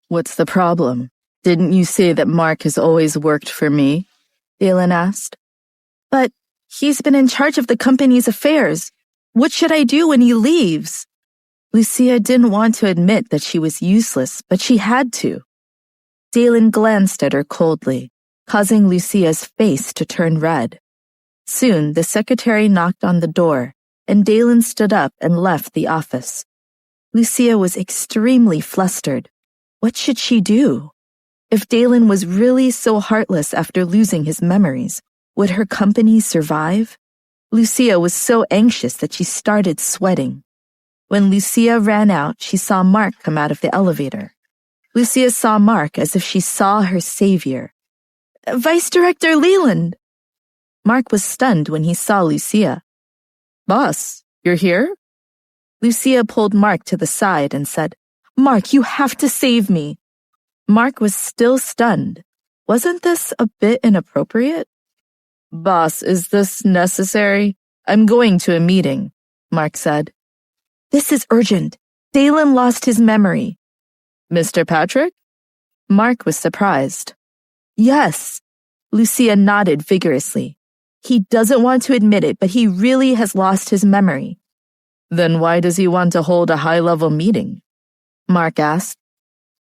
What's the problem? Didn't you say that Mark has always worked for me? Dalen asked. But he's been in charge of the company's affairs. What should I do when he leaves? Lucia didn't want to admit that she was useless, but she had to. Dalen glanced at her coldly, causing Lucia's face to turn red. Soon, the secretary knocked on the door, and Dalen stood up and left the office. Lucia was extremely flustered. What should she do? If Dalen was really so heartless after losing his memories, would her company survive? Lucia was so anxious that she started sweating. When Lucia ran out, she saw Mark come out of the elevator. Lucia saw Mark as if she saw her savior. Vice Director Leland! Mark was stunned when he saw Lucia. Boss, you're here? Lucia pulled Mark to the side and said, Mark, you have to save me. Mark was still stunned. Wasn't this a bit inappropriate? Boss, is this necessary? I'm going to a meeting, Mark said. This is urgent. Dalen lost his memory. Mr. Patrick? Mark was surprised. Yes. Lucia nodded vigorously. He doesn't want to admit it, but he really has lost his memory. Then why does he want to hold a high-level meeting? Mark asked.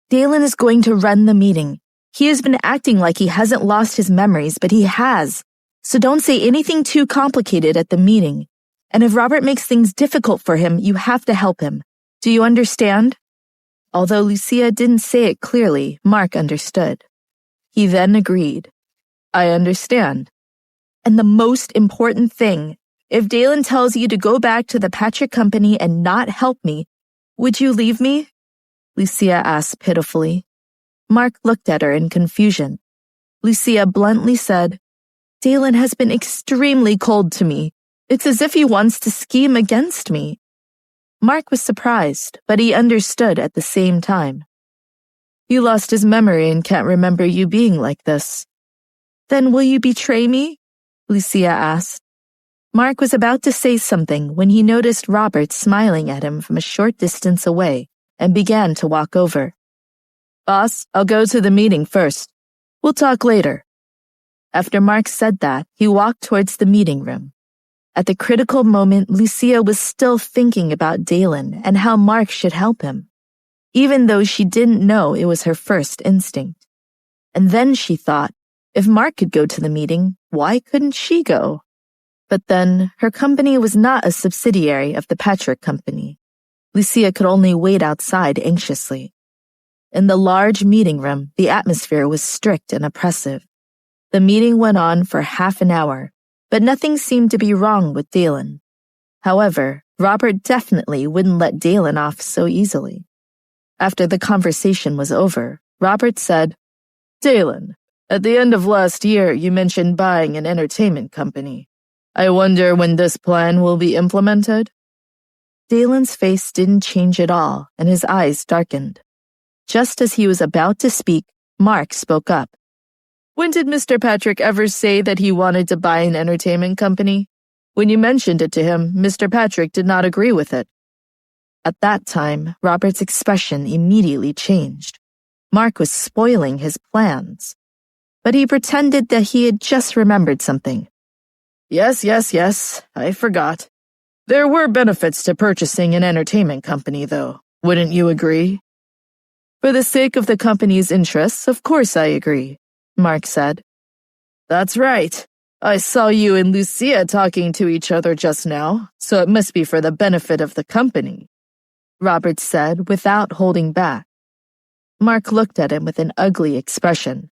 Dalen is going to run the meeting. He has been acting like he hasn't lost his memories, but he has. So don't say anything too complicated at the meeting. And if Robert makes things difficult for him, you have to help him. Do you understand? Although Lucia didn't say it clearly, Mark understood. He then agreed. I understand. And the most important thing, if Dalen tells you to go back to the Patrick Company and not help me, would you leave me? Lucia asked pitifully. Mark looked at her in confusion. Lucia bluntly said, Dalen has been extremely cold to me. It's as if he wants to scheme against me. Mark was surprised, but he understood at the same time. He lost his memory and can't remember you being like this. Then will you betray me? Lucia asked. Mark was about to say something when he noticed Robert smiling at him from a short distance away and began to walk over. Boss, I'll go to the meeting first. We'll talk later. After Mark said that, he walked towards the meeting room. At the critical moment, Lucia was still thinking about Dalen and how Mark should help him, even though she didn't know it was her first instinct. And then she thought, if Mark could go to the meeting, why couldn't she go? But then, her company was not a subsidiary of the Patrick Company. Lucia could only wait outside anxiously. In the large meeting room, the atmosphere was strict and oppressive. The meeting went on for half an hour, but nothing seemed to be wrong with Dalen. However, Robert definitely wouldn't let Dalen off so easily. After the conversation was over, Robert said, Dalen, at the end of last year, you mentioned buying an entertainment company. I wonder when this plan will be implemented? Dalen's face didn't change at all, and his eyes darkened. Just as he was about to speak, Mark spoke up. When did Mr. Patrick ever say that he wanted to buy an entertainment company? When you mentioned it to him, Mr. Patrick did not agree with it. At that time, Robert's expression immediately changed. Mark was spoiling his plans. But he pretended that he had just remembered something. Yes, I forgot. There were benefits to purchasing an entertainment company, though. Wouldn't you agree? For the sake of the company's interests, of course I agree, Mark said. That's right. I saw you and Lucia talking to each other just now, so it must be for the benefit of the company, Robert said without holding back. Mark looked at him with an ugly expression.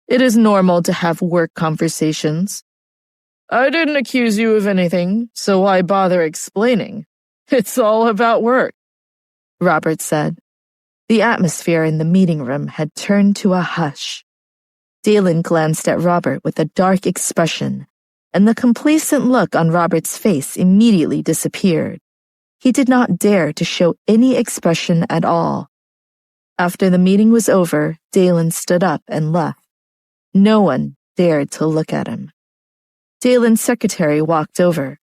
It is normal to have work conversations. I didn't accuse you of anything, so why bother explaining? It's all about work, Robert said. The atmosphere in the meeting room had turned to a hush. Dalen glanced at Robert with a dark expression, and the complacent look on Robert's face immediately disappeared. He did not dare to show any expression at all. After the meeting was over, Dalen stood up and left. No one dared to look at him. Dalen's secretary walked over.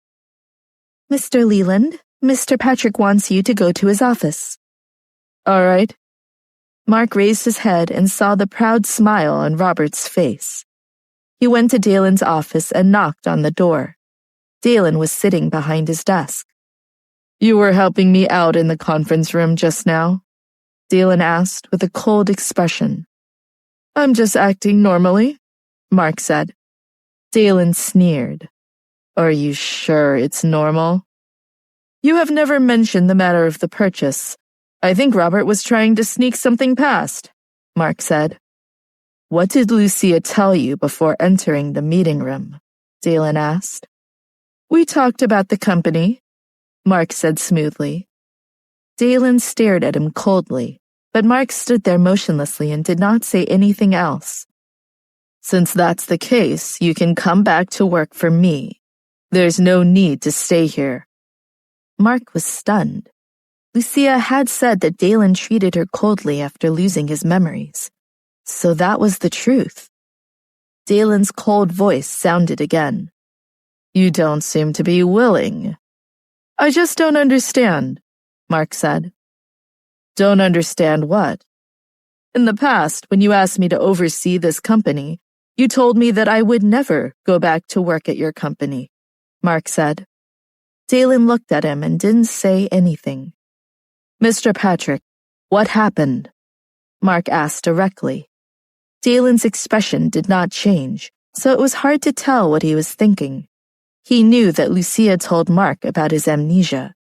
Mr. Leland, Mr. Patrick wants you to go to his office. All right. Mark raised his head and saw the proud smile on Robert's face. He went to Dalen's office and knocked on the door. Dalen was sitting behind his desk. "You were helping me out in the conference room just now?" Dalen asked with a cold expression. "I'm just acting normally," Mark said. Dalen sneered. "Are you sure it's normal?" "You have never mentioned the matter of the purchase. I think Robert was trying to sneak something past," Mark said. "What did Lucia tell you before entering the meeting room?" Dalen asked. "We talked about the company," Mark said smoothly. Dalen stared at him coldly, but Mark stood there motionlessly and did not say anything else. "Since that's the case, you can come back to work for me. There's no need to stay here." Mark was stunned. Lucia had said that Dalen treated her coldly after losing his memories. So that was the truth. Dalen's cold voice sounded again. "You don't seem to be willing." "I just don't understand," Mark said. "Don't understand what?" "In the past, when you asked me to oversee this company, you told me that I would never go back to work at your company," Mark said. Dalen looked at him and didn't say anything. "Mr. Patrick, what happened?" Mark asked directly. Dalen's expression did not change, so it was hard to tell what he was thinking. He knew that Lucia told Mark about his amnesia.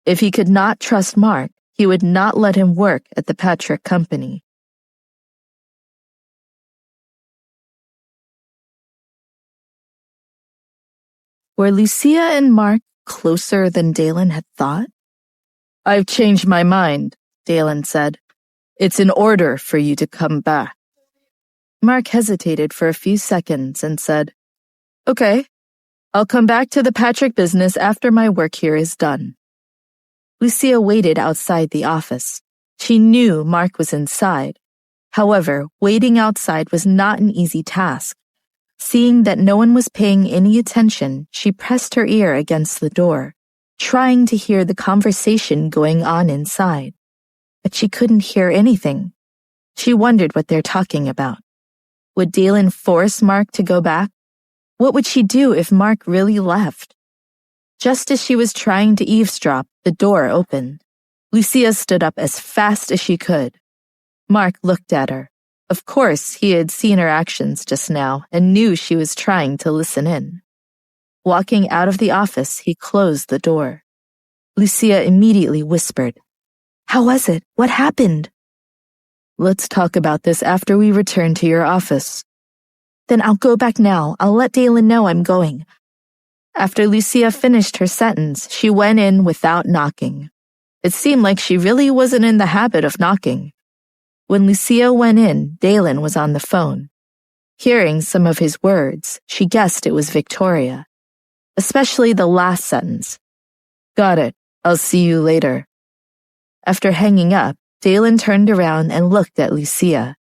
If he could not trust Mark, he would not let him work at the Patrick Company. Were Lucia and Mark closer than Dalen had thought? "I've changed my mind," Dalen said. "It's in order for you to come back." Mark hesitated for a few seconds and said, "Okay, I'll come back to the Patrick business after my work here is done." Lucia waited outside the office. She knew Mark was inside. However, waiting outside was not an easy task. Seeing that no one was paying any attention, she pressed her ear against the door, trying to hear the conversation going on inside. But she couldn't hear anything. She wondered what they're talking about. Would Dalen force Mark to go back? What would she do if Mark really left? Just as she was trying to eavesdrop, the door opened. Lucia stood up as fast as she could. Mark looked at her. Of course, he had seen her actions just now and knew she was trying to listen in. Walking out of the office, he closed the door. Lucia immediately whispered, "How was it? What happened?" "Let's talk about this after we return to your office." "Then I'll go back now. I'll let Dalen know I'm going." After Lucia finished her sentence, she went in without knocking. It seemed like she really wasn't in the habit of knocking. When Lucia went in, Dalen was on the phone. Hearing some of his words, she guessed it was Victoria, especially the last sentence. "Got it. I'll see you later." After hanging up, Dalen turned around and looked at Lucia.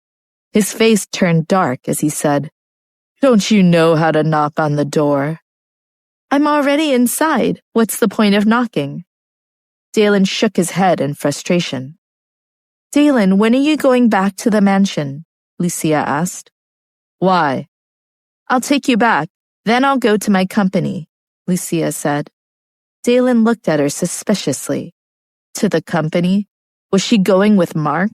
His face turned dark as he said, "Don't you know how to knock on the door?" "I'm already inside. What's the point of knocking?" Dalen shook his head in frustration. "Dalen, when are you going back to the mansion?" Lucia asked. "Why?" "I'll take you back. Then I'll go to my company," Lucia said. Dalen looked at her suspiciously. To the company? Was she going with Mark?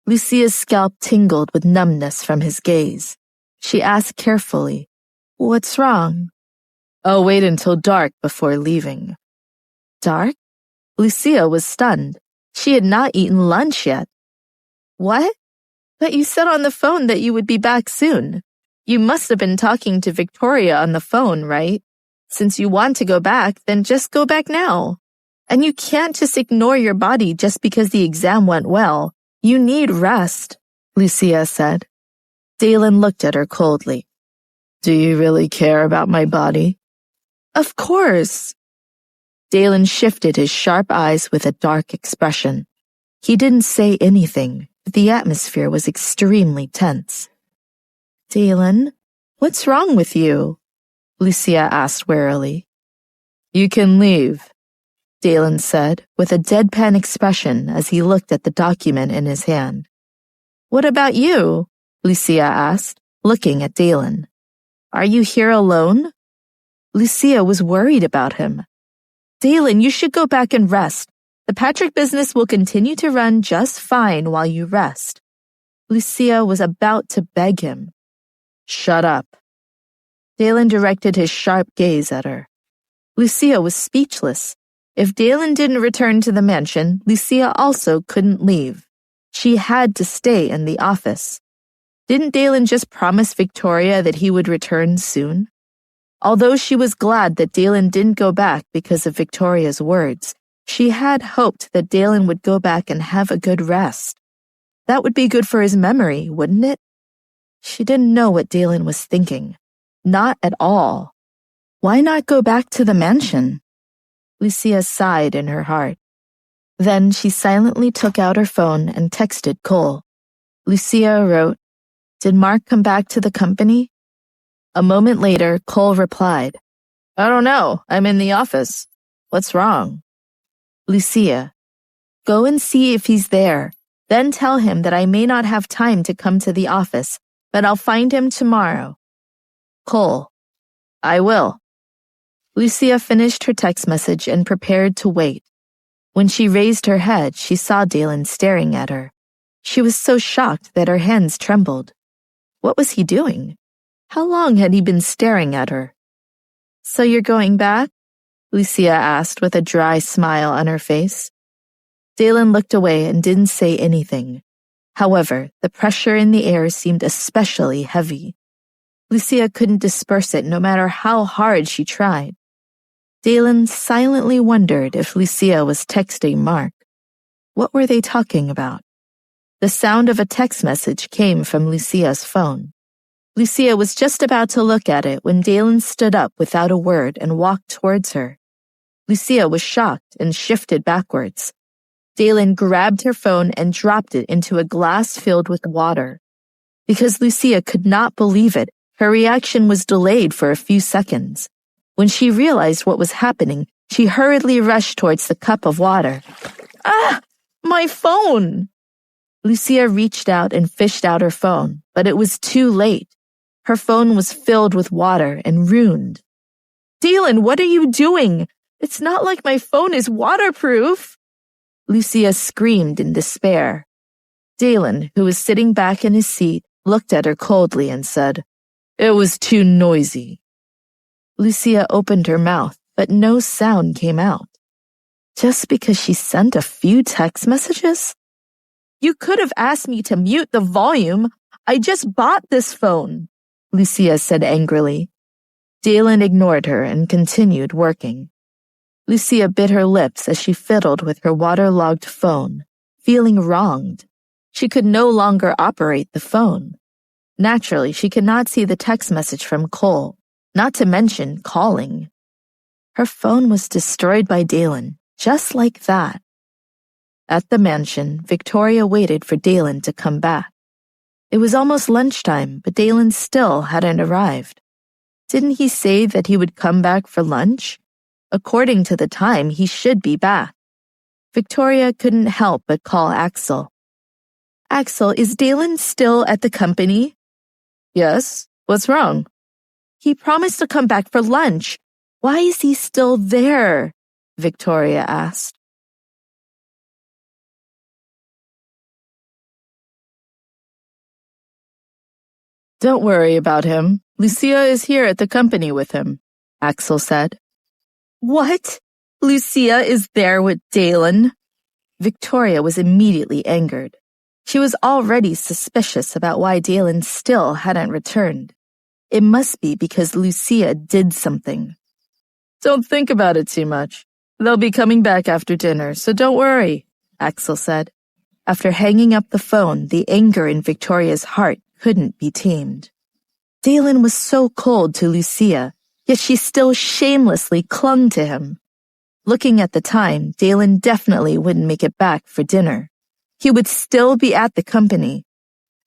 Lucia's scalp tingled with numbness from his gaze. She asked carefully, "What's wrong?" "I'll wait until dark before leaving." "Dark?" Lucia was stunned. She had not eaten lunch yet. "What? But you said on the phone that you would be back soon. You must have been talking to Victoria on the phone, right? Since you want to go back, then just go back now. And you can't just ignore your body just because the exam went well. You need rest," Lucia said. Dalen looked at her coldly. "Do you really care about my body?" "Of course." Dalen shifted his sharp eyes with a dark expression. He didn't say anything, but the atmosphere was extremely tense. "Dalen, what's wrong with you?" Lucia asked warily. "You can leave," Dalen said, with a deadpan expression as he looked at the document in his hand. What about you? Lucia asked, looking at Dalen. Are you here alone? Lucia was worried about him. Dalen, you should go back and rest. The Patrick business will continue to run just fine while you rest. Lucia was about to beg him. Shut up. Dalen directed his sharp gaze at her. Lucia was speechless. If Dalen didn't return to the mansion, Lucia also couldn't leave. She had to stay in the office. Didn't Dalen just promise Victoria that he would return soon? Although she was glad that Dalen didn't go back because of Victoria's words, she had hoped that Dalen would go back and have a good rest. That would be good for his memory, wouldn't it? She didn't know what Dalen was thinking. Not at all. Why not go back to the mansion? Lucia sighed in her heart. Then she silently took out her phone and texted Cole. Lucia wrote, Did Mark come back to the company? A moment later, Cole replied, I don't know. I'm in the office. What's wrong? Lucia, go and see if he's there. Then tell him that I may not have time to come to the office, but I'll find him tomorrow. Cole, I will. Lucia finished her text message and prepared to wait. When she raised her head, she saw Dalen staring at her. She was so shocked that her hands trembled. What was he doing? How long had he been staring at her? So you're going back? Lucia asked with a dry smile on her face. Dalen looked away and didn't say anything. However, the pressure in the air seemed especially heavy. Lucia couldn't disperse it no matter how hard she tried. Dalen silently wondered if Lucia was texting Mark. What were they talking about? The sound of a text message came from Lucia's phone. Lucia was just about to look at it when Dalen stood up without a word and walked towards her. Lucia was shocked and shifted backwards. Dalen grabbed her phone and dropped it into a glass filled with water. Because Lucia could not believe it, her reaction was delayed for a few seconds. When she realized what was happening, she hurriedly rushed towards the cup of water. Ah! My phone! Lucia reached out and fished out her phone, but it was too late. Her phone was filled with water and ruined. Dalen, what are you doing? It's not like my phone is waterproof. Lucia screamed in despair. Dalen, who was sitting back in his seat, looked at her coldly and said, It was too noisy. Lucia opened her mouth, but no sound came out. Just because she sent a few text messages? You could have asked me to mute the volume. I just bought this phone, Lucia said angrily. Dalen ignored her and continued working. Lucia bit her lips as she fiddled with her waterlogged phone, feeling wronged. She could no longer operate the phone. Naturally, she could not see the text message from Cole, not to mention calling. Her phone was destroyed by Dalen, just like that. At the mansion, Victoria waited for Dalen to come back. It was almost lunchtime, but Dalen still hadn't arrived. Didn't he say that he would come back for lunch? According to the time, he should be back. Victoria couldn't help but call Axel. Axel, is Dalen still at the company? Yes. What's wrong? He promised to come back for lunch. Why is he still there? Victoria asked. Don't worry about him. Lucia is here at the company with him, Axel said. What? Lucia is there with Dalen? Victoria was immediately angered. She was already suspicious about why Dalen still hadn't returned. It must be because Lucia did something. Don't think about it too much. They'll be coming back after dinner, so don't worry, Axel said. After hanging up the phone, the anger in Victoria's heart couldn't be tamed. Dalen was so cold to Lucia, yet she still shamelessly clung to him. Looking at the time, Dalen definitely wouldn't make it back for dinner. He would still be at the company.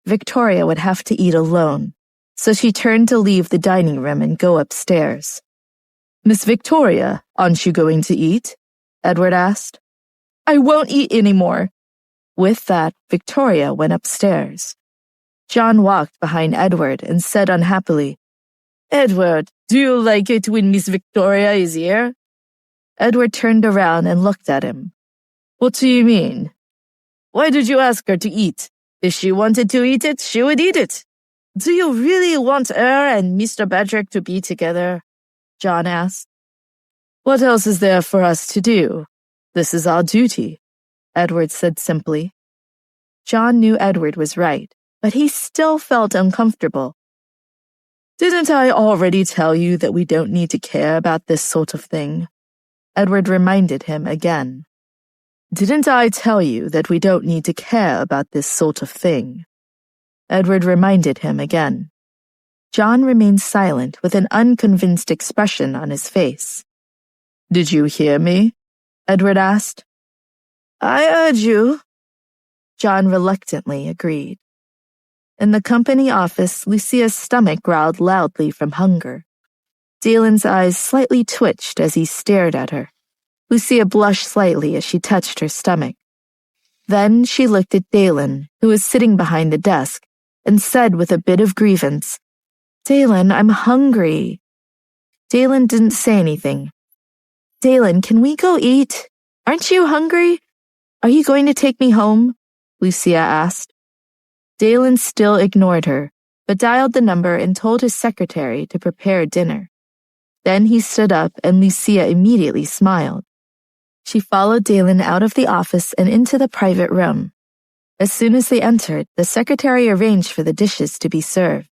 Victoria would have to eat alone, so she turned to leave the dining room and go upstairs. Miss Victoria, aren't you going to eat? Edward asked. I won't eat anymore. With that, Victoria went upstairs. John walked behind Edward and said unhappily, "Edward, do you like it when Miss Victoria is here?" Edward turned around and looked at him. "What do you mean?" "Why did you ask her to eat? If she wanted to eat it, she would eat it. Do you really want her and Mr. Patrick to be together?" John asked. "What else is there for us to do? This is our duty," Edward said simply. John knew Edward was right, but he still felt uncomfortable. "Didn't I already tell you that we don't need to care about this sort of thing?" Edward reminded him again. "Didn't I tell you that we don't need to care about this sort of thing?" Edward reminded him again. John remained silent with an unconvinced expression on his face. "Did you hear me?" Edward asked. "I heard you." John reluctantly agreed. In the company office, Lucia's stomach growled loudly from hunger. Dalen's eyes slightly twitched as he stared at her. Lucia blushed slightly as she touched her stomach. Then she looked at Dalen, who was sitting behind the desk, and said with a bit of grievance, "Dalen, I'm hungry." Dalen didn't say anything. "Dalen, can we go eat? Aren't you hungry? Are you going to take me home?" Lucia asked. Dalen still ignored her, but dialed the number and told his secretary to prepare dinner. Then he stood up and Lucia immediately smiled. She followed Dalen out of the office and into the private room. As soon as they entered, the secretary arranged for the dishes to be served.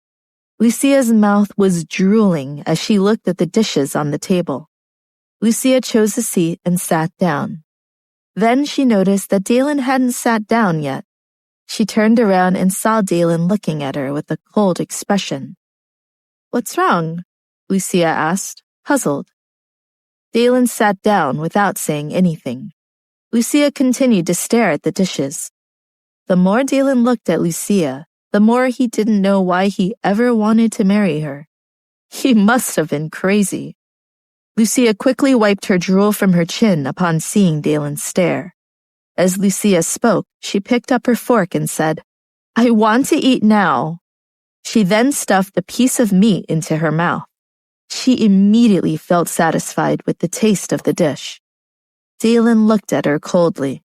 Lucia's mouth was drooling as she looked at the dishes on the table. Lucia chose a seat and sat down. Then she noticed that Dalen hadn't sat down yet. She turned around and saw Dalen looking at her with a cold expression. "What's wrong?" Lucia asked, puzzled. Dalen sat down without saying anything. Lucia continued to stare at the dishes. The more Dalen looked at Lucia, the more he didn't know why he ever wanted to marry her. He must have been crazy. Lucia quickly wiped her drool from her chin upon seeing Dalen's stare. As Lucia spoke, she picked up her fork and said, "I want to eat now." She then stuffed a piece of meat into her mouth. She immediately felt satisfied with the taste of the dish. Dalen looked at her coldly.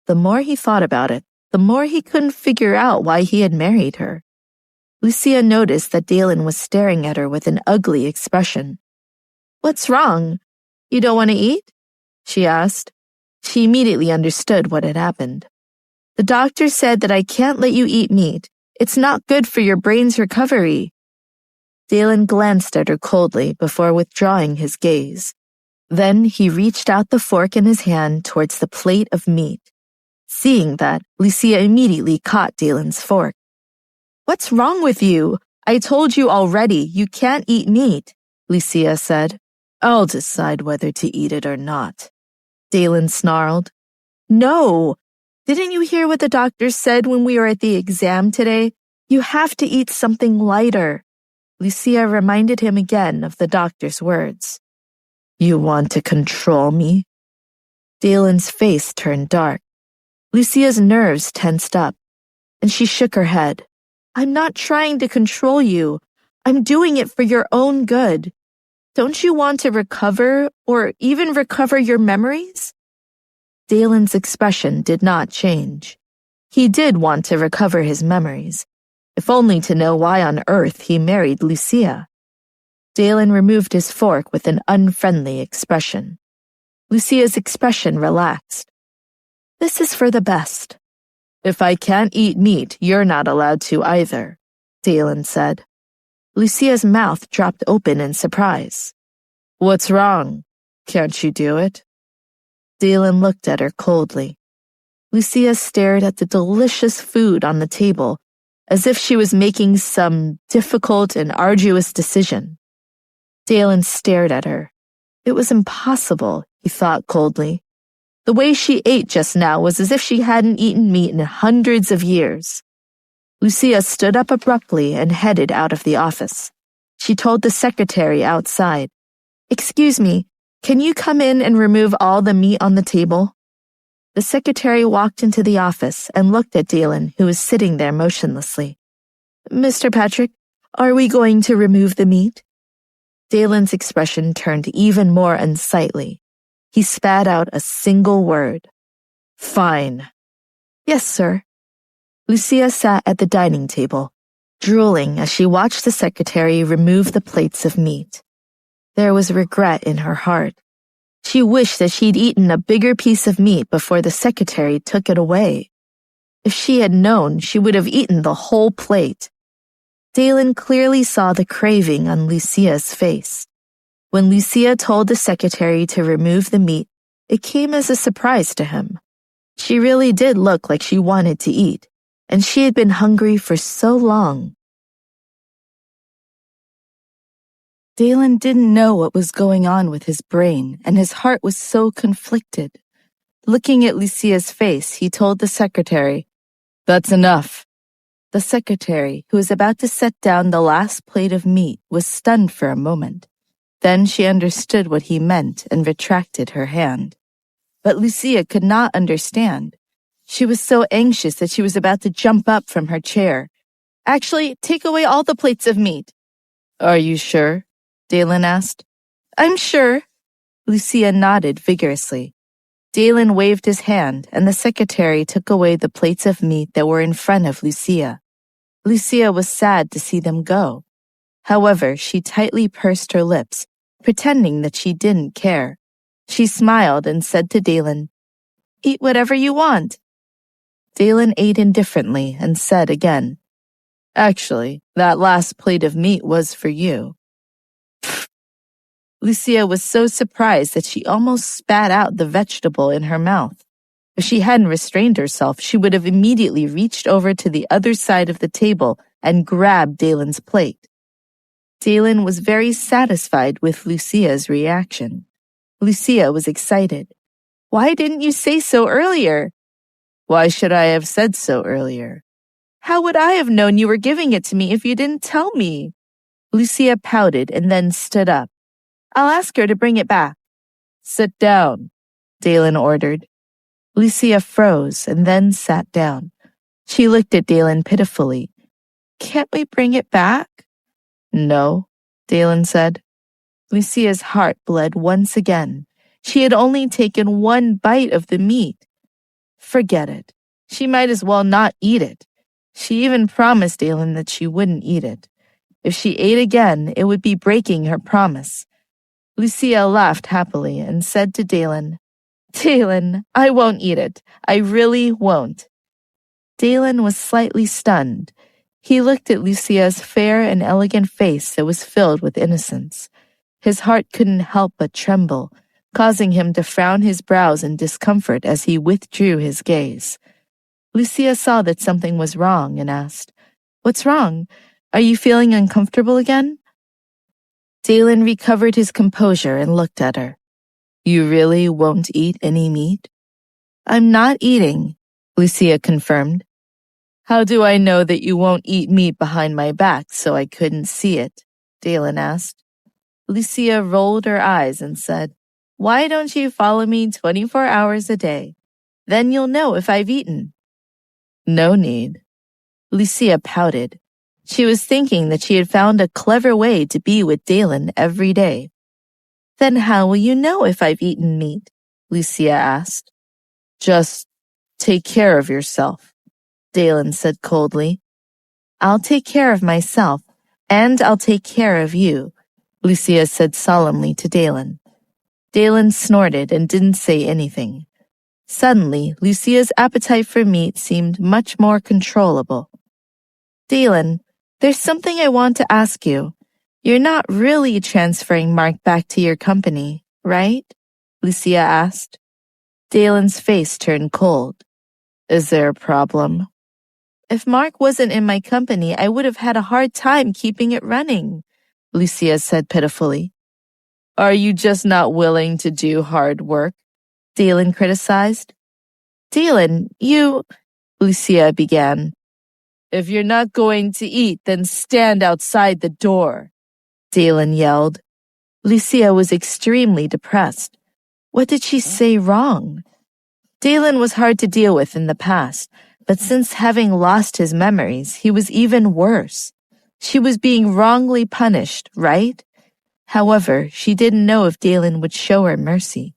The more he thought about it, the more he couldn't figure out why he had married her. Lucia noticed that Dalen was staring at her with an ugly expression. "What's wrong? You don't want to eat?" she asked. She immediately understood what had happened. "The doctor said that I can't let you eat meat. It's not good for your brain's recovery." Dalen glanced at her coldly before withdrawing his gaze. Then he reached out the fork in his hand towards the plate of meat. Seeing that, Lucia immediately caught Dalen's fork. "What's wrong with you? I told you already, you can't eat meat," Lucia said. "I'll decide whether to eat it or not," Dalen snarled. "No! Didn't you hear what the doctor said when we were at the exam today? You have to eat something lighter." Lucia reminded him again of the doctor's words. "You want to control me?" Dalen's face turned dark. Lucia's nerves tensed up, and she shook her head. "I'm not trying to control you. I'm doing it for your own good. Don't you want to recover or even recover your memories?" Dalen's expression did not change. He did want to recover his memories, if only to know why on earth he married Lucia. Dalen removed his fork with an unfriendly expression. Lucia's expression relaxed. "This is for the best." "If I can't eat meat, you're not allowed to either," Dalen said. Lucia's mouth dropped open in surprise. "What's wrong? Can't you do it?" Dalen looked at her coldly. Lucia stared at the delicious food on the table, as if she was making some difficult and arduous decision. Dalen stared at her. It was impossible, he thought coldly. The way she ate just now was as if she hadn't eaten meat in hundreds of years. Lucia stood up abruptly and headed out of the office. She told the secretary outside, "Excuse me, can you come in and remove all the meat on the table?" The secretary walked into the office and looked at Dalen, who was sitting there motionlessly. Mr. Patrick, are we going to remove the meat? Dalen's expression turned even more unsightly. He spat out a single word. Fine. Yes, sir. Lucia sat at the dining table, drooling as she watched the secretary remove the plates of meat. There was regret in her heart. She wished that she'd eaten a bigger piece of meat before the secretary took it away. If she had known, she would have eaten the whole plate. Dalen clearly saw the craving on Lucia's face. When Lucia told the secretary to remove the meat, it came as a surprise to him. She really did look like she wanted to eat, and she had been hungry for so long. Dalen didn't know what was going on with his brain, and his heart was so conflicted. Looking at Lucia's face, he told the secretary, That's enough. The secretary, who was about to set down the last plate of meat, was stunned for a moment. Then she understood what he meant and retracted her hand. But Lucia could not understand. She was so anxious that she was about to jump up from her chair. Actually, take away all the plates of meat. Are you sure? Dalen asked. I'm sure. Lucia nodded vigorously. Dalen waved his hand, and the secretary took away the plates of meat that were in front of Lucia. Lucia was sad to see them go. However, she tightly pursed her lips, pretending that she didn't care. She smiled and said to Dalen, Eat whatever you want. Dalen ate indifferently and said again, Actually, that last plate of meat was for you. Pfft. Lucia was so surprised that she almost spat out the vegetable in her mouth. If she hadn't restrained herself, she would have immediately reached over to the other side of the table and grabbed Dalen's plate. Dalen was very satisfied with Lucia's reaction. Lucia was excited. Why didn't you say so earlier? Why should I have said so earlier? How would I have known you were giving it to me if you didn't tell me? Lucia pouted and then stood up. I'll ask her to bring it back. Sit down, Dalen ordered. Lucia froze and then sat down. She looked at Dalen pitifully. Can't we bring it back? No, Dalen said. Lucia's heart bled once again. She had only taken one bite of the meat. Forget it. She might as well not eat it. She even promised Dalen that she wouldn't eat it. If she ate again, it would be breaking her promise. Lucia laughed happily and said to Dalen, Dalen, I won't eat it. I really won't. Dalen was slightly stunned. He looked at Lucia's fair and elegant face that was filled with innocence. His heart couldn't help but tremble, causing him to frown his brows in discomfort as he withdrew his gaze. Lucia saw that something was wrong and asked, What's wrong? Are you feeling uncomfortable again? Dalen recovered his composure and looked at her. You really won't eat any meat? I'm not eating, Lucia confirmed. How do I know that you won't eat meat behind my back so I couldn't see it? Dalen asked. Lucia rolled her eyes and said, Why don't you follow me 24 hours a day? Then you'll know if I've eaten. No need. Lucia pouted. She was thinking that she had found a clever way to be with Dalen every day. Then how will you know if I've eaten meat? Lucia asked. Just take care of yourself, Dalen said coldly. I'll take care of myself, and I'll take care of you, Lucia said solemnly to Dalen. Dalen snorted and didn't say anything. Suddenly, Lucia's appetite for meat seemed much more controllable. Dalen, there's something I want to ask you. You're not really transferring Mark back to your company, right? Lucia asked. Dalen's face turned cold. Is there a problem? If Mark wasn't in my company, I would have had a hard time keeping it running, Lucia said pitifully. Are you just not willing to do hard work? Dalen criticized. Dalen, Lucia began. If you're not going to eat, then stand outside the door, Dalen yelled. Lucia was extremely depressed. What did she say wrong? Dalen was hard to deal with in the past, but since having lost his memories, he was even worse. She was being wrongly punished, right? However, she didn't know if Dalen would show her mercy.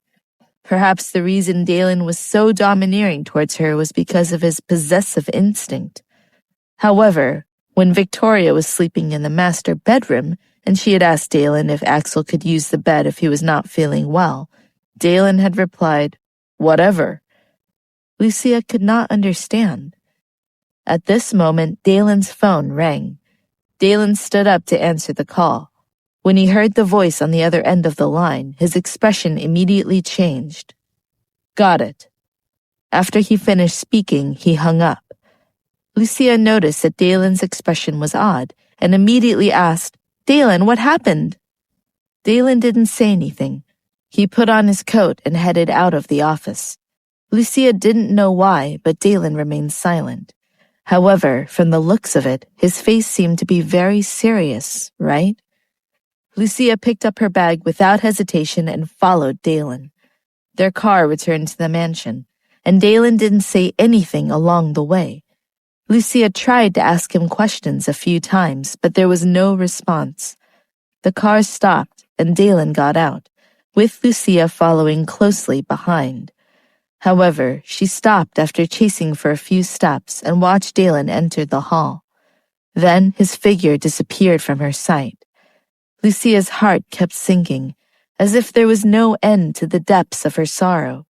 Perhaps the reason Dalen was so domineering towards her was because of his possessive instinct. However, when Victoria was sleeping in the master bedroom and she had asked Dalen if Axel could use the bed if he was not feeling well, Dalen had replied, "Whatever." Lucia could not understand. At this moment, Dalen's phone rang. Dalen stood up to answer the call. When he heard the voice on the other end of the line, his expression immediately changed. "Got it." After he finished speaking, he hung up. Lucia noticed that Dalen's expression was odd and immediately asked, "Dalen, what happened?" Dalen didn't say anything. He put on his coat and headed out of the office. Lucia didn't know why, but Dalen remained silent. However, from the looks of it, his face seemed to be very serious, right? Lucia picked up her bag without hesitation and followed Dalen. Their car returned to the mansion, and Dalen didn't say anything along the way. Lucia tried to ask him questions a few times, but there was no response. The car stopped, and Dalen got out, with Lucia following closely behind. However, she stopped after chasing for a few steps and watched Dalen enter the hall. Then his figure disappeared from her sight. Lucia's heart kept sinking, as if there was no end to the depths of her sorrow.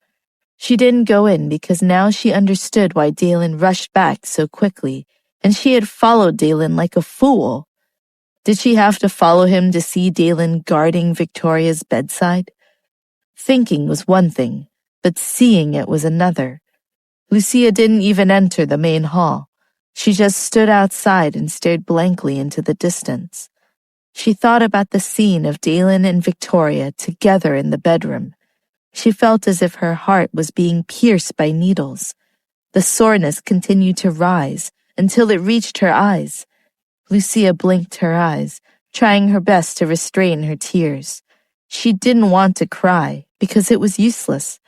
She didn't go in because now she understood why Dalen rushed back so quickly, and she had followed Dalen like a fool. Did she have to follow him to see Dalen guarding Victoria's bedside? Thinking was one thing, but seeing it was another. Lucia didn't even enter the main hall. She just stood outside and stared blankly into the distance. She thought about the scene of Dalen and Victoria together in the bedroom. She felt as if her heart was being pierced by needles. The soreness continued to rise until it reached her eyes. Lucia blinked her eyes, trying her best to restrain her tears. She didn't want to cry because it was useless.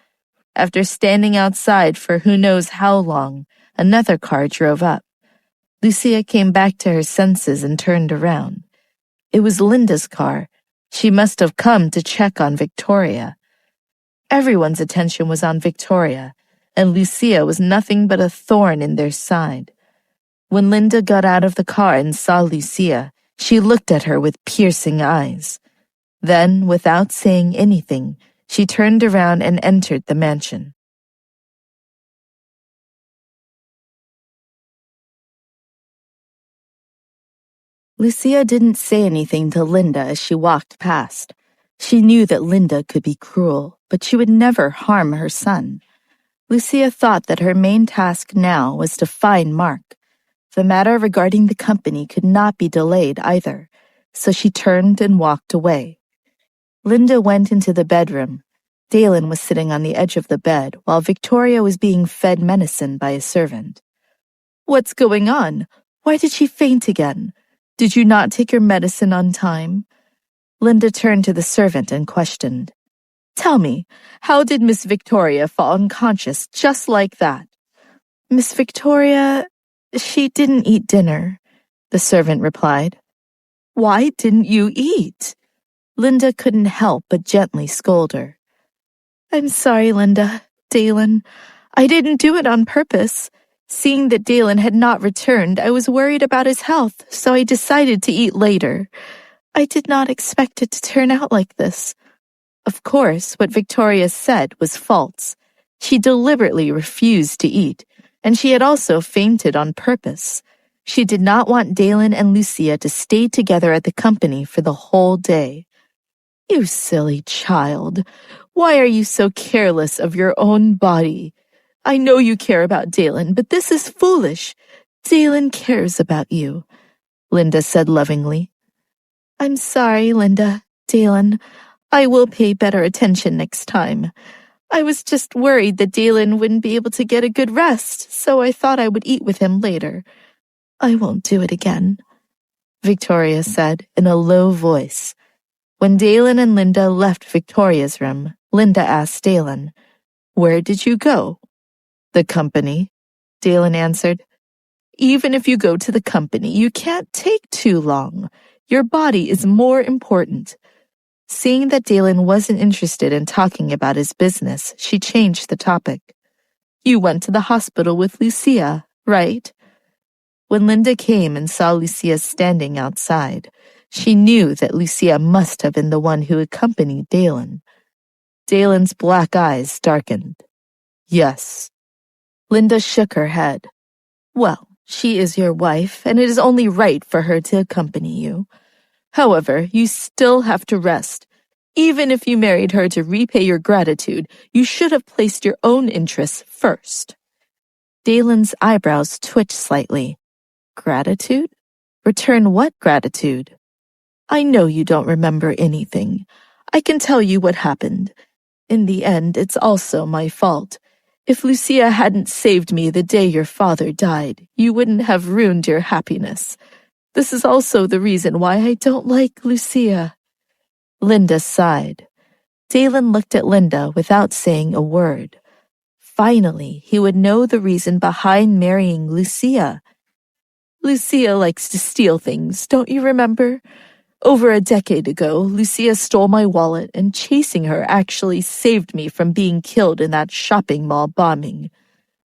After standing outside for who knows how long, another car drove up. Lucia came back to her senses and turned around. It was Linda's car. She must have come to check on Victoria. Everyone's attention was on Victoria, and Lucia was nothing but a thorn in their side. When Linda got out of the car and saw Lucia, she looked at her with piercing eyes. Then, without saying anything, she turned around and entered the mansion. Lucia didn't say anything to Linda as she walked past. She knew that Linda could be cruel, but she would never harm her son. Lucia thought that her main task now was to find Mark. The matter regarding the company could not be delayed either, so she turned and walked away. Linda went into the bedroom. Dalen was sitting on the edge of the bed while Victoria was being fed medicine by a servant. "What's going on? Why did she faint again? Did you not take your medicine on time?" Linda turned to the servant and questioned. "Tell me, how did Miss Victoria fall unconscious just like that?" "Miss Victoria, she didn't eat dinner," the servant replied. "Why didn't you eat?" Linda couldn't help but gently scold her. "I'm sorry, Linda, Dalen. I didn't do it on purpose. Seeing that Dalen had not returned, I was worried about his health, so I decided to eat later. I did not expect it to turn out like this." Of course, what Victoria said was false. She deliberately refused to eat, and she had also fainted on purpose. She did not want Dalen and Lucia to stay together at the company for the whole day. "You silly child. Why are you so careless of your own body? I know you care about Dalen, but this is foolish. Dalen cares about you," Linda said lovingly. "I'm sorry, Linda, Dalen. I will pay better attention next time. I was just worried that Dalen wouldn't be able to get a good rest, so I thought I would eat with him later. I won't do it again," Victoria said in a low voice. When Dalen and Linda left Victoria's room, Linda asked Dalen, "Where did you go? The company, Dalen answered. Even if you go to the company, you can't take too long. Your body is more important. Seeing that Dalen wasn't interested in talking about his business, she changed the topic. You went to the hospital with Lucia, right? When Linda came and saw Lucia standing outside, she knew that Lucia must have been the one who accompanied Dalen. Dalen's black eyes darkened. Yes. Linda shook her head. Well, she is your wife, and it is only right for her to accompany you. However, you still have to rest. Even if you married her to repay your gratitude, you should have placed your own interests first. Dalen's eyebrows twitched slightly. Gratitude? Return what gratitude? I know you don't remember anything. I can tell you what happened. In the end, it's also my fault. If Lucia hadn't saved me the day your father died, you wouldn't have ruined your happiness. This is also the reason why I don't like Lucia. Linda sighed. Dalen looked at Linda without saying a word. Finally, he would know the reason behind marrying Lucia. Lucia likes to steal things, don't you remember? Over a decade ago, Lucia stole my wallet, and chasing her actually saved me from being killed in that shopping mall bombing.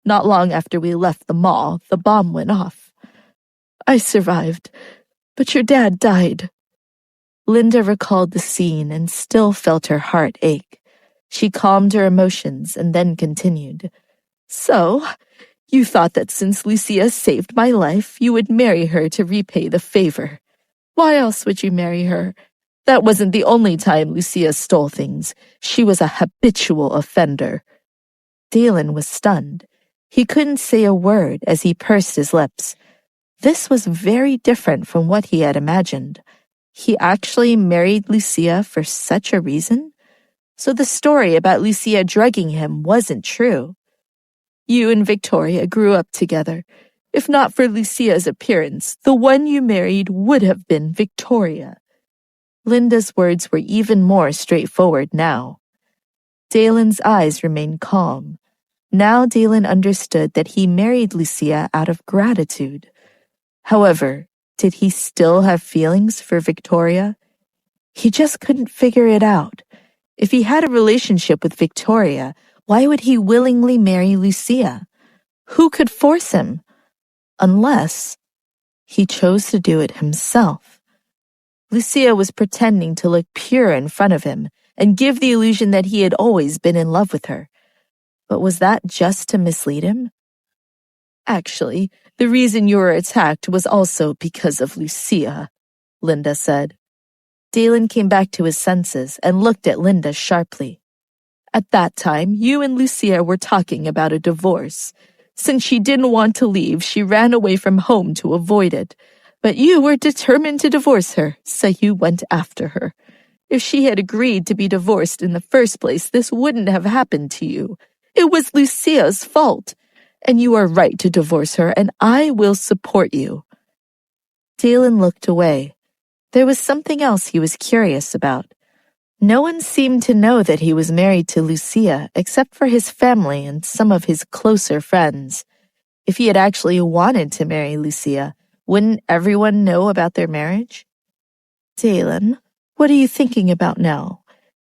Not long after we left the mall, the bomb went off. I survived, but your dad died. Linda recalled the scene and still felt her heart ache. She calmed her emotions and then continued. So, you thought that since Lucia saved my life, you would marry her to repay the favor. Why else would you marry her? That wasn't the only time Lucia stole things. She was a habitual offender. Dalen was stunned. He couldn't say a word as he pursed his lips. This was very different from what he had imagined. He actually married Lucia for such a reason? So the story about Lucia drugging him wasn't true. You and Victoria grew up together. If not for Lucia's appearance, the one you married would have been Victoria. Linda's words were even more straightforward now. Dalen's eyes remained calm. Now Dalen understood that he married Lucia out of gratitude. However, did he still have feelings for Victoria? He just couldn't figure it out. If he had a relationship with Victoria, why would he willingly marry Lucia? Who could force him? Unless he chose to do it himself. Lucia was pretending to look pure in front of him and give the illusion that he had always been in love with her. But was that just to mislead him? Actually, the reason you were attacked was also because of Lucia, Linda said. Dalen came back to his senses and looked at Linda sharply. At that time, you and Lucia were talking about a divorce. Since she didn't want to leave, she ran away from home to avoid it. But you were determined to divorce her, so you went after her. If she had agreed to be divorced in the first place, this wouldn't have happened to you. It was Lucia's fault. And you are right to divorce her, and I will support you. Dalen looked away. There was something else he was curious about. No one seemed to know that he was married to Lucia except for his family and some of his closer friends. If he had actually wanted to marry Lucia, wouldn't everyone know about their marriage? Dalen, what are you thinking about now?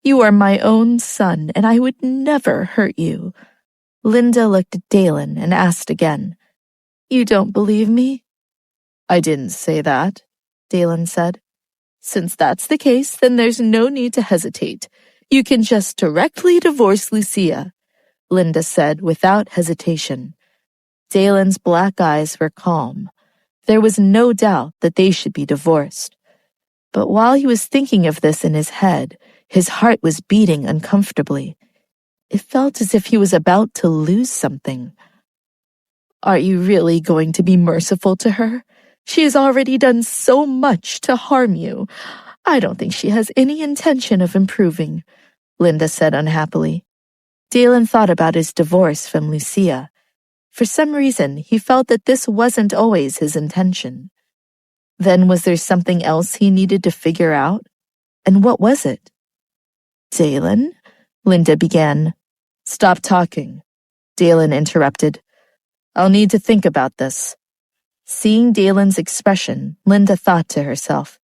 You are my own son, and I would never hurt you. Linda looked at Dalen and asked again, You don't believe me? I didn't say that, Dalen said. Since that's the case, then there's no need to hesitate. You can just directly divorce Lucia, Linda said without hesitation. Dalen's black eyes were calm. There was no doubt that they should be divorced. But while he was thinking of this in his head, his heart was beating uncomfortably. It felt as if he was about to lose something. Are you really going to be merciful to her? She has already done so much to harm you. I don't think she has any intention of improving, Linda said unhappily. Dalen thought about his divorce from Lucia. For some reason, he felt that this wasn't always his intention. Then was there something else he needed to figure out? And what was it? Dalen? Linda began. Stop talking, Dalen interrupted. I'll need to think about this. Seeing Dalen's expression, Linda thought to herself,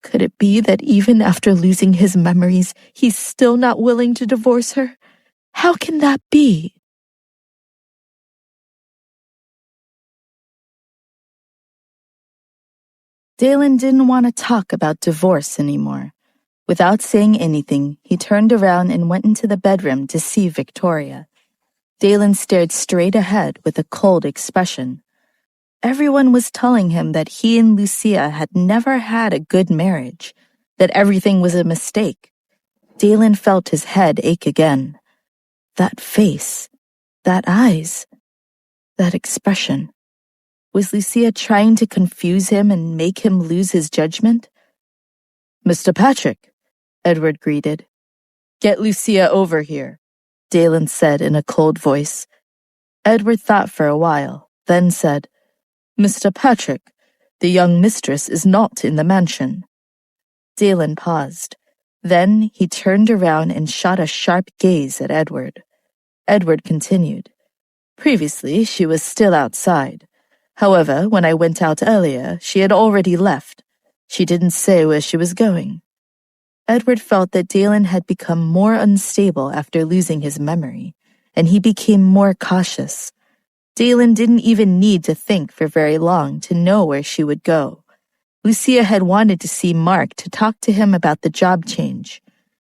could it be that even after losing his memories, he's still not willing to divorce her? How can that be? Dalen didn't want to talk about divorce anymore. Without saying anything, he turned around and went into the bedroom to see Victoria. Dalen stared straight ahead with a cold expression. Everyone was telling him that he and Lucia had never had a good marriage, that everything was a mistake. Dalen felt his head ache again. That face, that eyes, that expression. Was Lucia trying to confuse him and make him lose his judgment? Mr. Patrick, Edward greeted. Get Lucia over here, Dalen said in a cold voice. Edward thought for a while, then said, Mr. Patrick, the young mistress is not in the mansion. Dalen paused. Then he turned around and shot a sharp gaze at Edward. Edward continued. Previously, she was still outside. However, when I went out earlier, she had already left. She didn't say where she was going. Edward felt that Dalen had become more unstable after losing his memory, and he became more cautious. Dalen didn't even need to think for very long to know where she would go. Lucia had wanted to see Mark to talk to him about the job change.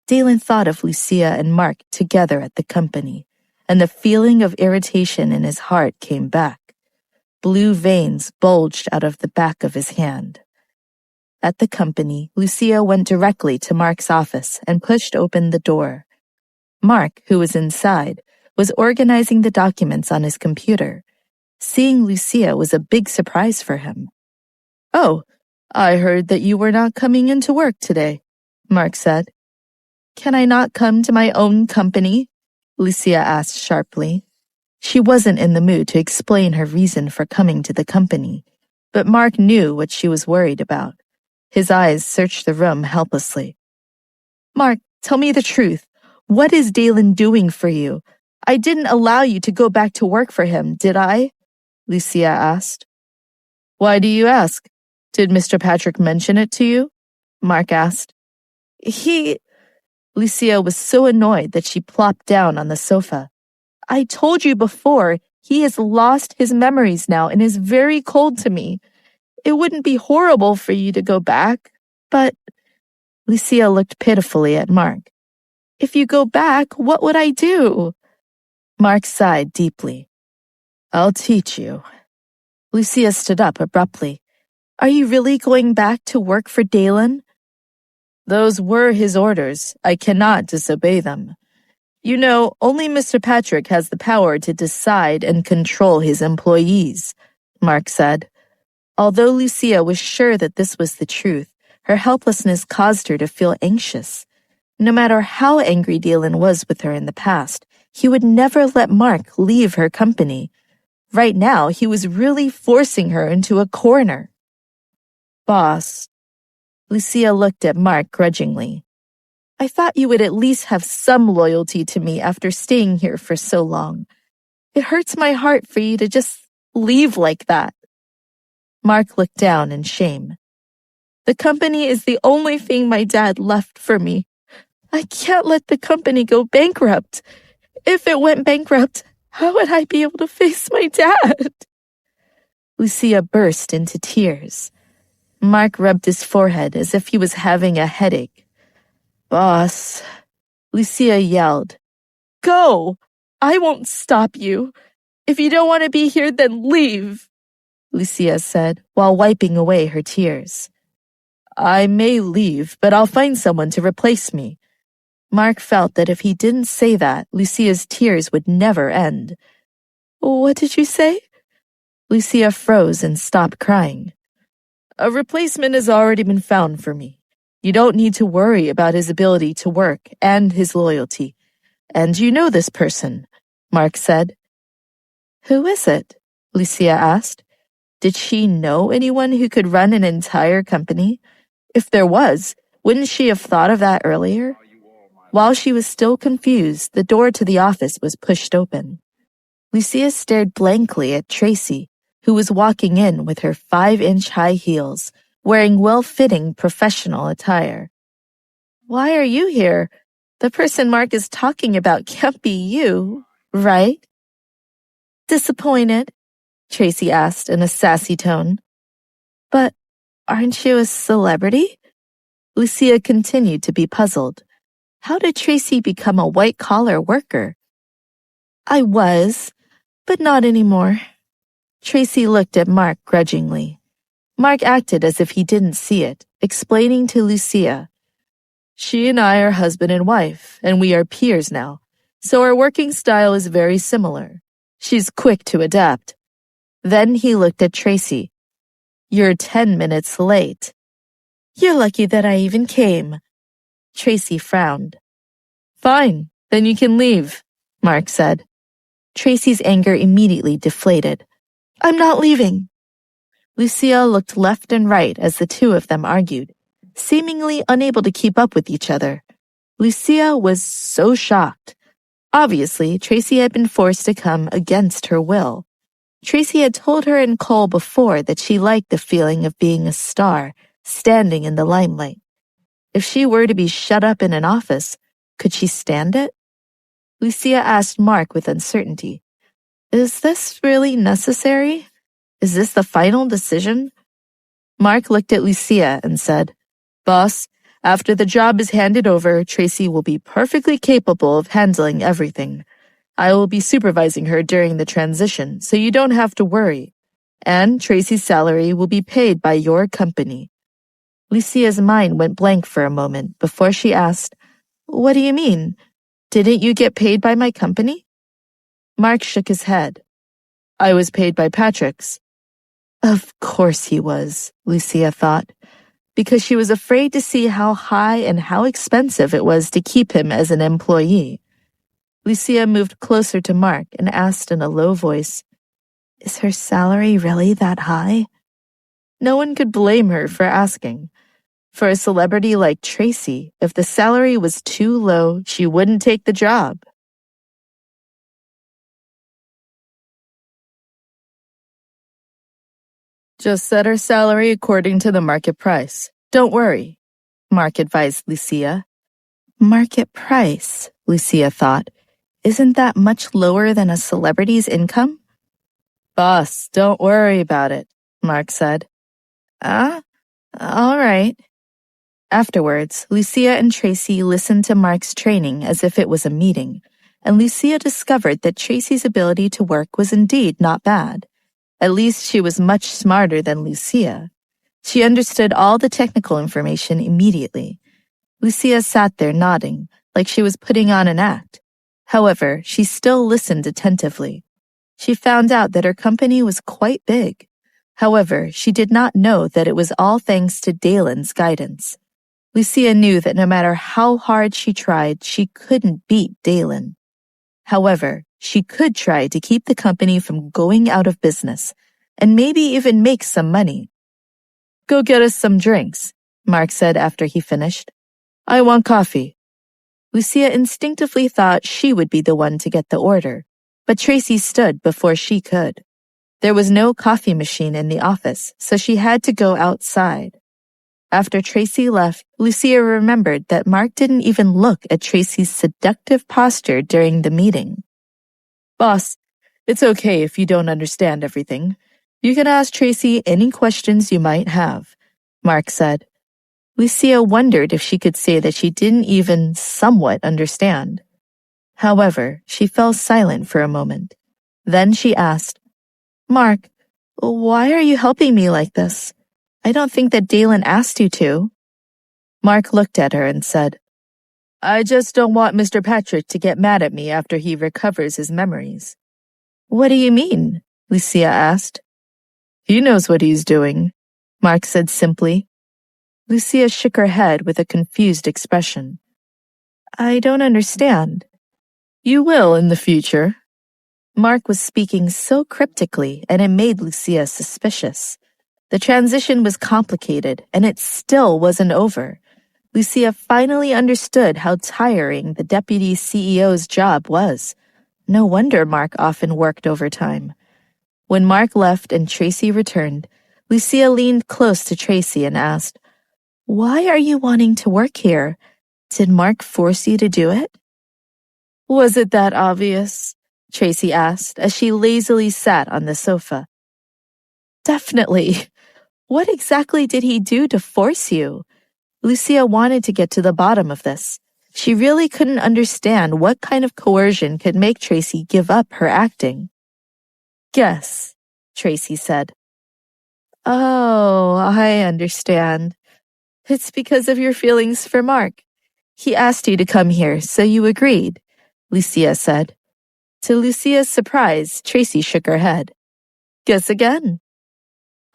Dalen thought of Lucia and Mark together at the company, and the feeling of irritation in his heart came back. Blue veins bulged out of the back of his hand. At the company, Lucia went directly to Mark's office and pushed open the door. Mark, who was inside, was organizing the documents on his computer. Seeing Lucia was a big surprise for him. Oh, I heard that you were not coming into work today, Mark said. Can I not come to my own company? Lucia asked sharply. She wasn't in the mood to explain her reason for coming to the company, but Mark knew what she was worried about. His eyes searched the room helplessly. Mark, tell me the truth. What is Dalen doing for you? I didn't allow you to go back to work for him, did I? Lucia asked. Why do you ask? Did Mr. Patrick mention it to you? Mark asked. Lucia was so annoyed that she plopped down on the sofa. I told you before, he has lost his memories now and is very cold to me. It wouldn't be horrible for you to go back, but... Lucia looked pitifully at Mark. If you go back, what would I do? Mark sighed deeply. I'll teach you. Lucia stood up abruptly. Are you really going back to work for Dalen? Those were his orders. I cannot disobey them. You know, only Mr. Patrick has the power to decide and control his employees, Mark said. Although Lucia was sure that this was the truth, her helplessness caused her to feel anxious. No matter how angry Dalen was with her in the past, he would never let Mark leave her company. Right now, he was really forcing her into a corner. Boss. Lucia looked at Mark grudgingly. I thought you would at least have some loyalty to me after staying here for so long. It hurts my heart for you to just leave like that. Mark looked down in shame. The company is the only thing my dad left for me. I can't let the company go bankrupt. If it went bankrupt, how would I be able to face my dad? Lucia burst into tears. Mark rubbed his forehead as if he was having a headache. Boss, Lucia yelled. Go! I won't stop you. If you don't want to be here, then leave, Lucia said while wiping away her tears. I may leave, but I'll find someone to replace me. Mark felt that if he didn't say that, Lucia's tears would never end. What did you say? Lucia froze and stopped crying. A replacement has already been found for me. You don't need to worry about his ability to work and his loyalty. And you know this person, Mark said. Who is it? Lucia asked. Did she know anyone who could run an entire company? If there was, wouldn't she have thought of that earlier? While she was still confused, the door to the office was pushed open. Lucia stared blankly at Tracy, who was walking in with her 5-inch high heels, wearing well-fitting professional attire. Why are you here? The person Mark is talking about can't be you, right? Disappointed? Tracy asked in a sassy tone. But aren't you a celebrity? Lucia continued to be puzzled. How did Tracy become a white-collar worker? I was, but not anymore. Tracy looked at Mark grudgingly. Mark acted as if he didn't see it, explaining to Lucia. She and I are husband and wife, and we are peers now, so our working style is very similar. She's quick to adapt. Then he looked at Tracy. You're 10 minutes late. You're lucky that I even came. Tracy frowned. Fine, then you can leave, Mark said. Tracy's anger immediately deflated. I'm not leaving. Lucia looked left and right as the two of them argued, seemingly unable to keep up with each other. Lucia was so shocked. Obviously, Tracy had been forced to come against her will. Tracy had told her and Cole before that she liked the feeling of being a star, standing in the limelight. If she were to be shut up in an office, could she stand it? Lucia asked Mark with uncertainty. Is this really necessary? Is this the final decision? Mark looked at Lucia and said, Boss, after the job is handed over, Tracy will be perfectly capable of handling everything. I will be supervising her during the transition, so you don't have to worry. And Tracy's salary will be paid by your company. Lucia's mind went blank for a moment before she asked, What do you mean? Didn't you get paid by my company? Mark shook his head. I was paid by Patrick's. Of course he was, Lucia thought, because she was afraid to see how high and how expensive it was to keep him as an employee. Lucia moved closer to Mark and asked in a low voice, Is her salary really that high? No one could blame her for asking. For a celebrity like Tracy, if the salary was too low, she wouldn't take the job. Just set her salary according to the market price. Don't worry, Mark advised Lucia. Market price, Lucia thought. Isn't that much lower than a celebrity's income? Boss, don't worry about it, Mark said. All right. Afterwards, Lucia and Tracy listened to Mark's training as if it was a meeting, and Lucia discovered that Tracy's ability to work was indeed not bad. At least she was much smarter than Lucia. She understood all the technical information immediately. Lucia sat there nodding, like she was putting on an act. However, she still listened attentively. She found out that her company was quite big. However, she did not know that it was all thanks to Dalen's guidance. Lucia knew that no matter how hard she tried, she couldn't beat Dalen. However, she could try to keep the company from going out of business, and maybe even make some money. Go get us some drinks, Mark said after he finished. I want coffee. Lucia instinctively thought she would be the one to get the order, but Tracy stood before she could. There was no coffee machine in the office, so she had to go outside. After Tracy left, Lucia remembered that Mark didn't even look at Tracy's seductive posture during the meeting. Boss, it's okay if you don't understand everything. You can ask Tracy any questions you might have, Mark said. Lucia wondered if she could say that she didn't even somewhat understand. However, she fell silent for a moment. Then she asked, Mark, why are you helping me like this? I don't think that Dalen asked you to. Mark looked at her and said, I just don't want Mr. Patrick to get mad at me after he recovers his memories. What do you mean? Lucia asked. He knows what he's doing, Mark said simply. Lucia shook her head with a confused expression. I don't understand. You will in the future. Mark was speaking so cryptically, and it made Lucia suspicious. The transition was complicated, and it still wasn't over. Lucia finally understood how tiring the deputy CEO's job was. No wonder Mark often worked overtime. When Mark left and Tracy returned, Lucia leaned close to Tracy and asked, "Why are you wanting to work here? Did Mark force you to do it?" "Was it that obvious?" Tracy asked as she lazily sat on the sofa. "Definitely. What exactly did he do to force you?" Lucia wanted to get to the bottom of this. She really couldn't understand what kind of coercion could make Tracy give up her acting. "Guess," Tracy said. "Oh, I understand. It's because of your feelings for Mark. He asked you to come here, so you agreed," Lucia said. To Lucia's surprise, Tracy shook her head. "Guess again."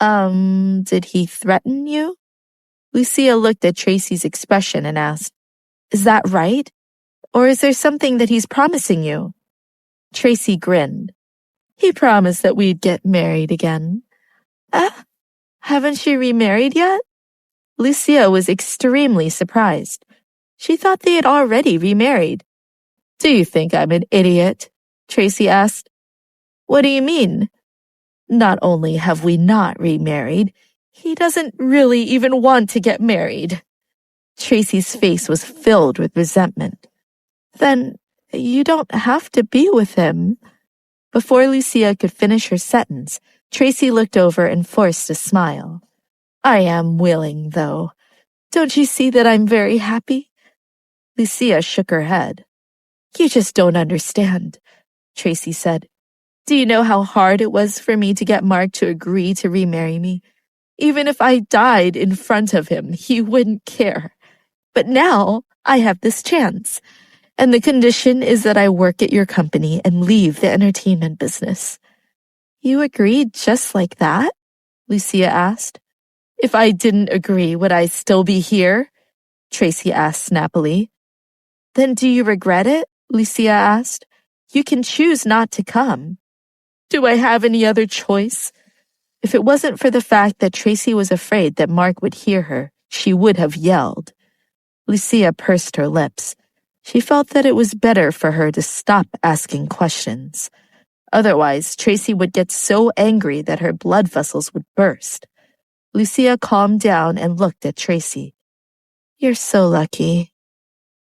Did he threaten you?" Lucia looked at Tracy's expression and asked, "Is that right? Or is there something that he's promising you?" Tracy grinned. "He promised that we'd get married again." Haven't you remarried yet?" Lucia was extremely surprised. She thought they had already remarried. "Do you think I'm an idiot?" Tracy asked. "What do you mean?" "Not only have we not remarried, he doesn't really even want to get married." Tracy's face was filled with resentment. "Then you don't have to be with him." Before Lucia could finish her sentence, Tracy looked over and forced a smile. "I am willing, though. Don't you see that I'm very happy?" Lucia shook her head. "You just don't understand," Tracy said. "Do you know how hard it was for me to get Mark to agree to remarry me? Even if I died in front of him, he wouldn't care. But now I have this chance, and the condition is that I work at your company and leave the entertainment business." "You agreed just like that?" Lucia asked. "If I didn't agree, would I still be here?" Tracy asked snappily. "Then do you regret it?" Lucia asked. "You can choose not to come." "Do I have any other choice?" If it wasn't for the fact that Tracy was afraid that Mark would hear her, she would have yelled. Lucia pursed her lips. She felt that it was better for her to stop asking questions. Otherwise, Tracy would get so angry that her blood vessels would burst. Lucia calmed down and looked at Tracy. "You're so lucky."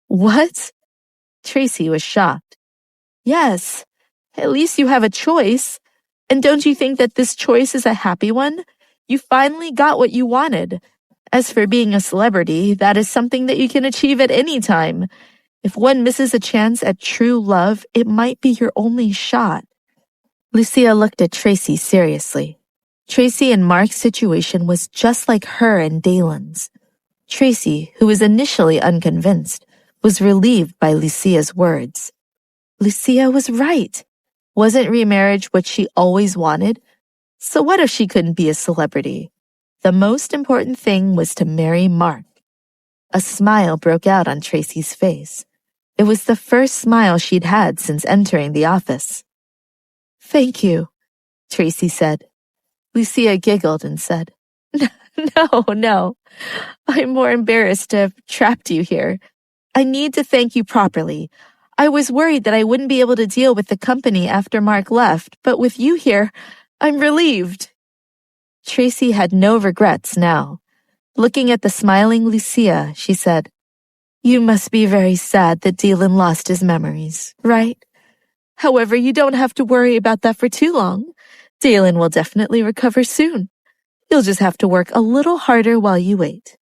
"What?" Tracy was shocked. "Yes, at least you have a choice. And don't you think that this choice is a happy one? You finally got what you wanted. As for being a celebrity, that is something that you can achieve at any time. If one misses a chance at true love, it might be your only shot." Lucia looked at Tracy seriously. Tracy and Mark's situation was just like her and Dalen's. Tracy, who was initially unconvinced, was relieved by Lucia's words. Lucia was right. Wasn't remarriage what she always wanted? So what if she couldn't be a celebrity? The most important thing was to marry Mark. A smile broke out on Tracy's face. It was the first smile she'd had since entering the office. "Thank you," Tracy said. Lucia giggled and said, No. I'm more embarrassed to have trapped you here. I need to thank you properly. I was worried that I wouldn't be able to deal with the company after Mark left, but with you here, I'm relieved." Tracy had no regrets now. Looking at the smiling Lucia, she said, "You must be very sad that Dylan lost his memories, right? However, you don't have to worry about that for too long. Dylan will definitely recover soon. You'll just have to work a little harder while you wait."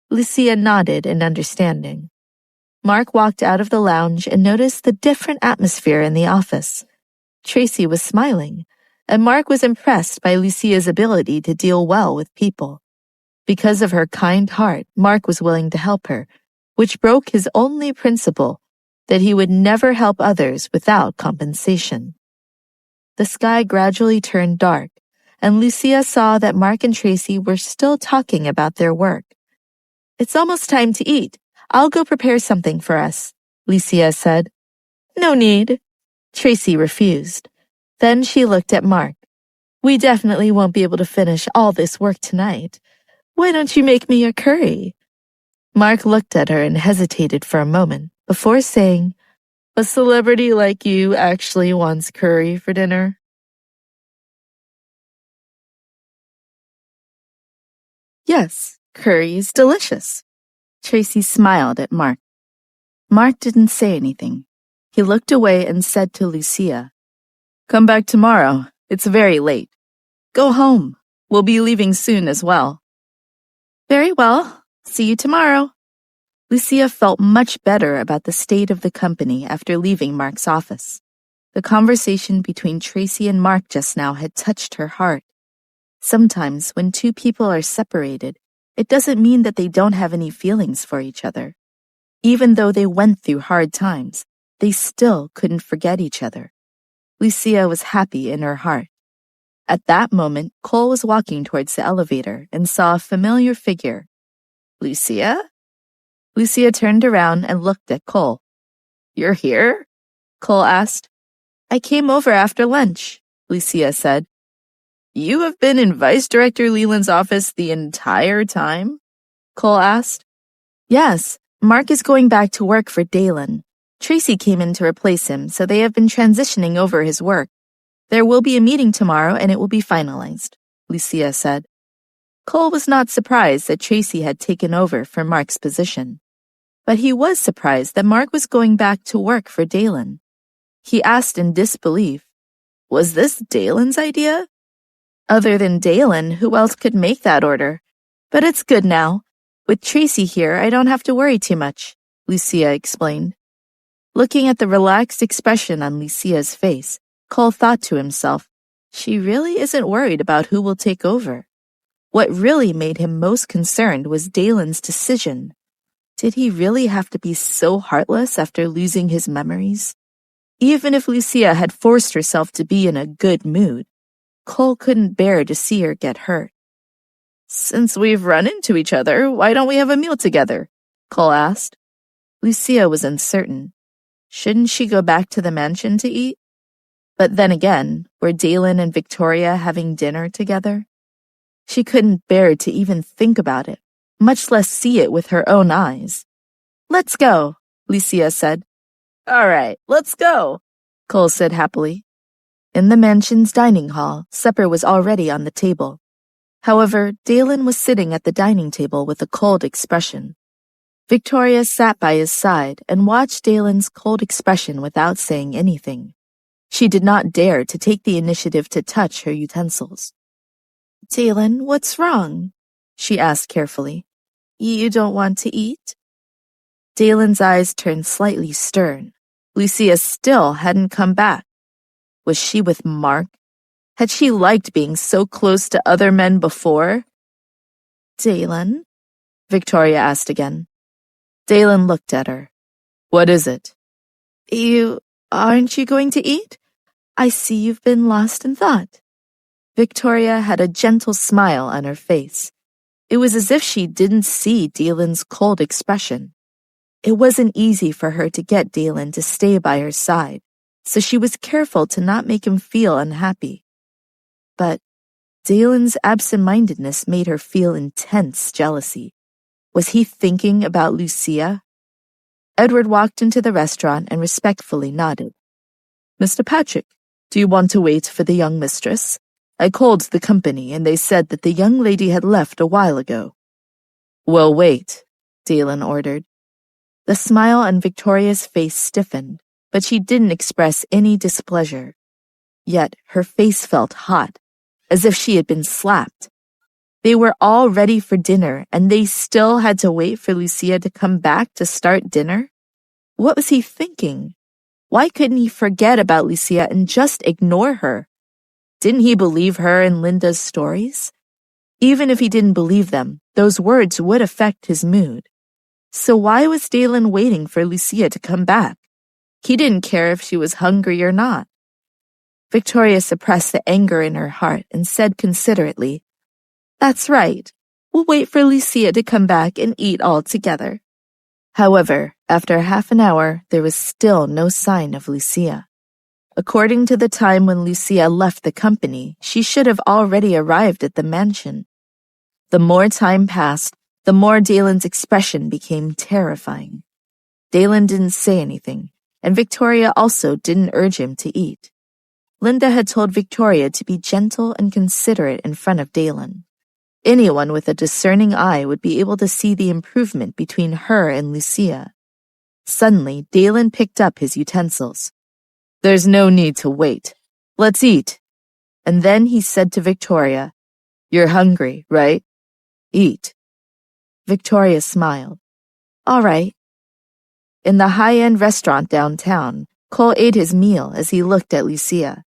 Lucia nodded in understanding. Mark walked out of the lounge and noticed the different atmosphere in the office. Tracy was smiling, and Mark was impressed by Lucia's ability to deal well with people. Because of her kind heart, Mark was willing to help her, which broke his only principle, that he would never help others without compensation. The sky gradually turned dark, and Lucia saw that Mark and Tracy were still talking about their work. "It's almost time to eat. I'll go prepare something for us," Lucia said. "No need." Tracy refused. Then she looked at Mark. "We definitely won't be able to finish all this work tonight. Why don't you make me a curry?" Mark looked at her and hesitated for a moment before saying, A celebrity like you actually wants curry for dinner? Yes, curry is delicious. Tracy smiled at Mark. Mark didn't say anything. He looked away and said to Lucia, "Come back tomorrow. It's very late. Go home. We'll be leaving soon as well." "Very well. See you tomorrow." Lucia felt much better about the state of the company after leaving Mark's office. The conversation between Tracy and Mark just now had touched her heart. Sometimes when two people are separated, it doesn't mean that they don't have any feelings for each other. Even though they went through hard times, they still couldn't forget each other. Lucia was happy in her heart. At that moment, Cole was walking towards the elevator and saw a familiar figure. "Lucia?" Lucia turned around and looked at Cole. "You're here?" Cole asked. "I came over after lunch," Lucia said. "You have been in Vice Director Leland's office the entire time?" Cole asked. "Yes, Mark is going back to work for Dalen. Tracy came in to replace him, so they have been transitioning over his work. There will be a meeting tomorrow and it will be finalized," Lucia said. Cole was not surprised that Tracy had taken over for Mark's position. But he was surprised that Mark was going back to work for Dalen. He asked in disbelief, "Was this Dalen's idea?" "Other than Dalen, who else could make that order? But it's good now. With Tracy here, I don't have to worry too much," Lucia explained. Looking at the relaxed expression on Lucia's face, Cole thought to himself, she really isn't worried about who will take over. What really made him most concerned was Dalen's decision. Did he really have to be so heartless after losing his memories? Even if Lucia had forced herself to be in a good mood, Cole couldn't bear to see her get hurt. "Since we've run into each other, why don't we have a meal together?" Cole asked. Lucia was uncertain. Shouldn't she go back to the mansion to eat? But then again, were Dalen and Victoria having dinner together? She couldn't bear to even think about it, much less see it with her own eyes. "Let's go," Lucia said. "All right, let's go," Cole said happily. In the mansion's dining hall, supper was already on the table. However, Dalen was sitting at the dining table with a cold expression. Victoria sat by his side and watched Dalen's cold expression without saying anything. She did not dare to take the initiative to touch her utensils. "Dalen, what's wrong?" she asked carefully. "You don't want to eat?" Dalen's eyes turned slightly stern. Lucia still hadn't come back. Was she with Mark? Had she liked being so close to other men before? "Dalen?" Victoria asked again. Dalen looked at her. "What is it?" Aren't you going to eat? I see you've been lost in thought." Victoria had a gentle smile on her face. It was as if she didn't see Dalen's cold expression. It wasn't easy for her to get Dalen to stay by her side, so she was careful to not make him feel unhappy. But Dalen's absent-mindedness made her feel intense jealousy. Was he thinking about Lucia? Edward walked into the restaurant and respectfully nodded. "Mr. Patrick, do you want to wait for the young mistress? I called the company and they said that the young lady had left a while ago." "We'll wait," Dalen ordered. The smile on Victoria's face stiffened, but she didn't express any displeasure. Yet her face felt hot, as if she had been slapped. They were all ready for dinner, and they still had to wait for Lucia to come back to start dinner? What was he thinking? Why couldn't he forget about Lucia and just ignore her? Didn't he believe her and Linda's stories? Even if he didn't believe them, those words would affect his mood. So why was Dalen waiting for Lucia to come back? He didn't care if she was hungry or not. Victoria suppressed the anger in her heart and said considerately, "That's right. We'll wait for Lucia to come back and eat all together." However, after half an hour, there was still no sign of Lucia. According to the time when Lucia left the company, she should have already arrived at the mansion. The more time passed, the more Dalen's expression became terrifying. Dalen didn't say anything. and Victoria also didn't urge him to eat. Linda had told Victoria to be gentle and considerate in front of Dalen. Anyone with a discerning eye would be able to see the improvement between her and Lucia. Suddenly, Dalen picked up his utensils. "There's no need to wait. Let's eat." And then he said to Victoria, "You're hungry, right? Eat." Victoria smiled. "All right." In the high-end restaurant downtown, Cole ate his meal as he looked at Lucia.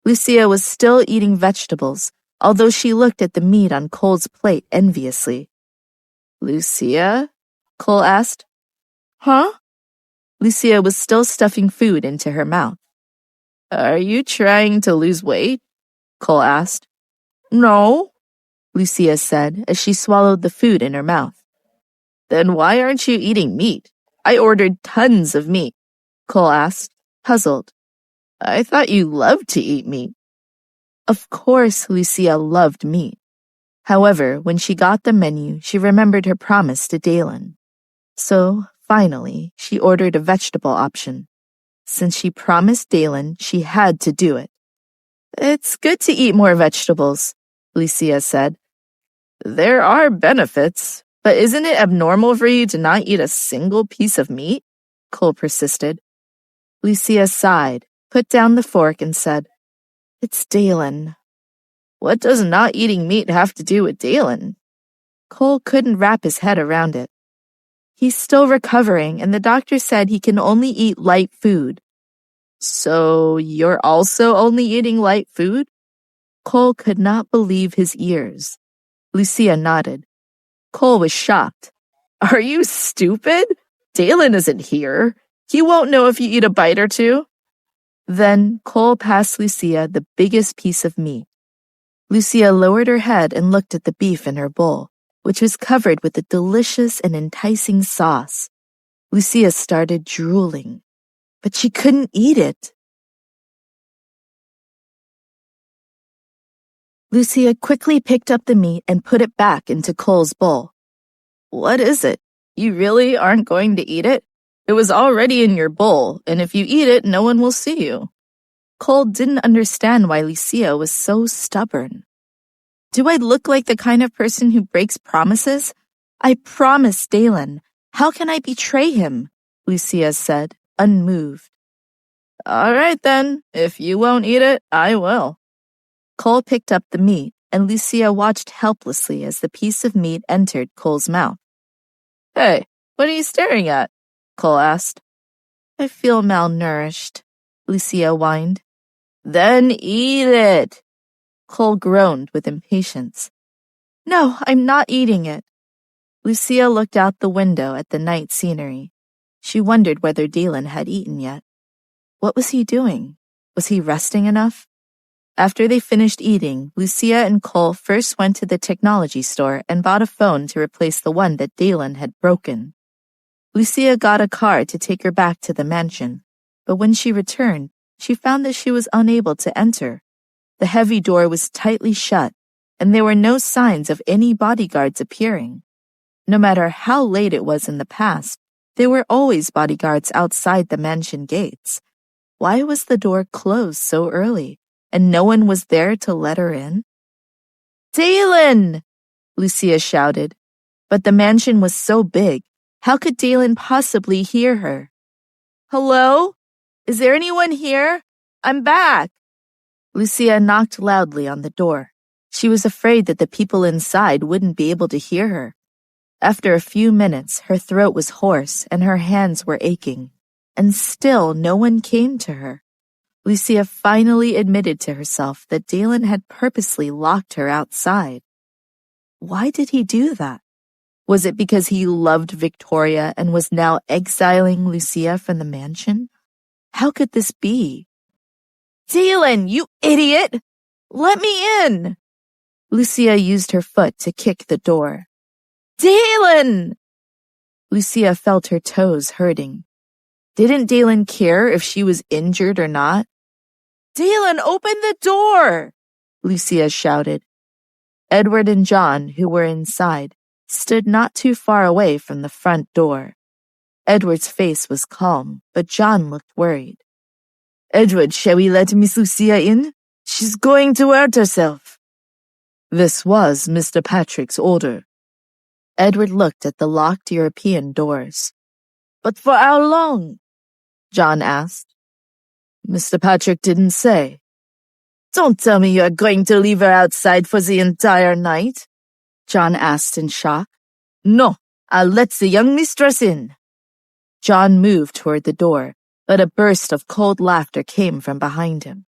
Lucia was still eating vegetables, although she looked at the meat on Cole's plate enviously. "Lucia?" Cole asked. "Huh?" Lucia was still stuffing food into her mouth. "Are you trying to lose weight?" Cole asked. "No," Lucia said as she swallowed the food in her mouth. "Then why aren't you eating meat? I ordered tons of meat," Cole asked, puzzled. "I thought you loved to eat meat." Of course, Lucia loved meat. However, when she got the menu, she remembered her promise to Dalen. So, finally, she ordered a vegetable option. Since she promised Dalen, she had to do it. "It's good to eat more vegetables," Lucia said. "There are benefits, but isn't it abnormal for you to not eat a single piece of meat?" Cole persisted. Lucia sighed, put down the fork, and said, "It's Dalen." "What does not eating meat have to do with Dalen?" Cole couldn't wrap his head around it. "He's still recovering, and the doctor said he can only eat light food." "So you're also only eating light food?" Cole could not believe his ears. Lucia nodded. Cole was shocked. "Are you stupid? Dalen isn't here. He won't know if you eat a bite or two." Then Cole passed Lucia the biggest piece of meat. Lucia lowered her head and looked at the beef in her bowl, which was covered with a delicious and enticing sauce. Lucia started drooling, but she couldn't eat it. Lucia quickly picked up the meat and put it back into Cole's bowl. "What is it? You really aren't going to eat it? It was already in your bowl, and if you eat it, no one will see you." Cole didn't understand why Lucia was so stubborn. "Do I look like the kind of person who breaks promises? I promised Dalen. How can I betray him?" Lucia said, unmoved. "All right then, if you won't eat it, I will." Cole picked up the meat, and Lucia watched helplessly as the piece of meat entered Cole's mouth. "Hey, what are you staring at?" Cole asked. "I feel malnourished," Lucia whined. "Then eat it." Cole groaned with impatience. "No, I'm not eating it." Lucia looked out the window at the night scenery. She wondered whether Dalen had eaten yet. What was he doing? Was he resting enough? After they finished eating, Lucia and Cole first went to the technology store and bought a phone to replace the one that Dalen had broken. Lucia got a car to take her back to the mansion, but when she returned, she found that she was unable to enter. The heavy door was tightly shut, and there were no signs of any bodyguards appearing. No matter how late it was in the past, there were always bodyguards outside the mansion gates. Why was the door closed so early, and no one was there to let her in? "Dalen!" Lucia shouted. But the mansion was so big, how could Dalen possibly hear her? "Hello? Is there anyone here? I'm back." Lucia knocked loudly on the door. She was afraid that the people inside wouldn't be able to hear her. After a few minutes, her throat was hoarse and her hands were aching. And still no one came to her. Lucia finally admitted to herself that Dalen had purposely locked her outside. Why did he do that? Was it because he loved Victoria and was now exiling Lucia from the mansion? How could this be? "Dalen, you idiot! Let me in!" Lucia used her foot to kick the door. "Dalen!" Lucia felt her toes hurting. Didn't Dalen care if she was injured or not? "Dalen, open the door!" Lucia shouted. Edward and John, who were inside, stood not too far away from the front door. Edward's face was calm, but John looked worried. "Edward, shall we let Miss Lucia in? She's going to hurt herself." This was Mr. Patrick's order. Edward looked at the locked European doors. "But for how long?" John asked. "Mr. Patrick didn't say." "Don't tell me you are going to leave her outside for the entire night?" John asked in shock. "No, I'll let the young mistress in." John moved toward the door, but a burst of cold laughter came from behind him.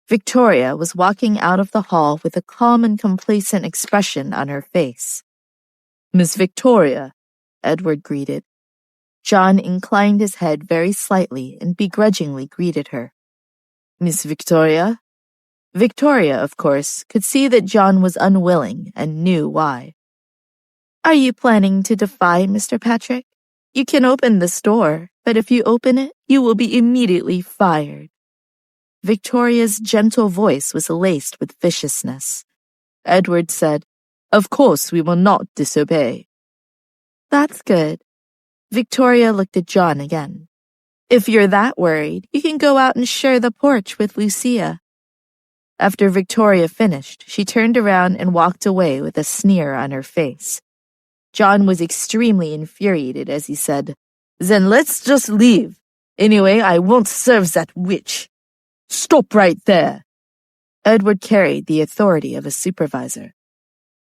Victoria was walking out of the hall with a calm and complacent expression on her face. "Miss Victoria," Edward greeted. John inclined his head very slightly and begrudgingly greeted her. "Miss Victoria?" Victoria, of course, could see that John was unwilling and knew why. "Are you planning to defy Mr. Patrick? You can open this door, but if you open it, you will be immediately fired." Victoria's gentle voice was laced with viciousness. Edward said, "Of course we will not disobey." "That's good." Victoria looked at John again. "If you're that worried, you can go out and share the porch with Lucia." After Victoria finished, she turned around and walked away with a sneer on her face. John was extremely infuriated as he said, "Then let's just leave. Anyway, I won't serve that witch." "Stop right there." Edward carried the authority of a supervisor.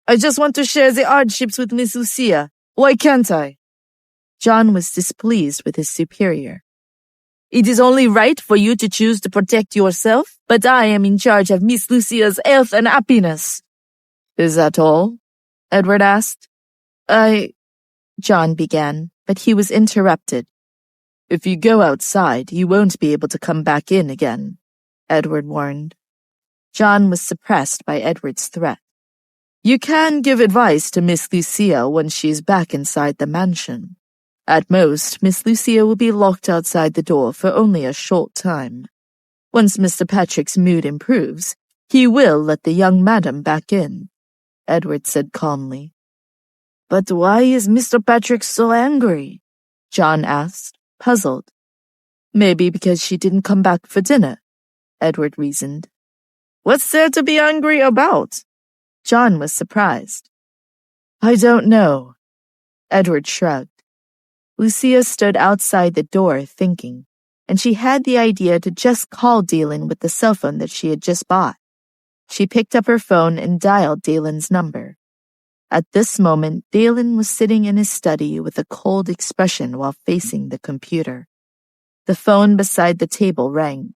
"I just want to share the hardships with Miss Lucia. Why can't I?" John was displeased with his superior. "It is only right for you to choose to protect yourself, but I am in charge of Miss Lucia's health and happiness." "Is that all?" Edward asked. John began, but he was interrupted. "If you go outside, you won't be able to come back in again," Edward warned. John was suppressed by Edward's threat. "You can give advice to Miss Lucia when she's back inside the mansion. At most, Miss Lucia will be locked outside the door for only a short time. Once Mr. Patrick's mood improves, he will let the young madam back in," Edward said calmly. "But why is Mr. Patrick so angry?" John asked, puzzled. "Maybe because she didn't come back for dinner," Edward reasoned. "What's there to be angry about?" John was surprised. "I don't know." Edward shrugged. Lucia stood outside the door thinking, and she had the idea to just call Dalen with the cell phone that she had just bought. She picked up her phone and dialed Dalen's number. At this moment, Dalen was sitting in his study with a cold expression while facing the computer. The phone beside the table rang.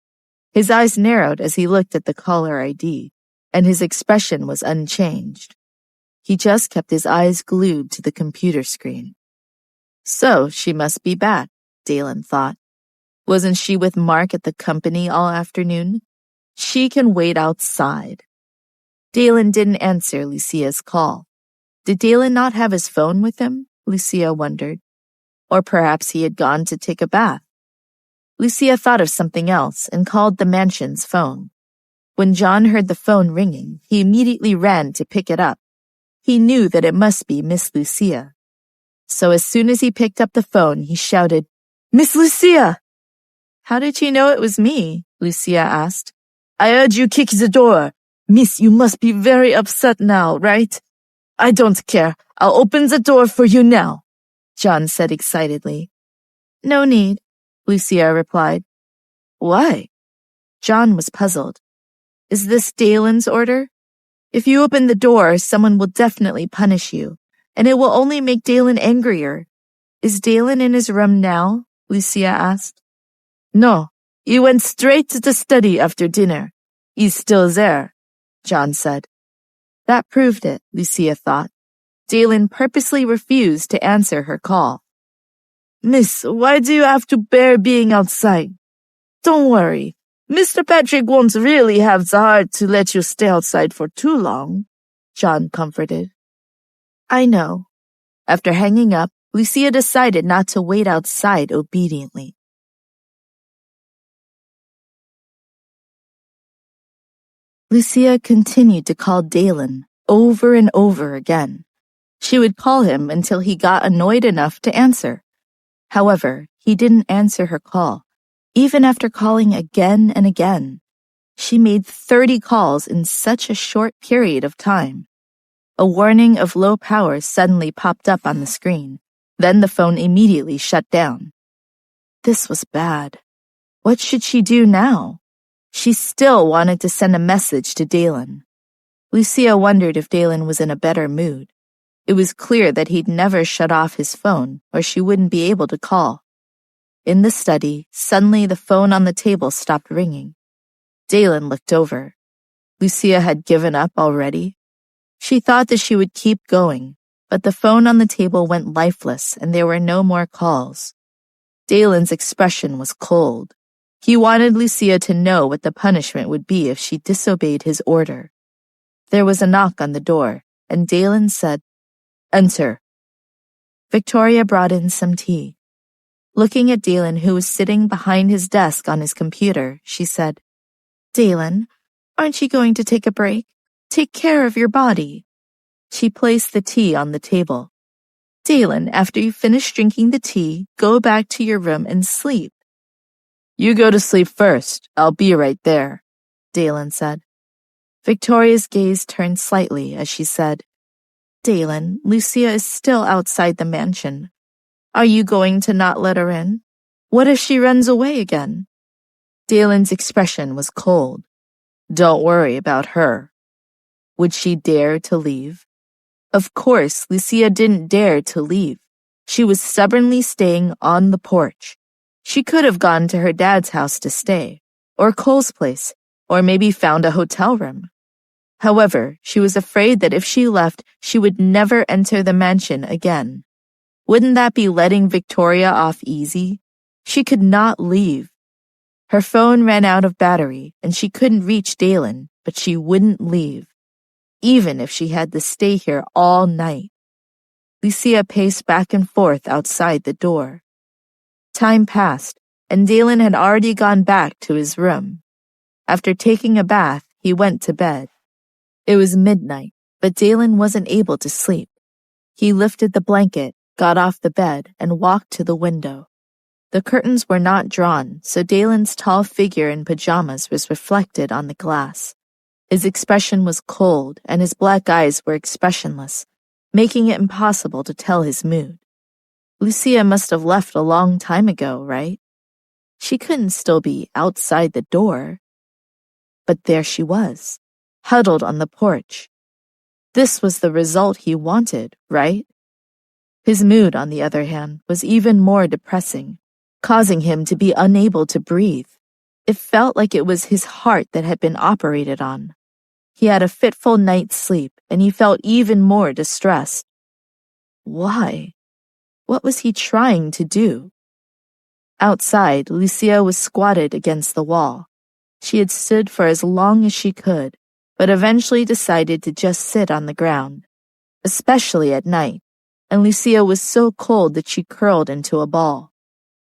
His eyes narrowed as he looked at the caller ID, and his expression was unchanged. He just kept his eyes glued to the computer screen. So she must be back, Dalen thought. Wasn't she with Mark at the company all afternoon? She can wait outside. Dalen didn't answer Lucia's call. Did Dalen not have his phone with him? Lucia wondered. Or perhaps he had gone to take a bath. Lucia thought of something else and called the mansion's phone. When John heard the phone ringing, he immediately ran to pick it up. He knew that it must be Miss Lucia. So as soon as he picked up the phone, he shouted, "Miss Lucia!" "How did you know it was me?" Lucia asked. "I heard you kick the door. Miss, you must be very upset now, right?" "I don't care. I'll open the door for you now," John said excitedly. "No need," Lucia replied. "Why?" John was puzzled. "Is this Dalen's order? If you open the door, someone will definitely punish you, and it will only make Dalen angrier. Is Dalen in his room now?" Lucia asked. "No, he went straight to the study after dinner. He's still there," John said. That proved it, Lucia thought. Dalen purposely refused to answer her call. "Miss, why do you have to bear being outside? Don't worry. Mr. Patrick won't really have the heart to let you stay outside for too long," John comforted. "I know." After hanging up, Lucia decided not to wait outside obediently. Lucia continued to call Dalen over and over again. She would call him until he got annoyed enough to answer. However, he didn't answer her call, even after calling again and again. She made 30 calls in such a short period of time. A warning of low power suddenly popped up on the screen. Then the phone immediately shut down. This was bad. What should she do now? She still wanted to send a message to Dalen. Lucia wondered if Dalen was in a better mood. It was clear that he'd never shut off his phone, or she wouldn't be able to call. In the study, suddenly the phone on the table stopped ringing. Dalen looked over. Lucia had given up already. She thought that she would keep going, but the phone on the table went lifeless and there were no more calls. Dalen's expression was cold. He wanted Lucia to know what the punishment would be if she disobeyed his order. There was a knock on the door, and Dalen said, "Enter." Victoria brought in some tea. Looking at Dalen, who was sitting behind his desk on his computer, she said, "Dalen, aren't you going to take a break? Take care of your body." She placed the tea on the table. "Dalen, after you finish drinking the tea, go back to your room and sleep." "You go to sleep first. I'll be right there," Dalen said. Victoria's gaze turned slightly as she said, "Dalen, Lucia is still outside the mansion. Are you going to not let her in? What if she runs away again?" Dalen's expression was cold. "Don't worry about her." Would she dare to leave? Of course, Lucia didn't dare to leave. She was stubbornly staying on the porch. She could have gone to her dad's house to stay, or Cole's place, or maybe found a hotel room. However, she was afraid that if she left, she would never enter the mansion again. Wouldn't that be letting Victoria off easy? She could not leave. Her phone ran out of battery, and she couldn't reach Dalen, but she wouldn't leave, even if she had to stay here all night. Lucia paced back and forth outside the door. Time passed, and Dalen had already gone back to his room. After taking a bath, he went to bed. It was midnight, but Dalen wasn't able to sleep. He lifted the blanket, got off the bed, and walked to the window. The curtains were not drawn, so Dalen's tall figure in pajamas was reflected on the glass. His expression was cold, and his black eyes were expressionless, making it impossible to tell his mood. Lucia must have left a long time ago, right? She couldn't still be outside the door. But there she was, huddled on the porch. This was the result he wanted, right? His mood, on the other hand, was even more depressing, causing him to be unable to breathe. It felt like it was his heart that had been operated on. He had a fitful night's sleep, and he felt even more distressed. Why? What was he trying to do? Outside, Lucia was squatted against the wall. She had stood for as long as she could, but eventually decided to just sit on the ground, especially at night, and Lucia was so cold that she curled into a ball.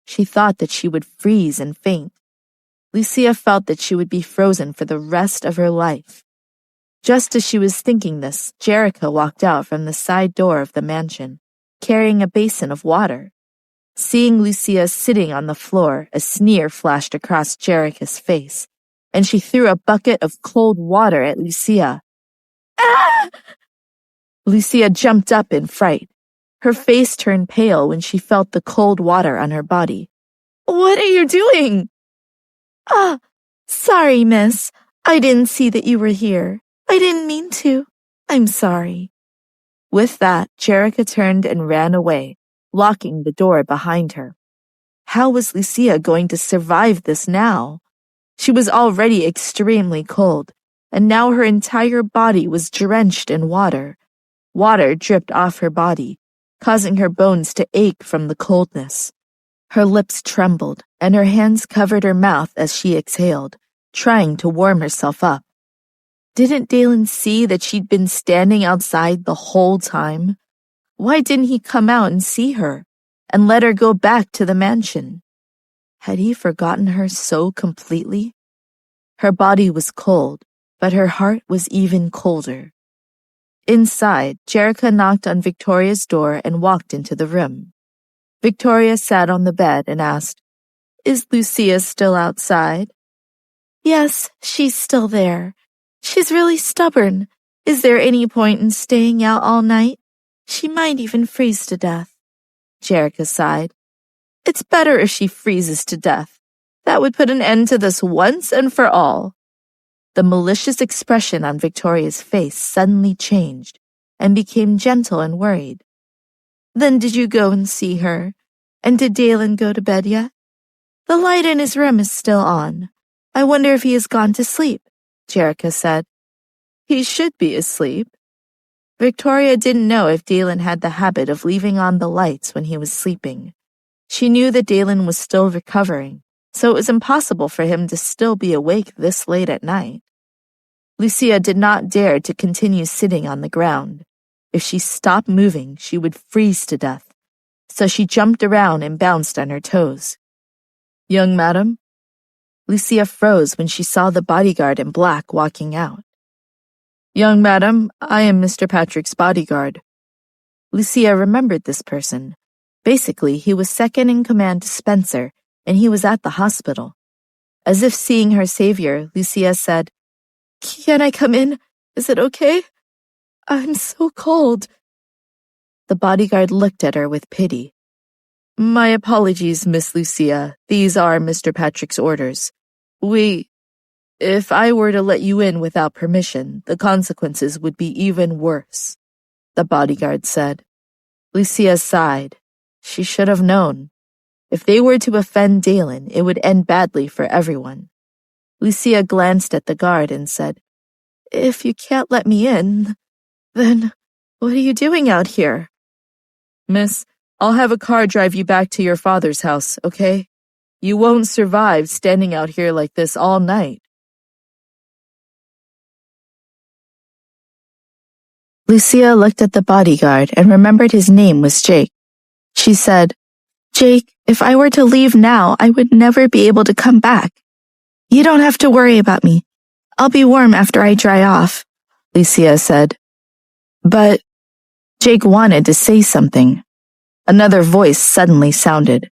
She thought that she would freeze and faint. Lucia felt that she would be frozen for the rest of her life. Just as she was thinking this, Jerica walked out from the side door of the mansion, carrying a basin of water. Seeing Lucia sitting on the floor, a sneer flashed across Jerica's face, and she threw a bucket of cold water at Lucia. "Ah!" Lucia jumped up in fright. Her face turned pale when she felt the cold water on her body. "What are you doing?" "Ah, sorry, miss. I didn't see that you were here. I didn't mean to. I'm sorry." With that, Jerica turned and ran away, locking the door behind her. How was Lucia going to survive this now? She was already extremely cold, and now her entire body was drenched in water. Water dripped off her body, causing her bones to ache from the coldness. Her lips trembled, and her hands covered her mouth as she exhaled, trying to warm herself up. Didn't Dalen see that she'd been standing outside the whole time? Why didn't he come out and see her, and let her go back to the mansion? Had he forgotten her so completely? Her body was cold, but her heart was even colder. Inside, Jerica knocked on Victoria's door and walked into the room. Victoria sat on the bed and asked, "Is Lucia still outside?" "Yes, she's still there. She's really stubborn. Is there any point in staying out all night? She might even freeze to death." Jerica sighed. "It's better if she freezes to death. That would put an end to this once and for all." The malicious expression on Victoria's face suddenly changed and became gentle and worried. "Then did you go and see her? And did Dalen go to bed yet? The light in his room is still on. I wonder if he has gone to sleep," Jerica said. "He should be asleep." Victoria didn't know if Dalen had the habit of leaving on the lights when he was sleeping. She knew that Dalen was still recovering, so it was impossible for him to still be awake this late at night. Lucia did not dare to continue sitting on the ground. If she stopped moving, she would freeze to death, so she jumped around and bounced on her toes. "Young madam?" Lucia froze when she saw the bodyguard in black walking out. "Young madam, I am Mr. Patrick's bodyguard." Lucia remembered this person. Basically, he was second in command to Spencer, and he was at the hospital. As if seeing her savior, Lucia said, "Can I come in? Is it okay? I'm so cold." The bodyguard looked at her with pity. "My apologies, Miss Lucia. These are Mr. Patrick's orders. If I were to let you in without permission, the consequences would be even worse," the bodyguard said. Lucia sighed. She should have known. If they were to offend Dalen, it would end badly for everyone. Lucia glanced at the guard and said, "If you can't let me in, then what are you doing out here?" "Miss, I'll have a car drive you back to your father's house, okay? You won't survive standing out here like this all night." Lucia looked at the bodyguard and remembered his name was Jake. She said, "Jake, if I were to leave now, I would never be able to come back. You don't have to worry about me. I'll be warm after I dry off," Lucia said. But Jake wanted to say something. Another voice suddenly sounded.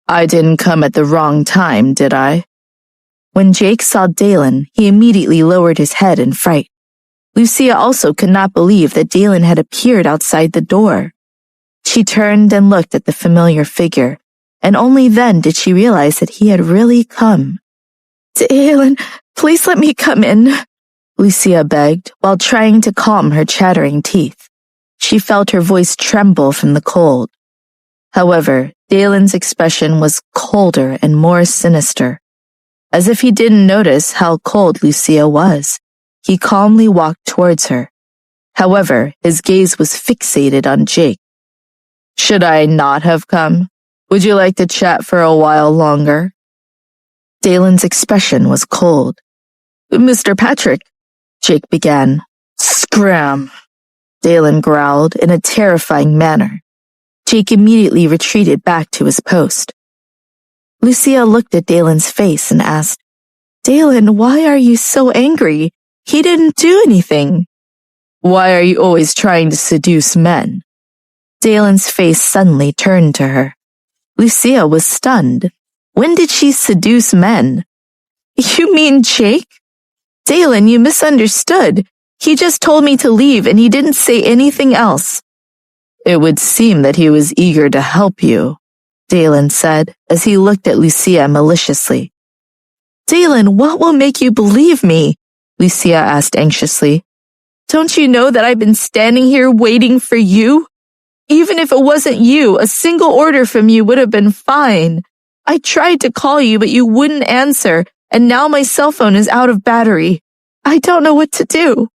"I didn't come at the wrong time, did I?" When Jake saw Dalen, he immediately lowered his head in fright. Lucia also could not believe that Dalen had appeared outside the door. She turned and looked at the familiar figure, and only then did she realize that he had really come. "Dalen, please let me come in," Lucia begged, while trying to calm her chattering teeth. She felt her voice tremble from the cold. However, Dalen's expression was colder and more sinister. As if he didn't notice how cold Lucia was, he calmly walked towards her. However, his gaze was fixated on Jake. "Should I not have come? Would you like to chat for a while longer?" Dalen's expression was cold. "Mr. Patrick," Jake began. "Scram," Dalen growled in a terrifying manner. Jake immediately retreated back to his post. Lucia looked at Dalen's face and asked, "Dalen, why are you so angry? He didn't do anything." "Why are you always trying to seduce men?" Dalen's face suddenly turned to her. Lucia was stunned. When did she seduce men? "You mean Jake? Dalen, you misunderstood. He just told me to leave and he didn't say anything else." "It would seem that he was eager to help you," Dalen said as he looked at Lucia maliciously. "Dalen, what will make you believe me?" Lucia asked anxiously. "Don't you know that I've been standing here waiting for you? Even if it wasn't you, a single order from you would have been fine. I tried to call you, but you wouldn't answer, and now my cell phone is out of battery. I don't know what to do.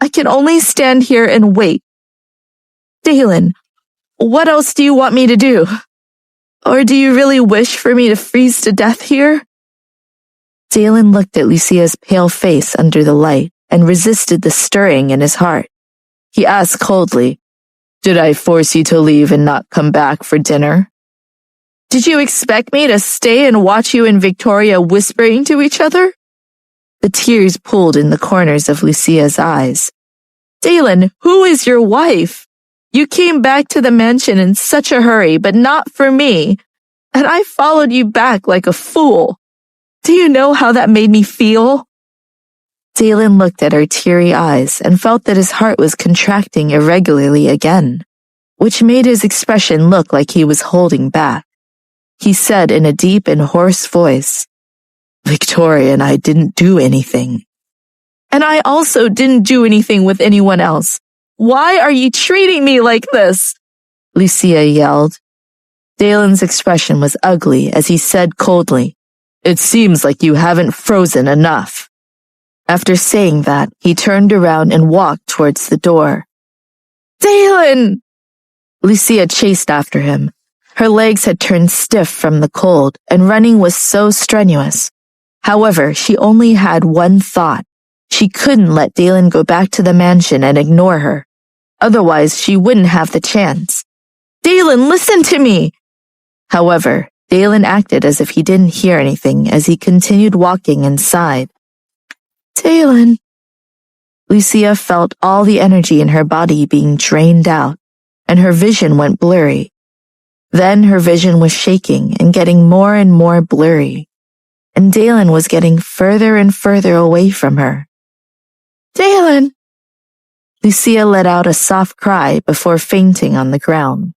I can only stand here and wait. Dalen, what else do you want me to do? Or do you really wish for me to freeze to death here?" Dalen looked at Lucia's pale face under the light and resisted the stirring in his heart. He asked coldly, "Did I force you to leave and not come back for dinner?" "Did you expect me to stay and watch you and Victoria whispering to each other?" The tears pooled in the corners of Lucia's eyes. "Dalen, who is your wife? You came back to the mansion in such a hurry, but not for me. And I followed you back like a fool. Do you know how that made me feel?" Dalen looked at her teary eyes and felt that his heart was contracting irregularly again, which made his expression look like he was holding back. He said in a deep and hoarse voice, "Victoria and I didn't do anything." "And I also didn't do anything with anyone else. Why are you treating me like this?" Lucia yelled. Dalen's expression was ugly as he said coldly, "It seems like you haven't frozen enough." After saying that, he turned around and walked towards the door. "Dalen!" Lucia chased after him. Her legs had turned stiff from the cold, and running was so strenuous. However, she only had one thought. She couldn't let Dalen go back to the mansion and ignore her. Otherwise, she wouldn't have the chance. "Dalen, listen to me!" However, Dalen acted as if he didn't hear anything as he continued walking inside. "Dalen." Lucia felt all the energy in her body being drained out, and her vision went blurry. Then her vision was shaking and getting more and more blurry, and Dalen was getting further and further away from her. "Dalen!" Lucia let out a soft cry before fainting on the ground.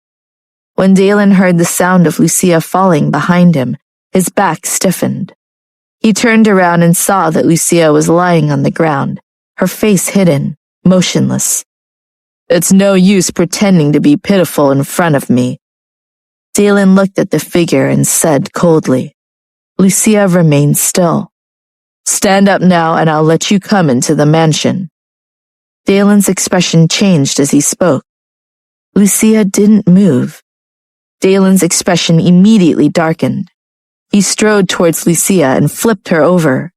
When Dalen heard the sound of Lucia falling behind him, his back stiffened. He turned around and saw that Lucia was lying on the ground, her face hidden, motionless. "It's no use pretending to be pitiful in front of me." Dalen looked at the figure and said coldly. Lucia remained still. "Stand up now and I'll let you come into the mansion." Dalen's expression changed as he spoke. Lucia didn't move. Dalen's expression immediately darkened. He strode towards Lucia and flipped her over.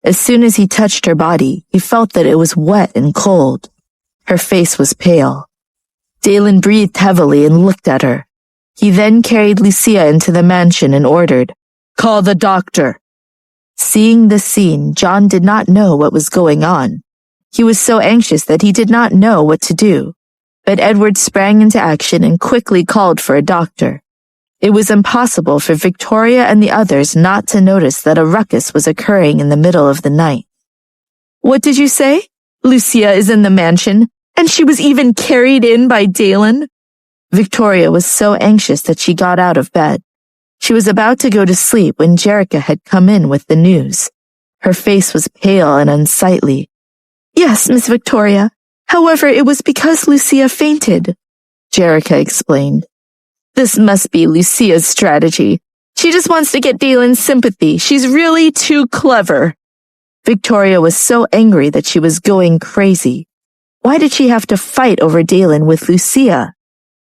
As soon as he touched her body, he felt that it was wet and cold. Her face was pale. Dalen breathed heavily and looked at her. He then carried Lucia into the mansion and ordered, "Call the doctor." Seeing this scene, John did not know what was going on. He was so anxious that he did not know what to do. But Edward sprang into action and quickly called for a doctor. It was impossible for Victoria and the others not to notice that a ruckus was occurring in the middle of the night. "What did you say? Lucia is in the mansion, and she was even carried in by Dalen?" Victoria was so anxious that she got out of bed. She was about to go to sleep when Jerica had come in with the news. Her face was pale and unsightly. "Yes, Miss Victoria. However, it was because Lucia fainted," Jerica explained. "This must be Lucia's strategy. She just wants to get Dalen's sympathy. She's really too clever." Victoria was so angry that she was going crazy. Why did she have to fight over Dalen with Lucia?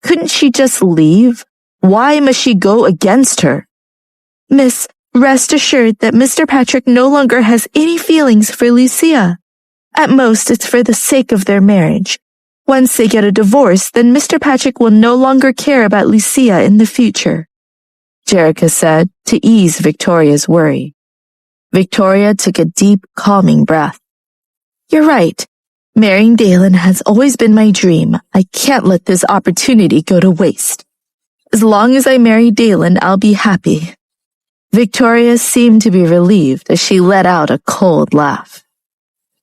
Couldn't she just leave? Why must she go against her? "Miss, rest assured that Mr. Patrick no longer has any feelings for Lucia. At most, it's for the sake of their marriage. Once they get a divorce, then Mr. Patrick will no longer care about Lucia in the future," Jerica said to ease Victoria's worry. Victoria took a deep, calming breath. "You're right. Marrying Dalen has always been my dream. I can't let this opportunity go to waste. As long as I marry Dalen, I'll be happy." Victoria seemed to be relieved as she let out a cold laugh.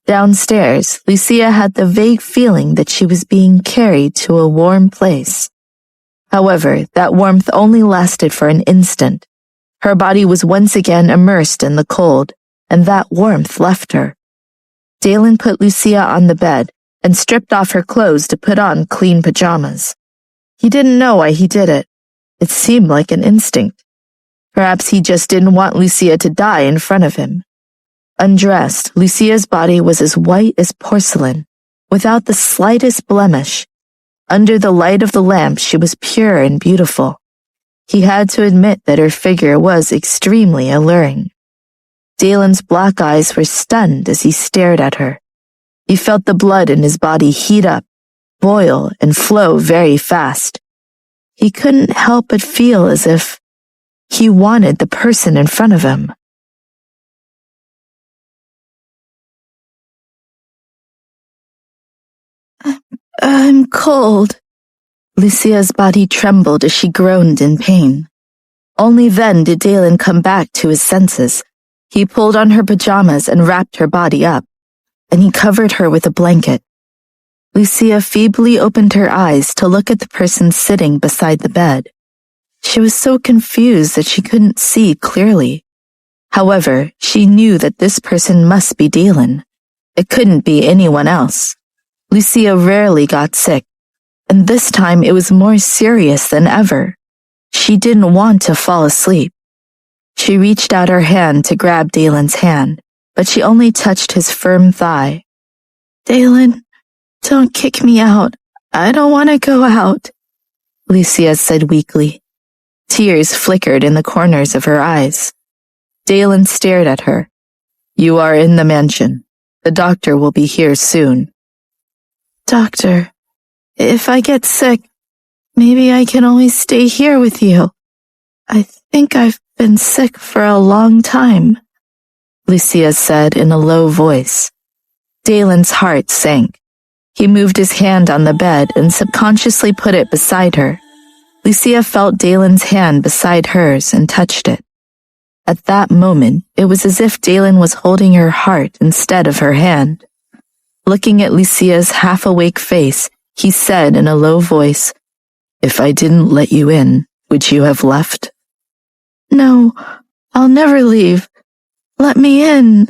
Downstairs, Lucia had the vague feeling that she was being carried to a warm place. However, that warmth only lasted for an instant. Her body was once again immersed in the cold, and that warmth left her. Dalen put Lucia on the bed and stripped off her clothes to put on clean pajamas. He didn't know why he did it. It seemed like an instinct. Perhaps he just didn't want Lucia to die in front of him. Undressed, Lucia's body was as white as porcelain, without the slightest blemish. Under the light of the lamp, she was pure and beautiful. He had to admit that her figure was extremely alluring. Dalen's black eyes were stunned as he stared at her. He felt the blood in his body heat up, boil, and flow very fast. He couldn't help but feel as if he wanted the person in front of him. I'm cold," Lucia's body trembled as she groaned in pain. Only then did Dalen come back to his senses. He pulled on her pajamas and wrapped her body up, and he covered her with a blanket. Lucia feebly opened her eyes to look at the person sitting beside the bed. She was so confused that she couldn't see clearly. However, she knew that this person must be Dalen. It couldn't be anyone else. Lucia rarely got sick, and this time it was more serious than ever. She didn't want to fall asleep. She reached out her hand to grab Dalen's hand, but she only touched his firm thigh. "Dalen, don't kick me out. I don't want to go out," Lucia said weakly. Tears flickered in the corners of her eyes. Dalen stared at her. "You are in the mansion. The doctor will be here soon." "Doctor, if I get sick, maybe I can always stay here with you. I think I've been sick for a long time," Lucia said in a low voice. Dalen's heart sank. He moved his hand on the bed and subconsciously put it beside her. Lucia felt Dalen's hand beside hers and touched it. At that moment, it was as if Dalen was holding her heart instead of her hand. Looking at Lucia's half-awake face, he said in a low voice, "If I didn't let you in, would you have left?" "No, I'll never leave. Let me in."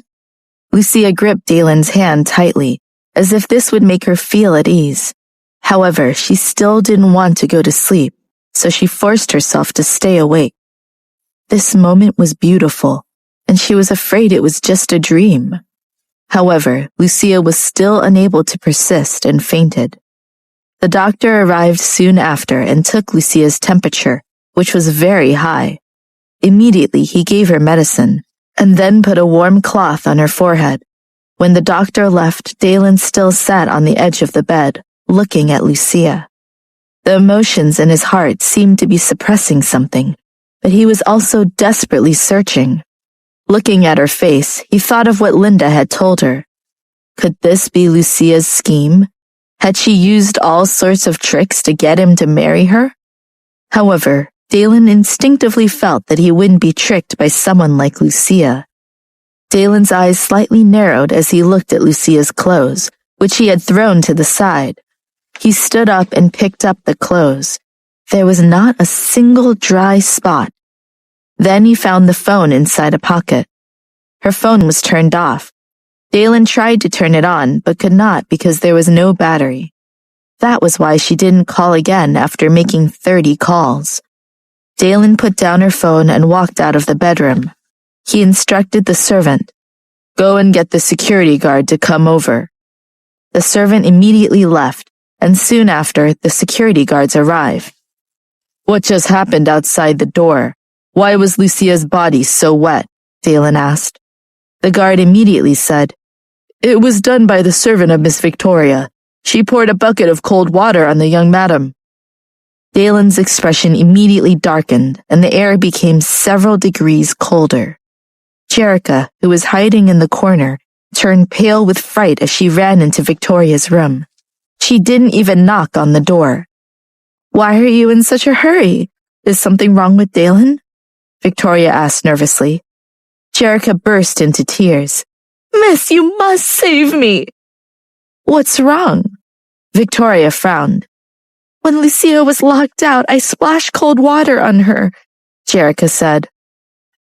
Lucia gripped Dalen's hand tightly, as if this would make her feel at ease. However, she still didn't want to go to sleep, so she forced herself to stay awake. This moment was beautiful, and she was afraid it was just a dream. However, Lucia was still unable to persist and fainted. The doctor arrived soon after and took Lucia's temperature, which was very high. Immediately, he gave her medicine, and then put a warm cloth on her forehead. When the doctor left, Dalen still sat on the edge of the bed, looking at Lucia. The emotions in his heart seemed to be suppressing something, but he was also desperately searching. Looking at her face, he thought of what Linda had told her. Could this be Lucia's scheme? Had she used all sorts of tricks to get him to marry her? However, Dalen instinctively felt that he wouldn't be tricked by someone like Lucia. Dalen's eyes slightly narrowed as he looked at Lucia's clothes, which he had thrown to the side. He stood up and picked up the clothes. There was not a single dry spot. Then he found the phone inside a pocket. Her phone was turned off. Dalen tried to turn it on, but could not because there was no battery. That was why she didn't call again after making 30 calls. Dalen put down her phone and walked out of the bedroom. He instructed the servant, "Go and get the security guard to come over." The servant immediately left, and soon after, the security guards arrived. "What just happened outside the door? Why was Lucia's body so wet?" Dalen asked. The guard immediately said, "It was done by the servant of Miss Victoria. She poured a bucket of cold water on the young madam." Dalen's expression immediately darkened, and the air became several degrees colder. Jerica, who was hiding in the corner, turned pale with fright as she ran into Victoria's room. She didn't even knock on the door. "Why are you in such a hurry? Is something wrong with Dalen?" Victoria asked nervously. Jerica burst into tears. "Miss, you must save me." "What's wrong?" Victoria frowned. "When Lucia was locked out, I splashed cold water on her," Jerica said.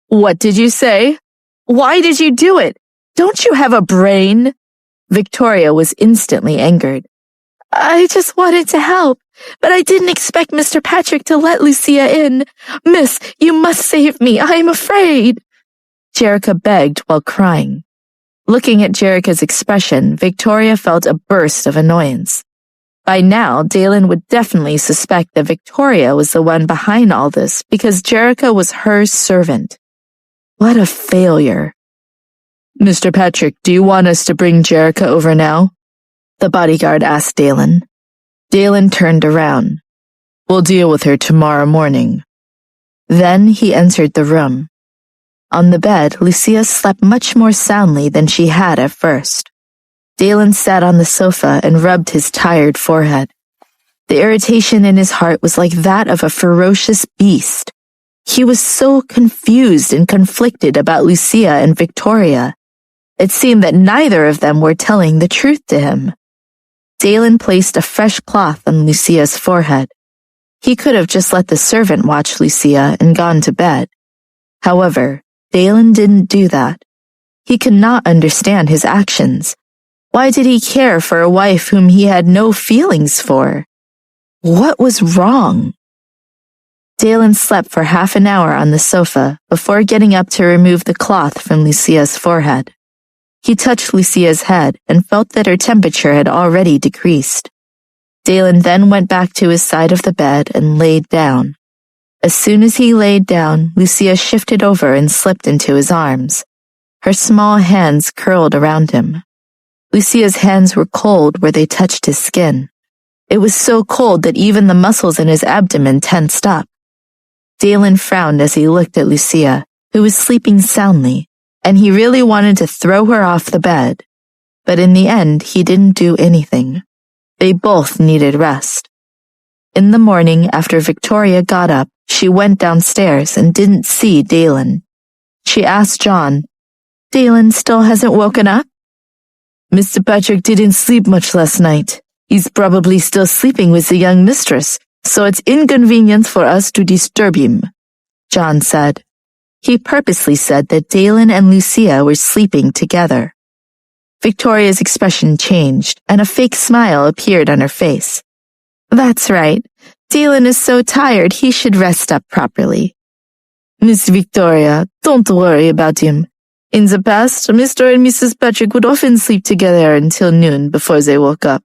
"What did you say? Why did you do it? Don't you have a brain?" Victoria was instantly angered. "I just wanted to help, but I didn't expect Mr. Patrick to let Lucia in. Miss, you must save me. I'm afraid." Jerica begged while crying. Looking at Jerica's expression, Victoria felt a burst of annoyance. By now, Dalen would definitely suspect that Victoria was the one behind all this because Jerica was her servant. What a failure. "Mr. Patrick, do you want us to bring Jerica over now?" the bodyguard asked Dalen. Dalen turned around. "We'll deal with her tomorrow morning." Then he entered the room. On the bed, Lucia slept much more soundly than she had at first. Dalen sat on the sofa and rubbed his tired forehead. The irritation in his heart was like that of a ferocious beast. He was so confused and conflicted about Lucia and Victoria. It seemed that neither of them were telling the truth to him. Dalen placed a fresh cloth on Lucia's forehead. He could have just let the servant watch Lucia and gone to bed. However, Dalen didn't do that. He could not understand his actions. Why did he care for a wife whom he had no feelings for? What was wrong? Dalen slept for half an hour on the sofa before getting up to remove the cloth from Lucia's forehead. He touched Lucia's head and felt that her temperature had already decreased. Dalen then went back to his side of the bed and laid down. As soon as he laid down, Lucia shifted over and slipped into his arms. Her small hands curled around him. Lucia's hands were cold where they touched his skin. It was so cold that even the muscles in his abdomen tensed up. Dalen frowned as he looked at Lucia, who was sleeping soundly, and he really wanted to throw her off the bed. But in the end, he didn't do anything. They both needed rest. In the morning, after Victoria got up, she went downstairs and didn't see Dalen. She asked John, "Dalen still hasn't woken up?" "Mr. Patrick didn't sleep much last night. He's probably still sleeping with the young mistress, so it's inconvenient for us to disturb him," John said. He purposely said that Dalen and Lucia were sleeping together. Victoria's expression changed, and a fake smile appeared on her face. "That's right. Dalen is so tired he should rest up properly." "Miss Victoria, don't worry about him. In the past, Mr. and Mrs. Patrick would often sleep together until noon before they woke up.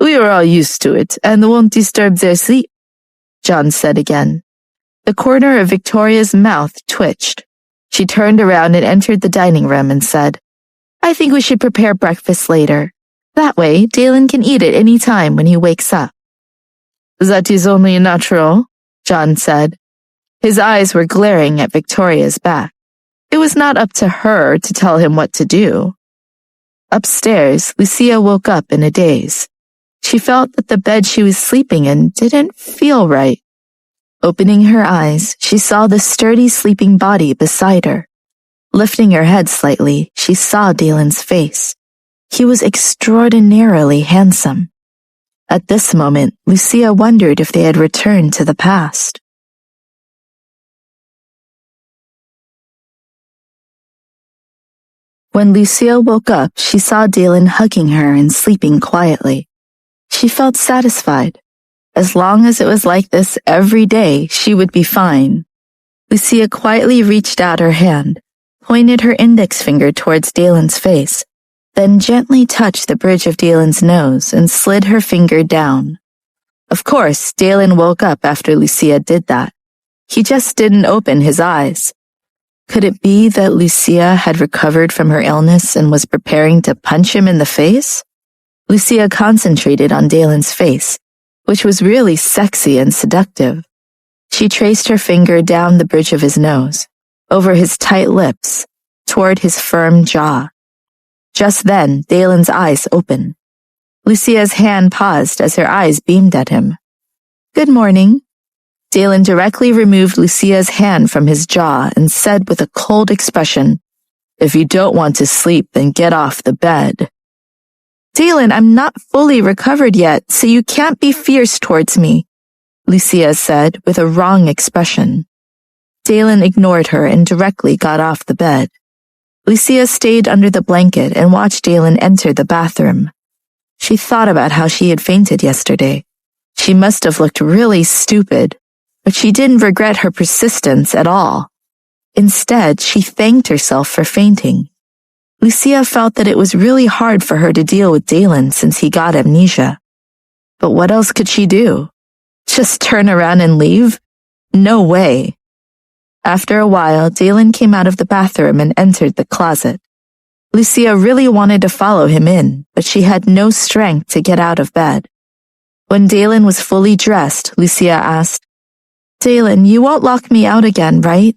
We are all used to it and won't disturb their sleep," John said again. The corner of Victoria's mouth twitched. She turned around and entered the dining room and said, "I think we should prepare breakfast later. That way, Dalen can eat it any time when he wakes up." "That is only natural," John said. His eyes were glaring at Victoria's back. It was not up to her to tell him what to do. Upstairs, Lucia woke up in a daze. She felt that the bed she was sleeping in didn't feel right. Opening her eyes, she saw the sturdy sleeping body beside her. Lifting her head slightly, she saw Dalen's face. He was extraordinarily handsome. At this moment, Lucia wondered if they had returned to the past. When Lucia woke up, she saw Dalen hugging her and sleeping quietly. She felt satisfied. As long as it was like this every day, she would be fine. Lucia quietly reached out her hand, pointed her index finger towards Dalen's face, then gently touched the bridge of Dalen's nose and slid her finger down. Of course, Dalen woke up after Lucia did that. He just didn't open his eyes. Could it be that Lucia had recovered from her illness and was preparing to punch him in the face? Lucia concentrated on Dalen's face, which was really sexy and seductive. She traced her finger down the bridge of his nose, over his tight lips, toward his firm jaw. Just then, Dalen's eyes opened. Lucia's hand paused as her eyes beamed at him. "Good morning." Dalen directly removed Lucia's hand from his jaw and said with a cold expression, "If you don't want to sleep, then get off the bed." "Dalen, I'm not fully recovered yet, so you can't be fierce towards me," Lucia said with a wrong expression. Dalen ignored her and directly got off the bed. Lucia stayed under the blanket and watched Dalen enter the bathroom. She thought about how she had fainted yesterday. She must have looked really stupid, but she didn't regret her persistence at all. Instead, she thanked herself for fainting. Lucia felt that it was really hard for her to deal with Dalen since he got amnesia. But what else could she do? Just turn around and leave? No way. After a while, Dalen came out of the bathroom and entered the closet. Lucia really wanted to follow him in, but she had no strength to get out of bed. When Dalen was fully dressed, Lucia asked, "Dalen, you won't lock me out again, right?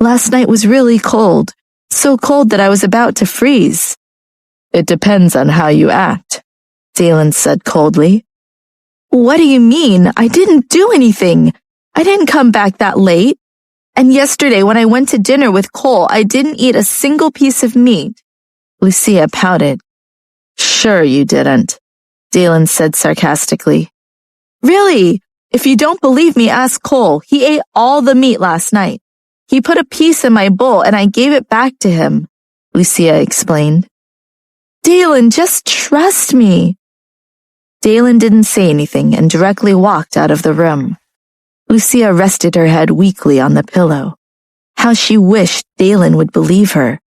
Last night was really cold. So cold that I was about to freeze." "It depends on how you act," Dalen said coldly. What do you mean? I didn't do anything. I didn't come back that late. And yesterday when I went to dinner with Cole, I didn't eat a single piece of meat. Lucia pouted. Sure you didn't, Dalen said sarcastically. Really? If you don't believe me, ask Cole. He ate all the meat last night. He put a piece in my bowl and I gave it back to him, Lucia explained. Dalen, just trust me. Dalen didn't say anything and directly walked out of the room. Lucia rested her head weakly on the pillow. How she wished Dalen would believe her.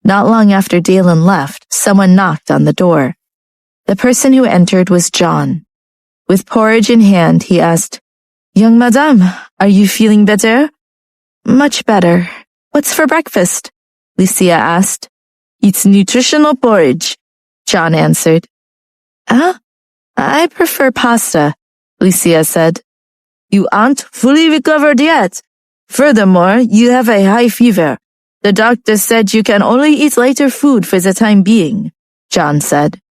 Not long after Dalen left, someone knocked on the door. The person who entered was John. With porridge in hand, he asked, "Young madame, are you feeling better?" Much better. What's for breakfast? Lucia asked. "It's nutritional porridge," John answered. I prefer pasta, Lucia said. "You aren't fully recovered yet. Furthermore, you have a high fever. The doctor said you can only eat lighter food for the time being," John said.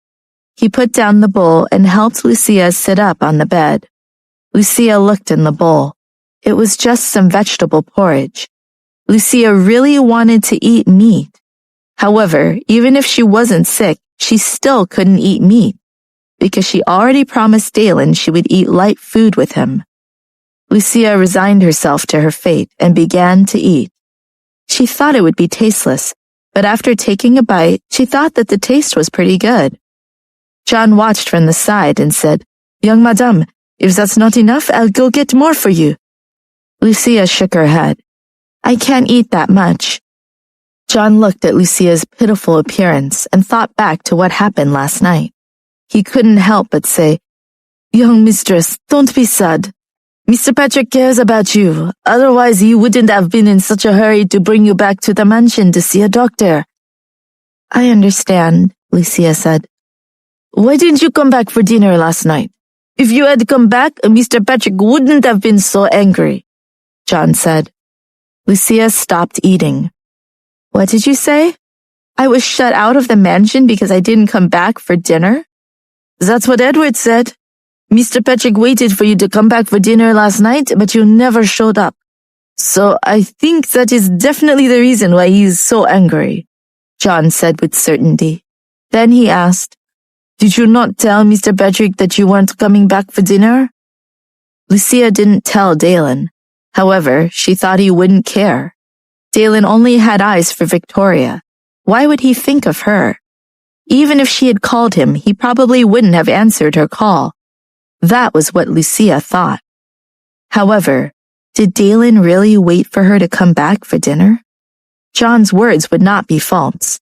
He put down the bowl and helped Lucia sit up on the bed. Lucia looked in the bowl. It was just some vegetable porridge. Lucia really wanted to eat meat. However, even if she wasn't sick, she still couldn't eat meat, because she already promised Dalen she would eat light food with him. Lucia resigned herself to her fate and began to eat. She thought it would be tasteless, but after taking a bite, she thought that the taste was pretty good. John watched from the side and said, "Young madame, if that's not enough, I'll go get more for you." Lucia shook her head. "I can't eat that much." John looked at Lucia's pitiful appearance and thought back to what happened last night. He couldn't help but say, "Young mistress, don't be sad. Mr. Patrick cares about you. Otherwise, he wouldn't have been in such a hurry to bring you back to the mansion to see a doctor." "I understand," Lucia said. "Why didn't you come back for dinner last night? If you had come back, Mr. Patrick wouldn't have been so angry," John said. Lucia stopped eating. What did you say? I was shut out of the mansion because I didn't come back for dinner? "That's what Edward said. Mr. Patrick waited for you to come back for dinner last night, but you never showed up. So I think that is definitely the reason why he is so angry," John said with certainty. Then he asked, "Did you not tell Mr. Patrick that you weren't coming back for dinner?" Lucia didn't tell Dalen. However, she thought he wouldn't care. Dalen only had eyes for Victoria. Why would he think of her? Even if she had called him, he probably wouldn't have answered her call. That was what Lucia thought. However, did Dalen really wait for her to come back for dinner? John's words would not be false.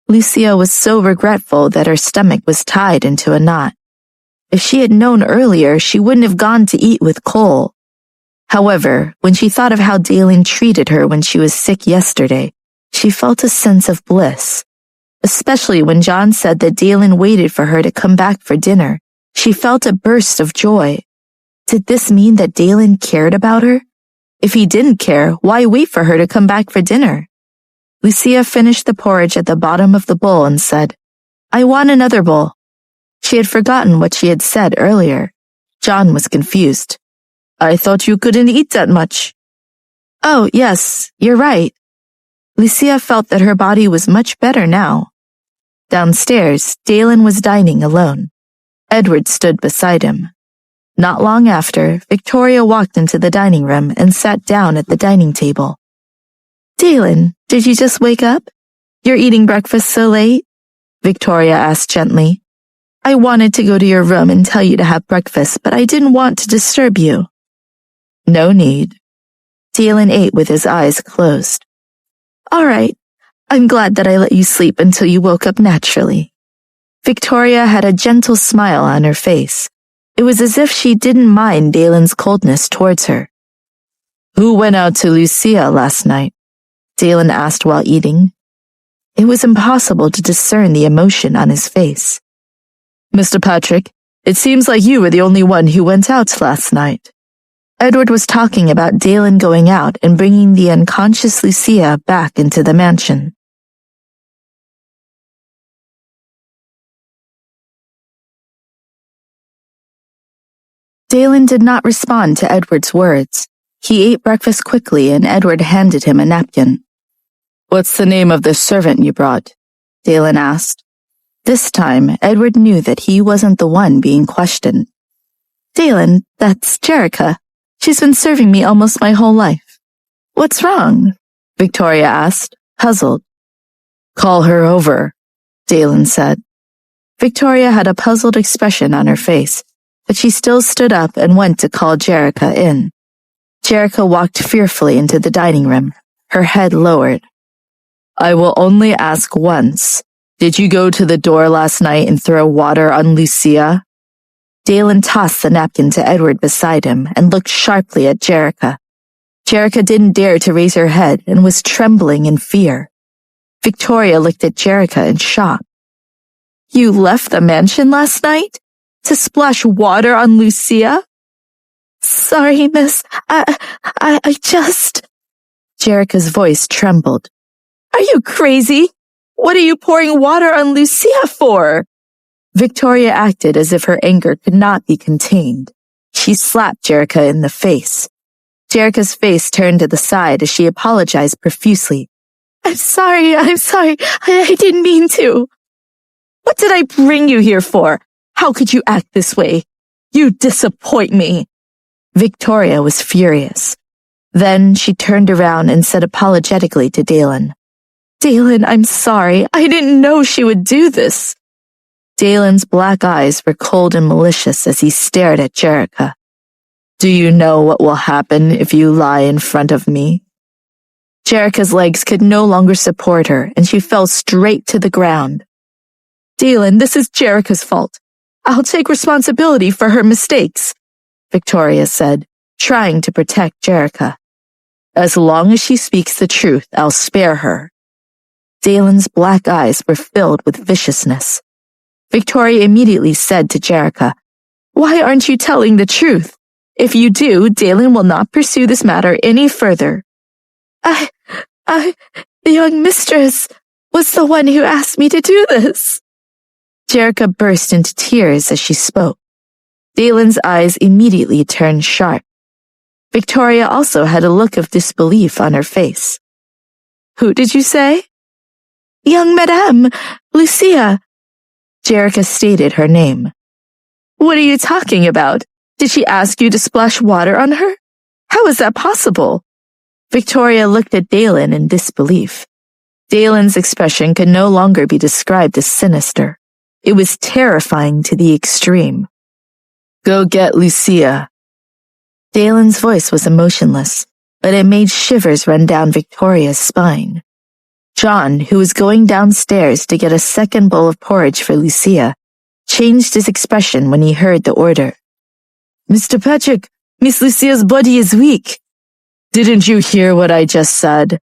Lucia was so regretful that her stomach was tied into a knot. If she had known earlier, she wouldn't have gone to eat with Cole. However, when she thought of how Dalen treated her when she was sick yesterday, she felt a sense of bliss. Especially when John said that Dalen waited for her to come back for dinner. She felt a burst of joy. Did this mean that Dalen cared about her? If he didn't care, why wait for her to come back for dinner? Lucia finished the porridge at the bottom of the bowl and said, "I want another bowl." She had forgotten what she had said earlier. John was confused. "I thought you couldn't eat that much." "Oh, yes, you're right." Lucia felt that her body was much better now. Downstairs, Dalen was dining alone. Edward stood beside him. Not long after, Victoria walked into the dining room and sat down at the dining table. Dalen, did you just wake up? You're eating breakfast so late? Victoria asked gently. I wanted to go to your room and tell you to have breakfast, but I didn't want to disturb you. No need. Dalen ate with his eyes closed. All right. I'm glad that I let you sleep until you woke up naturally. Victoria had a gentle smile on her face. It was as if she didn't mind Dalen's coldness towards her. "Who went out to Lucia last night?" Dalen asked while eating. It was impossible to discern the emotion on his face. "Mr. Patrick, it seems like you were the only one who went out last night." Edward was talking about Dalen going out and bringing the unconscious Lucia back into the mansion. Dalen did not respond to Edward's words. He ate breakfast quickly and Edward handed him a napkin. "What's the name of the servant you brought?" Dalen asked. This time, Edward knew that he wasn't the one being questioned. "Dalen, that's Jerica. She's been serving me almost my whole life." "What's wrong?" Victoria asked, puzzled. "Call her over," Dalen said. Victoria had a puzzled expression on her face, but she still stood up and went to call Jerica in. Jerica walked fearfully into the dining room, her head lowered. "I will only ask once. Did you go to the door last night and throw water on Lucia?" Dalen tossed the napkin to Edward beside him and looked sharply at Jerica. Jerica didn't dare to raise her head and was trembling in fear. Victoria looked at Jerica in shock. "You left the mansion last night? To splash water on Lucia?" "Sorry, miss. I just..." Jerica's voice trembled. "Are you crazy? What are you pouring water on Lucia for?" Victoria acted as if her anger could not be contained. She slapped Jerica in the face. Jerica's face turned to the side as she apologized profusely. I'm sorry. I didn't mean to." "What did I bring you here for? How could you act this way? You disappoint me." Victoria was furious. Then she turned around and said apologetically to Dalen, "Dalen, I'm sorry. I didn't know she would do this." Dalen's black eyes were cold and malicious as he stared at Jerica. "Do you know what will happen if you lie in front of me?" Jerica's legs could no longer support her, and she fell straight to the ground. "Dalen, this is Jerica's fault. I'll take responsibility for her mistakes," Victoria said, trying to protect Jerica. "As long as she speaks the truth, I'll spare her." Dalen's black eyes were filled with viciousness. Victoria immediately said to Jerica, "Why aren't you telling the truth? If you do, Dalen will not pursue this matter any further." The young mistress was the one who asked me to do this." Jerica burst into tears as she spoke. Dalen's eyes immediately turned sharp. Victoria also had a look of disbelief on her face. "Who did you say?" "Young Madame, Lucia." Jerica stated her name. "What are you talking about? Did she ask you to splash water on her? How is that possible?" Victoria looked at Dalen in disbelief. Dalen's expression could no longer be described as sinister. It was terrifying to the extreme. "Go get Lucia." Dalen's voice was emotionless, but it made shivers run down Victoria's spine. John, who was going downstairs to get a second bowl of porridge for Lucia, changed his expression when he heard the order. "Mr. Patrick, Miss Lucia's body is weak." "Didn't you hear what I just said?"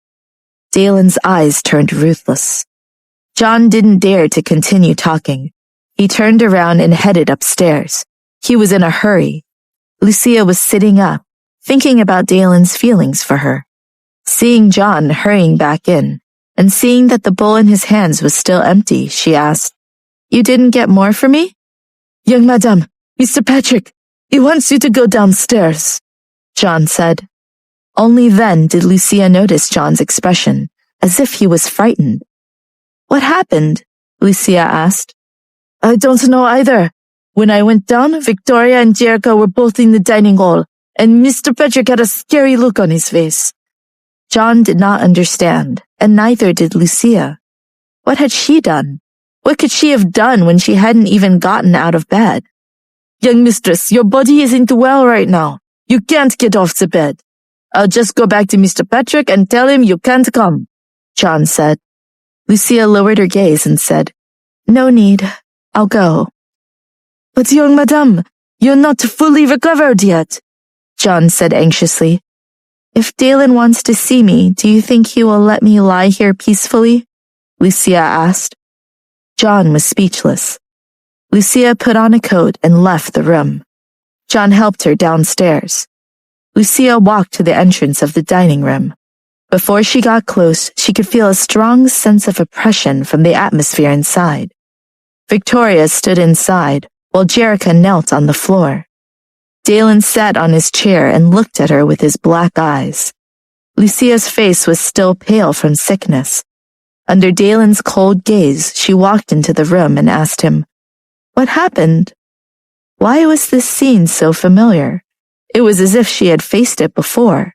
Dalen's eyes turned ruthless. John didn't dare to continue talking. He turned around and headed upstairs. He was in a hurry. Lucia was sitting up, thinking about Dalen's feelings for her. Seeing John hurrying back in, and seeing that the bowl in his hands was still empty, she asked, "You didn't get more for me?" "Young madame, Mr. Patrick, he wants you to go downstairs," John said. Only then did Lucia notice John's expression, as if he was frightened. "What happened?" Lucia asked. "I don't know either. When I went down, Victoria and Jerica were both in the dining hall, and Mr. Patrick had a scary look on his face." John did not understand, and neither did Lucia. What had she done? What could she have done when she hadn't even gotten out of bed? "Young mistress, your body isn't well right now. You can't get off the bed. I'll just go back to Mr. Patrick and tell him you can't come," John said. Lucia lowered her gaze and said, "No need. I'll go." "But young madame, you're not fully recovered yet," John said anxiously. "If Dalen wants to see me, do you think he will let me lie here peacefully?" Lucia asked. John was speechless. Lucia put on a coat and left the room. John helped her downstairs. Lucia walked to the entrance of the dining room. Before she got close, she could feel a strong sense of oppression from the atmosphere inside. Victoria stood inside, while Jerica knelt on the floor. Dalen sat on his chair and looked at her with his black eyes. Lucia's face was still pale from sickness. Under Dalen's cold gaze, she walked into the room and asked him, "What happened?" Why was this scene so familiar? It was as if she had faced it before.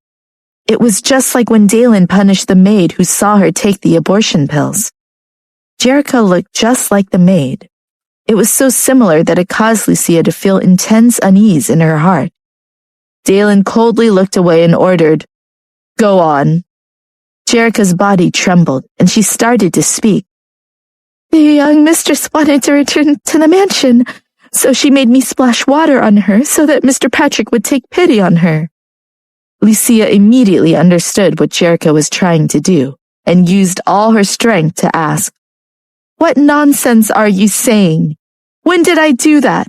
It was just like when Dalen punished the maid who saw her take the abortion pills. Jericho looked just like the maid. It was so similar that it caused Lucia to feel intense unease in her heart. Dalen coldly looked away and ordered, "Go on." Jericho's body trembled, and she started to speak. "The young mistress wanted to return to the mansion, so she made me splash water on her so that Mr. Patrick would take pity on her." Lucia immediately understood what Jericho was trying to do, and used all her strength to ask, "What nonsense are you saying? When did I do that?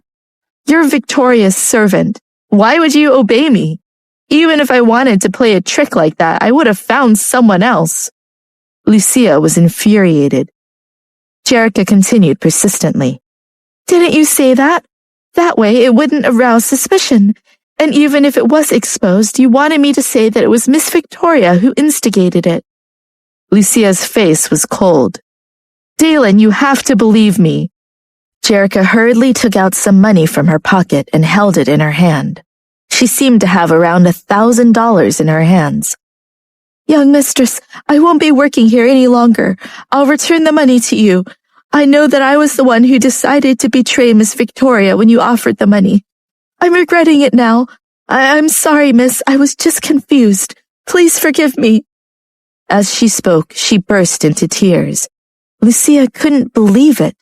You're Victoria's servant. Why would you obey me? Even if I wanted to play a trick like that, I would have found someone else." Lucia was infuriated. Jericho continued persistently. "Didn't you say that? That way it wouldn't arouse suspicion. And even if it was exposed, you wanted me to say that it was Miss Victoria who instigated it." Lucia's face was cold. "Dalen, you have to believe me." Jericho hurriedly took out some money from her pocket and held it in her hand. She seemed to have around $1,000 in her hands. "Young mistress, I won't be working here any longer. I'll return the money to you. I know that I was the one who decided to betray Miss Victoria when you offered the money. I'm regretting it now. I'm sorry, miss. I was just confused. Please forgive me." As she spoke, she burst into tears. Lucia couldn't believe it.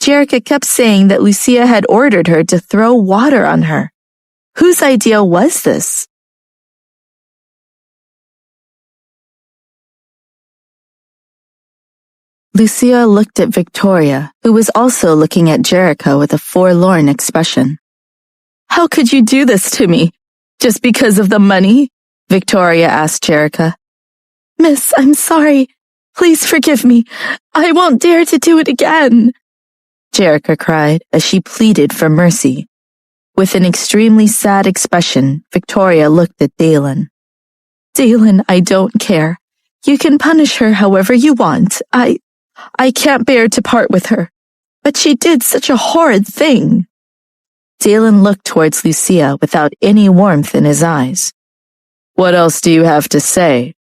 Jericho kept saying that Lucia had ordered her to throw water on her. Whose idea was this? Lucia looked at Victoria, who was also looking at Jericho with a forlorn expression. "How could you do this to me? Just because of the money?" Victoria asked Jericho. "Miss, I'm sorry. Please forgive me. I won't dare to do it again," Jericho cried as she pleaded for mercy. With an extremely sad expression, Victoria looked at Dalen. "Dalen, I don't care. You can punish her however you want. I can't bear to part with her. But she did such a horrid thing." Dalen looked towards Lucia without any warmth in his eyes. "What else do you have to say?"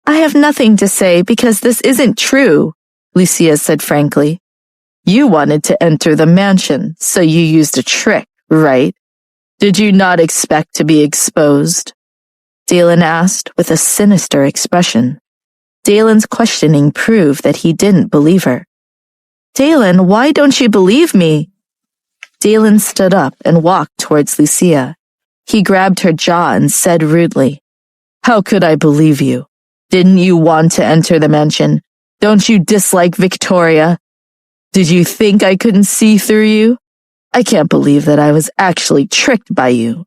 "I have nothing to say because this isn't true," Lucia said frankly. "You wanted to enter the mansion, so you used a trick, right? Did you not expect to be exposed?" Dalen asked with a sinister expression. Dalen's questioning proved that he didn't believe her. "Dalen, why don't you believe me?" Dalen stood up and walked towards Lucia. He grabbed her jaw and said rudely, "How could I believe you? Didn't you want to enter the mansion? Don't you dislike Victoria? Did you think I couldn't see through you? I can't believe that I was actually tricked by you."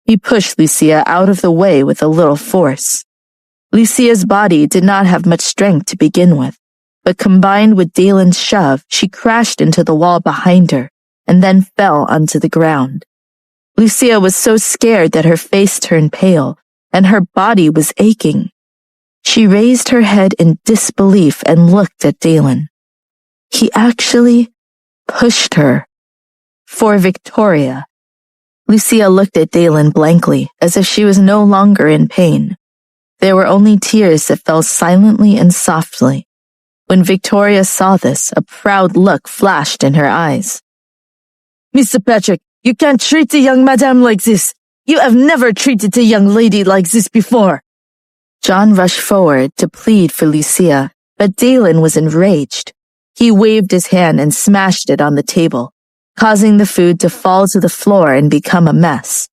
He pushed Lucia out of the way with a little force. Lucia's body did not have much strength to begin with, but combined with Dalen's shove, she crashed into the wall behind her and then fell onto the ground. Lucia was so scared that her face turned pale and her body was aching. She raised her head in disbelief and looked at Dalen. He actually pushed her. For Victoria. Lucia looked at Dalen blankly, as if she was no longer in pain. There were only tears that fell silently and softly. When Victoria saw this, a proud look flashed in her eyes. "Mr. Patrick, you can't treat a young madame like this. You have never treated a young lady like this before." John rushed forward to plead for Lucia, but Dalen was enraged. He waved his hand and smashed it on the table, causing the food to fall to the floor and become a mess.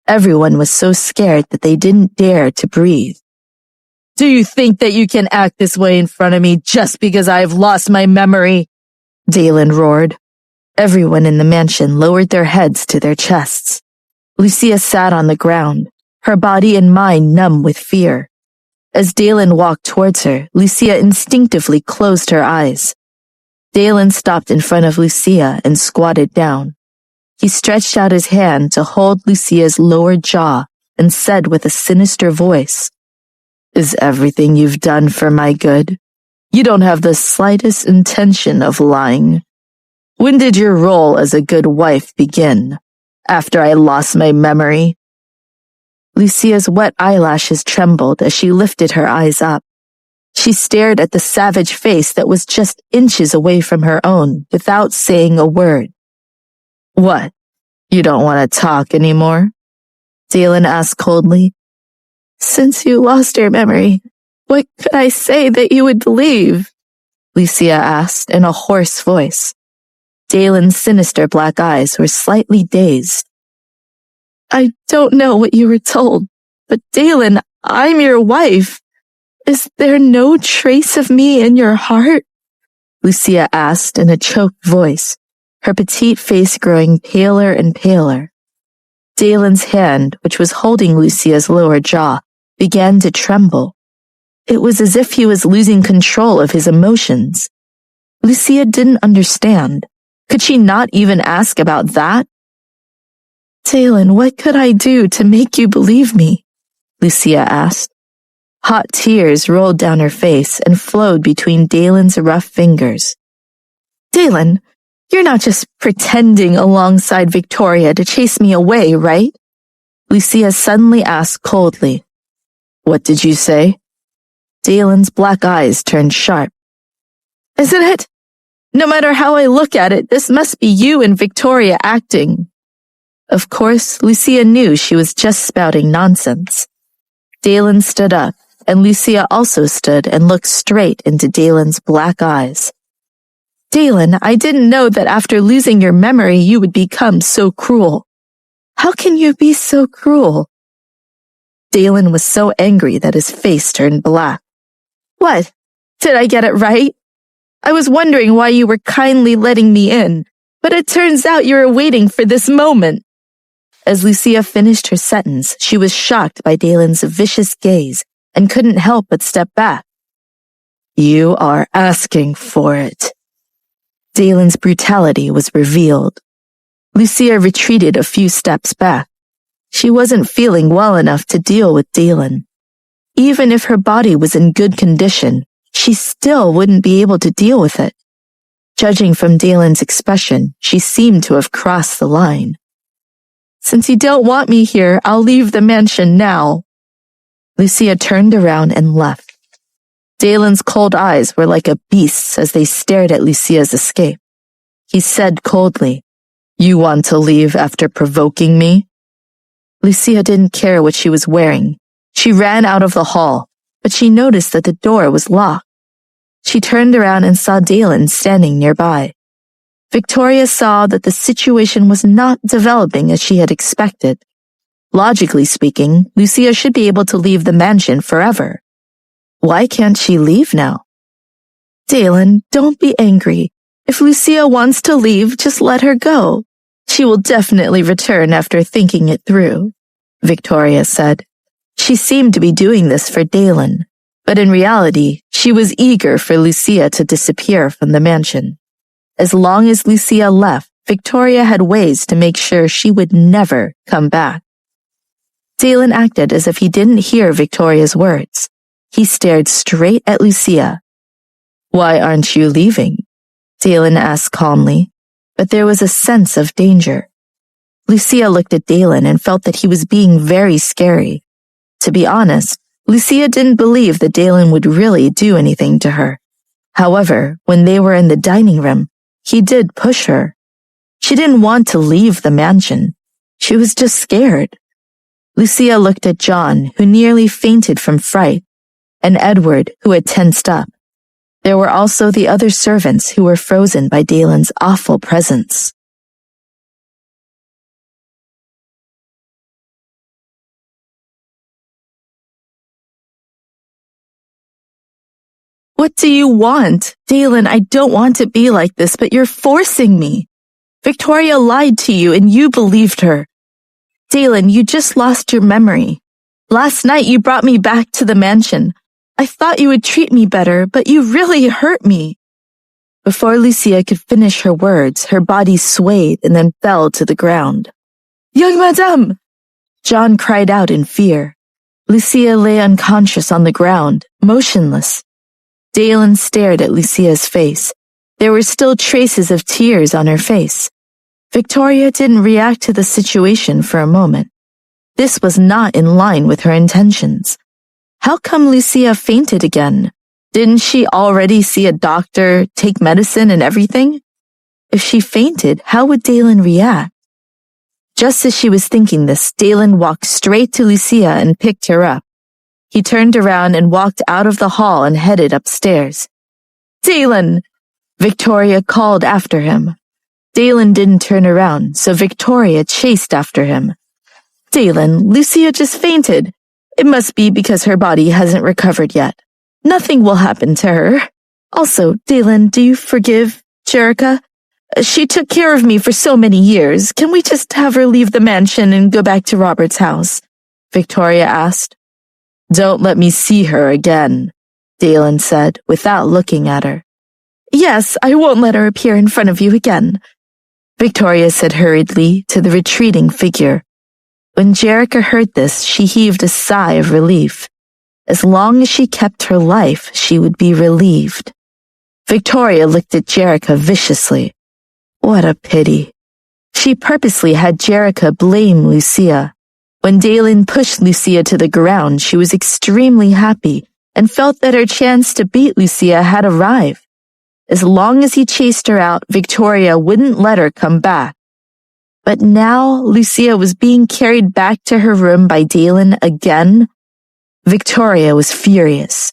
Everyone was so scared that they didn't dare to breathe. "Do you think that you can act this way in front of me just because I have lost my memory?" Dalen roared. Everyone in the mansion lowered their heads to their chests. Lucia sat on the ground, her body and mind numb with fear. As Dalen walked towards her, Lucia instinctively closed her eyes. Dalen stopped in front of Lucia and squatted down. He stretched out his hand to hold Lucia's lower jaw and said with a sinister voice, "Is everything you've done for my good? You don't have the slightest intention of lying. When did your role as a good wife begin? After I lost my memory?" Lucia's wet eyelashes trembled as she lifted her eyes up. She stared at the savage face that was just inches away from her own without saying a word. "What? You don't want to talk anymore?" Dalen asked coldly. "Since you lost your memory, what could I say that you would believe?" Lucia asked in a hoarse voice. Dalen's sinister black eyes were slightly dazed. "I don't know what you were told, but Dalen, I'm your wife. Is there no trace of me in your heart?" Lucia asked in a choked voice, her petite face growing paler and paler. Dalen's hand, which was holding Lucia's lower jaw, began to tremble. It was as if he was losing control of his emotions. Lucia didn't understand. Could she not even ask about that? "Dalen, what could I do to make you believe me?" Lucia asked. Hot tears rolled down her face and flowed between Dalen's rough fingers. "Dalen, you're not just pretending alongside Victoria to chase me away, right?" Lucia suddenly asked coldly. "What did you say?" Dalen's black eyes turned sharp. "Isn't it? No matter how I look at it, this must be you and Victoria acting." Of course, Lucia knew she was just spouting nonsense. Dalen stood up, and Lucia also stood and looked straight into Dalen's black eyes. "Dalen, I didn't know that after losing your memory you would become so cruel. How can you be so cruel?" Dalen was so angry that his face turned black. "What? Did I get it right? I was wondering why you were kindly letting me in, but it turns out you were waiting for this moment." As Lucia finished her sentence, she was shocked by Dalen's vicious gaze and couldn't help but step back. "You are asking for it." Dalen's brutality was revealed. Lucia retreated a few steps back. She wasn't feeling well enough to deal with Dalen. Even if her body was in good condition, she still wouldn't be able to deal with it. Judging from Dalen's expression, she seemed to have crossed the line. "Since you don't want me here, I'll leave the mansion now." Lucia turned around and left. Dalen's cold eyes were like a beast's as they stared at Lucia's escape. He said coldly, "You want to leave after provoking me?" Lucia didn't care what she was wearing. She ran out of the hall, but she noticed that the door was locked. She turned around and saw Dalen standing nearby. Victoria saw that the situation was not developing as she had expected. Logically speaking, Lucia should be able to leave the mansion forever. Why can't she leave now? "Dalen, don't be angry. If Lucia wants to leave, just let her go. She will definitely return after thinking it through," Victoria said. She seemed to be doing this for Dalen, but in reality, she was eager for Lucia to disappear from the mansion. As long as Lucia left, Victoria had ways to make sure she would never come back. Dalen acted as if he didn't hear Victoria's words. He stared straight at Lucia. "Why aren't you leaving?" Dalen asked calmly, but there was a sense of danger. Lucia looked at Dalen and felt that he was being very scary. To be honest, Lucia didn't believe that Dalen would really do anything to her. However, when they were in the dining room, he did push her. She didn't want to leave the mansion. She was just scared. Lucia looked at John, who nearly fainted from fright, and Edward, who had tensed up. There were also the other servants who were frozen by Dalen's awful presence. "What do you want? Dalen, I don't want to be like this, but you're forcing me. Victoria lied to you and you believed her. Dalen, you just lost your memory. Last night you brought me back to the mansion. I thought you would treat me better, but you really hurt me." Before Lucia could finish her words, her body swayed and then fell to the ground. "Young madame!" John cried out in fear. Lucia lay unconscious on the ground, motionless. Dalen stared at Lucia's face. There were still traces of tears on her face. Victoria didn't react to the situation for a moment. This was not in line with her intentions. How come Lucia fainted again? Didn't she already see a doctor, take medicine and everything? If she fainted, how would Dalen react? Just as she was thinking this, Dalen walked straight to Lucia and picked her up. He turned around and walked out of the hall and headed upstairs. "Dalen!" Victoria called after him. Dalen didn't turn around, so Victoria chased after him. "Dalen, Lucia just fainted. It must be because her body hasn't recovered yet. Nothing will happen to her. Also, Dalen, do you forgive Jerica? She took care of me for so many years. Can we just have her leave the mansion and go back to Robert's house?" Victoria asked. "Don't let me see her again," Dalen said, without looking at her. "Yes, I won't let her appear in front of you again," Victoria said hurriedly to the retreating figure. When Jerica heard this, she heaved a sigh of relief. As long as she kept her life, she would be relieved. Victoria looked at Jerica viciously. What a pity. She purposely had Jerica blame Lucia. When Dalen pushed Lucia to the ground, she was extremely happy and felt that her chance to beat Lucia had arrived. As long as he chased her out, Victoria wouldn't let her come back. But now Lucia was being carried back to her room by Dalen again. Victoria was furious.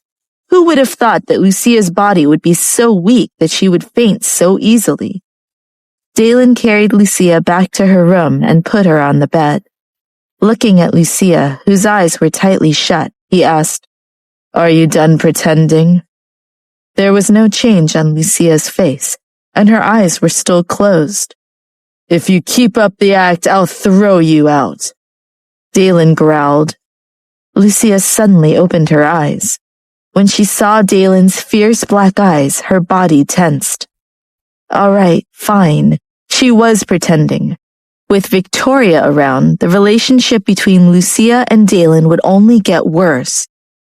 Who would have thought that Lucia's body would be so weak that she would faint so easily? Dalen carried Lucia back to her room and put her on the bed. Looking at Lucia, whose eyes were tightly shut, he asked, "Are you done pretending?" There was no change on Lucia's face, and her eyes were still closed. "If you keep up the act, I'll throw you out," Dalen growled. Lucia suddenly opened her eyes. When she saw Dalen's fierce black eyes, her body tensed. All right, fine. She was pretending. With Victoria around, the relationship between Lucia and Dalen would only get worse.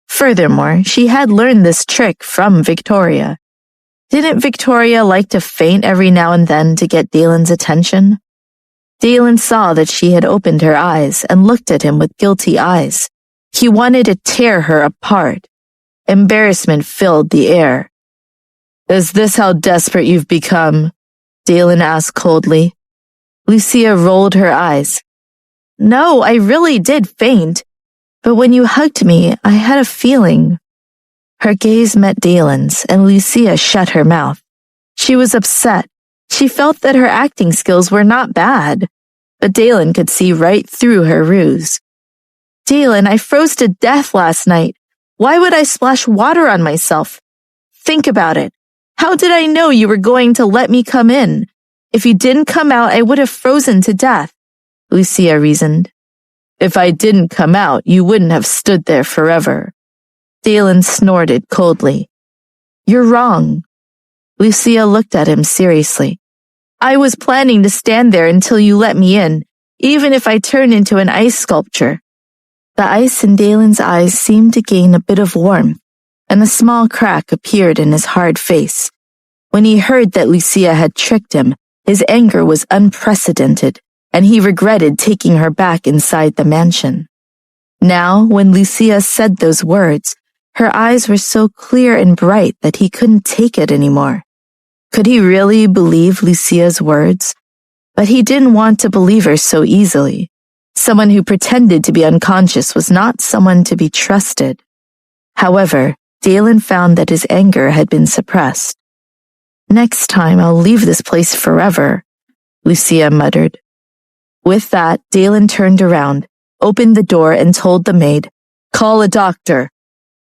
Furthermore, she had learned this trick from Victoria. Didn't Victoria like to faint every now and then to get Dalen's attention? Dalen saw that she had opened her eyes and looked at him with guilty eyes. He wanted to tear her apart. Embarrassment filled the air. "Is this how desperate you've become?" Dalen asked coldly. Lucia rolled her eyes. "No, I really did faint. But when you hugged me, I had a feeling." Her gaze met Dalen's, and Lucia shut her mouth. She was upset. She felt that her acting skills were not bad, but Dalen could see right through her ruse. "Dalen, I froze to death last night. Why would I splash water on myself? Think about it. How did I know you were going to let me come in? If you didn't come out, I would have frozen to death," Lucia reasoned. "If I didn't come out, you wouldn't have stood there forever." Dalen snorted coldly. "You're wrong." Lucia looked at him seriously. "I was planning to stand there until you let me in, even if I turned into an ice sculpture." The ice in Dalen's eyes seemed to gain a bit of warmth, and a small crack appeared in his hard face. When he heard that Lucia had tricked him, his anger was unprecedented, and he regretted taking her back inside the mansion. Now, when Lucia said those words, her eyes were so clear and bright that he couldn't take it anymore. Could he really believe Lucia's words? But he didn't want to believe her so easily. Someone who pretended to be unconscious was not someone to be trusted. However, Dalen found that his anger had been suppressed. "Next time I'll leave this place forever," Lucia muttered. With that, Dalen turned around, opened the door, and told the maid, "Call a doctor."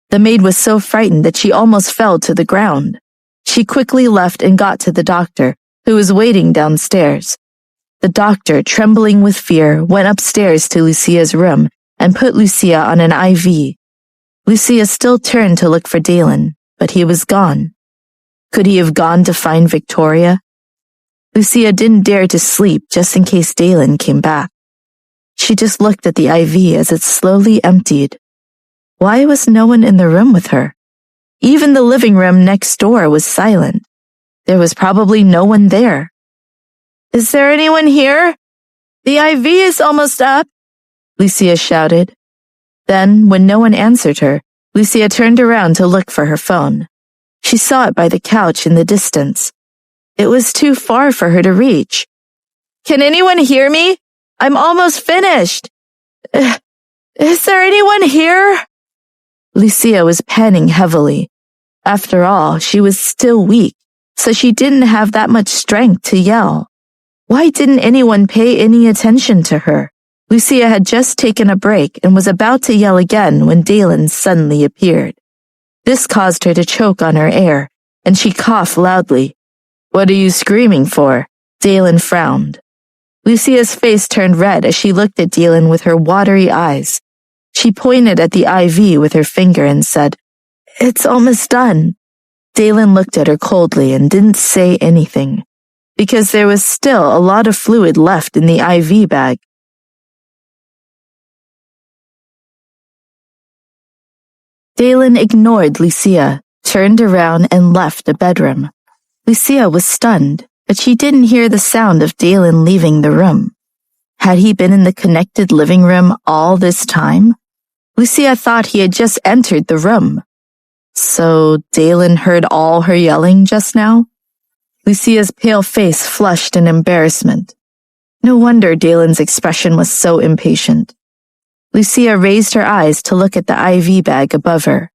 The maid was so frightened that she almost fell to the ground. She quickly left and got to the doctor, who was waiting downstairs. The doctor, trembling with fear, went upstairs to Lucia's room and put Lucia on an IV. Lucia still turned to look for Dalen, but he was gone. Could he have gone to find Victoria? Lucia didn't dare to sleep just in case Dalen came back. She just looked at the IV as it slowly emptied. Why was no one in the room with her? Even the living room next door was silent. There was probably no one there. Is there anyone here? The IV is almost up, Lucia shouted. Then, when no one answered her, Lucia turned around to look for her phone. She saw it by the couch in the distance. It was too far for her to reach. Can anyone hear me? I'm almost finished. Is there anyone here? Lucia was panting heavily. After all, she was still weak, so she didn't have that much strength to yell. Why didn't anyone pay any attention to her? Lucia had just taken a break and was about to yell again when Dalen suddenly appeared. This caused her to choke on her air, and she coughed loudly. What are you screaming for? Dalen frowned. Lucia's face turned red as she looked at Dalen with her watery eyes. She pointed at the IV with her finger and said, It's almost done. Dalen looked at her coldly and didn't say anything, because there was still a lot of fluid left in the IV bag. Dalen ignored Lucia, turned around and left the bedroom. Lucia was stunned, but she didn't hear the sound of Dalen leaving the room. Had he been in the connected living room all this time? Lucia thought he had just entered the room. So Dalen heard all her yelling just now? Lucia's pale face flushed in embarrassment. No wonder Dalen's expression was so impatient. Lucia raised her eyes to look at the IV bag above her.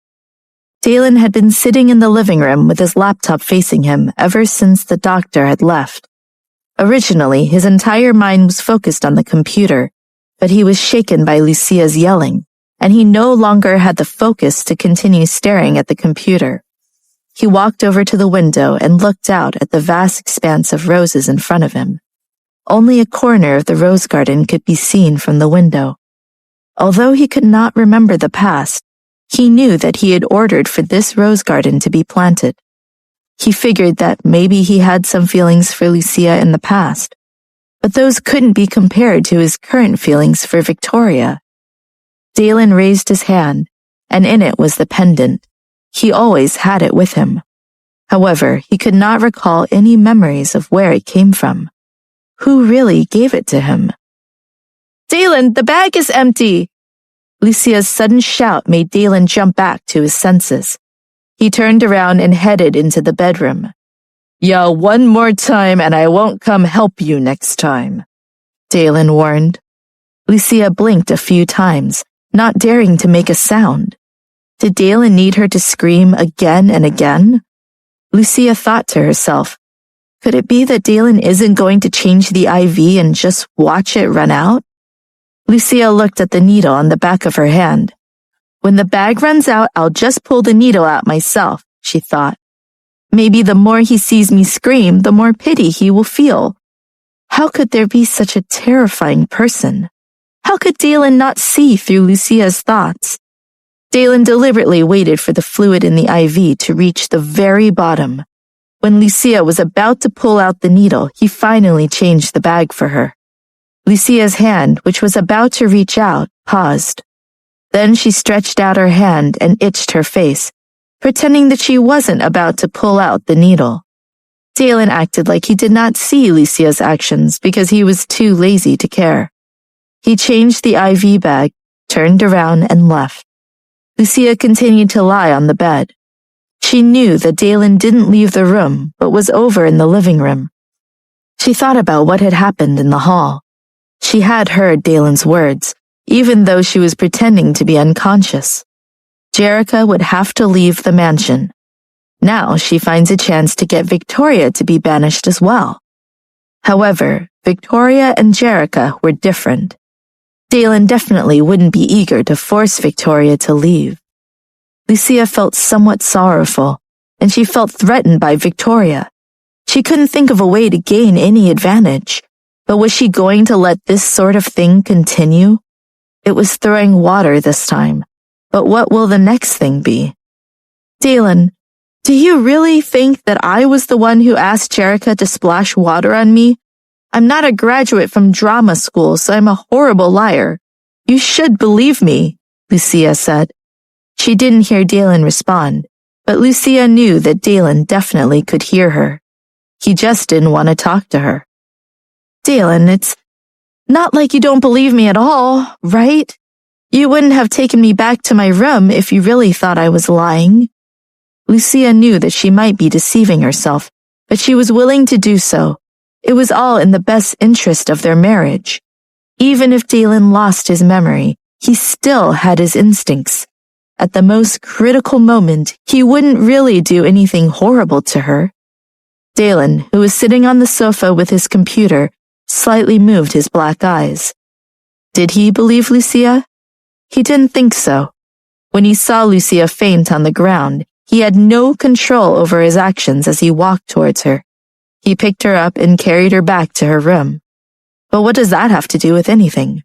Dalen had been sitting in the living room with his laptop facing him ever since the doctor had left. Originally, his entire mind was focused on the computer, but he was shaken by Lucia's yelling, and he no longer had the focus to continue staring at the computer. He walked over to the window and looked out at the vast expanse of roses in front of him. Only a corner of the rose garden could be seen from the window. Although he could not remember the past, he knew that he had ordered for this rose garden to be planted. He figured that maybe he had some feelings for Lucia in the past, but those couldn't be compared to his current feelings for Victoria. Dalen raised his hand, and in it was the pendant. He always had it with him. However, he could not recall any memories of where it came from. Who really gave it to him? Dalen, the bag is empty! Lucia's sudden shout made Dalen jump back to his senses. He turned around and headed into the bedroom. Yell one more time and I won't come help you next time, Dalen warned. Lucia blinked a few times, not daring to make a sound. Did Dalen need her to scream again and again? Lucia thought to herself, could it be that Dalen isn't going to change the IV and just watch it run out? Lucia looked at the needle on the back of her hand. When the bag runs out, I'll just pull the needle out myself, she thought. Maybe the more he sees me scream, the more pity he will feel. How could there be such a terrifying person? How could Dalen not see through Lucia's thoughts? Dalen deliberately waited for the fluid in the IV to reach the very bottom. When Lucia was about to pull out the needle, he finally changed the bag for her. Lucia's hand, which was about to reach out, paused. Then she stretched out her hand and itched her face, pretending that she wasn't about to pull out the needle. Dalen acted like he did not see Lucia's actions because he was too lazy to care. He changed the IV bag, turned around, and left. Lucia continued to lie on the bed. She knew that Dalen didn't leave the room, but was over in the living room. She thought about what had happened in the hall. She had heard Dalen's words, even though she was pretending to be unconscious. Jerica would have to leave the mansion. Now she finds a chance to get Victoria to be banished as well. However, Victoria and Jerica were different. Dalen definitely wouldn't be eager to force Victoria to leave. Lucia felt somewhat sorrowful, and she felt threatened by Victoria. She couldn't think of a way to gain any advantage. But was she going to let this sort of thing continue? It was throwing water this time. But what will the next thing be? Dalen, Do you really think that I was the one who asked Jerica to splash water on me? I'm not a graduate from drama school, so I'm a horrible liar. You should believe me, Lucia said. She didn't hear Dalen respond, but Lucia knew that Dalen definitely could hear her. He just didn't want to talk to her. Dalen, it's not like you don't believe me at all, right? You wouldn't have taken me back to my room if you really thought I was lying. Lucia knew that she might be deceiving herself, but she was willing to do so. It was all in the best interest of their marriage. Even if Dalen lost his memory, he still had his instincts. At the most critical moment, he wouldn't really do anything horrible to her. Dalen, who was sitting on the sofa with his computer, slightly moved his black eyes. Did he believe Lucia? He didn't think so. When he saw Lucia faint on the ground, he had no control over his actions as he walked towards her. He picked her up and carried her back to her room. But what does that have to do with anything?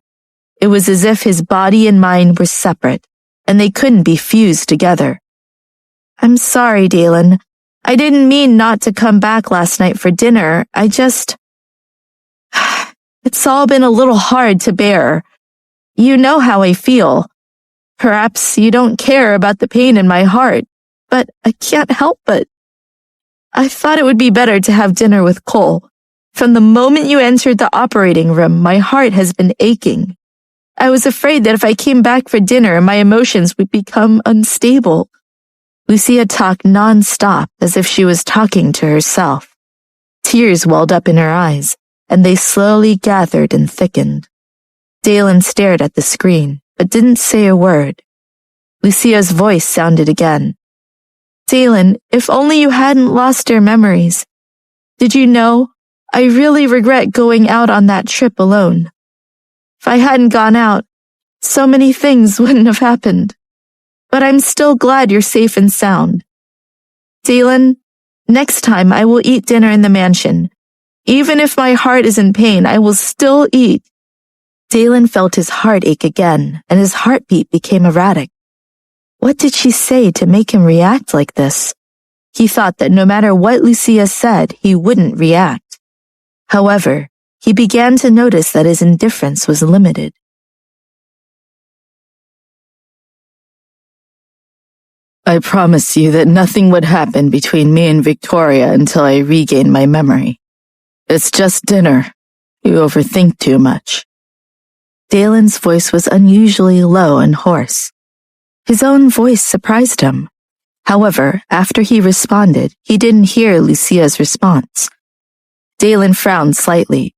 It was as if his body and mind were separate, and they couldn't be fused together. I'm sorry, Dalen. I didn't mean not to come back last night for dinner. It's all been a little hard to bear. You know how I feel. Perhaps you don't care about the pain in my heart, but I can't help it. I thought it would be better to have dinner with Cole. From the moment you entered the operating room, my heart has been aching. I was afraid that if I came back for dinner, my emotions would become unstable. Lucia talked non-stop as if she was talking to herself. Tears welled up in her eyes, and they slowly gathered and thickened. Dalen stared at the screen, but didn't say a word. Lucia's voice sounded again. Dalen, if only you hadn't lost your memories. Did you know? I really regret going out on that trip alone. If I hadn't gone out, so many things wouldn't have happened. But I'm still glad you're safe and sound. Dalen, next time I will eat dinner in the mansion. Even if my heart is in pain, I will still eat. Dalen felt his heart ache again, and his heartbeat became erratic. What did she say to make him react like this? He thought that no matter what Lucia said, he wouldn't react. However, he began to notice that his indifference was limited. I promise you that nothing would happen between me and Victoria until I regain my memory. It's just dinner. You overthink too much. Dalen's voice was unusually low and hoarse. His own voice surprised him. However, after he responded, he didn't hear Lucia's response. Dalen frowned slightly.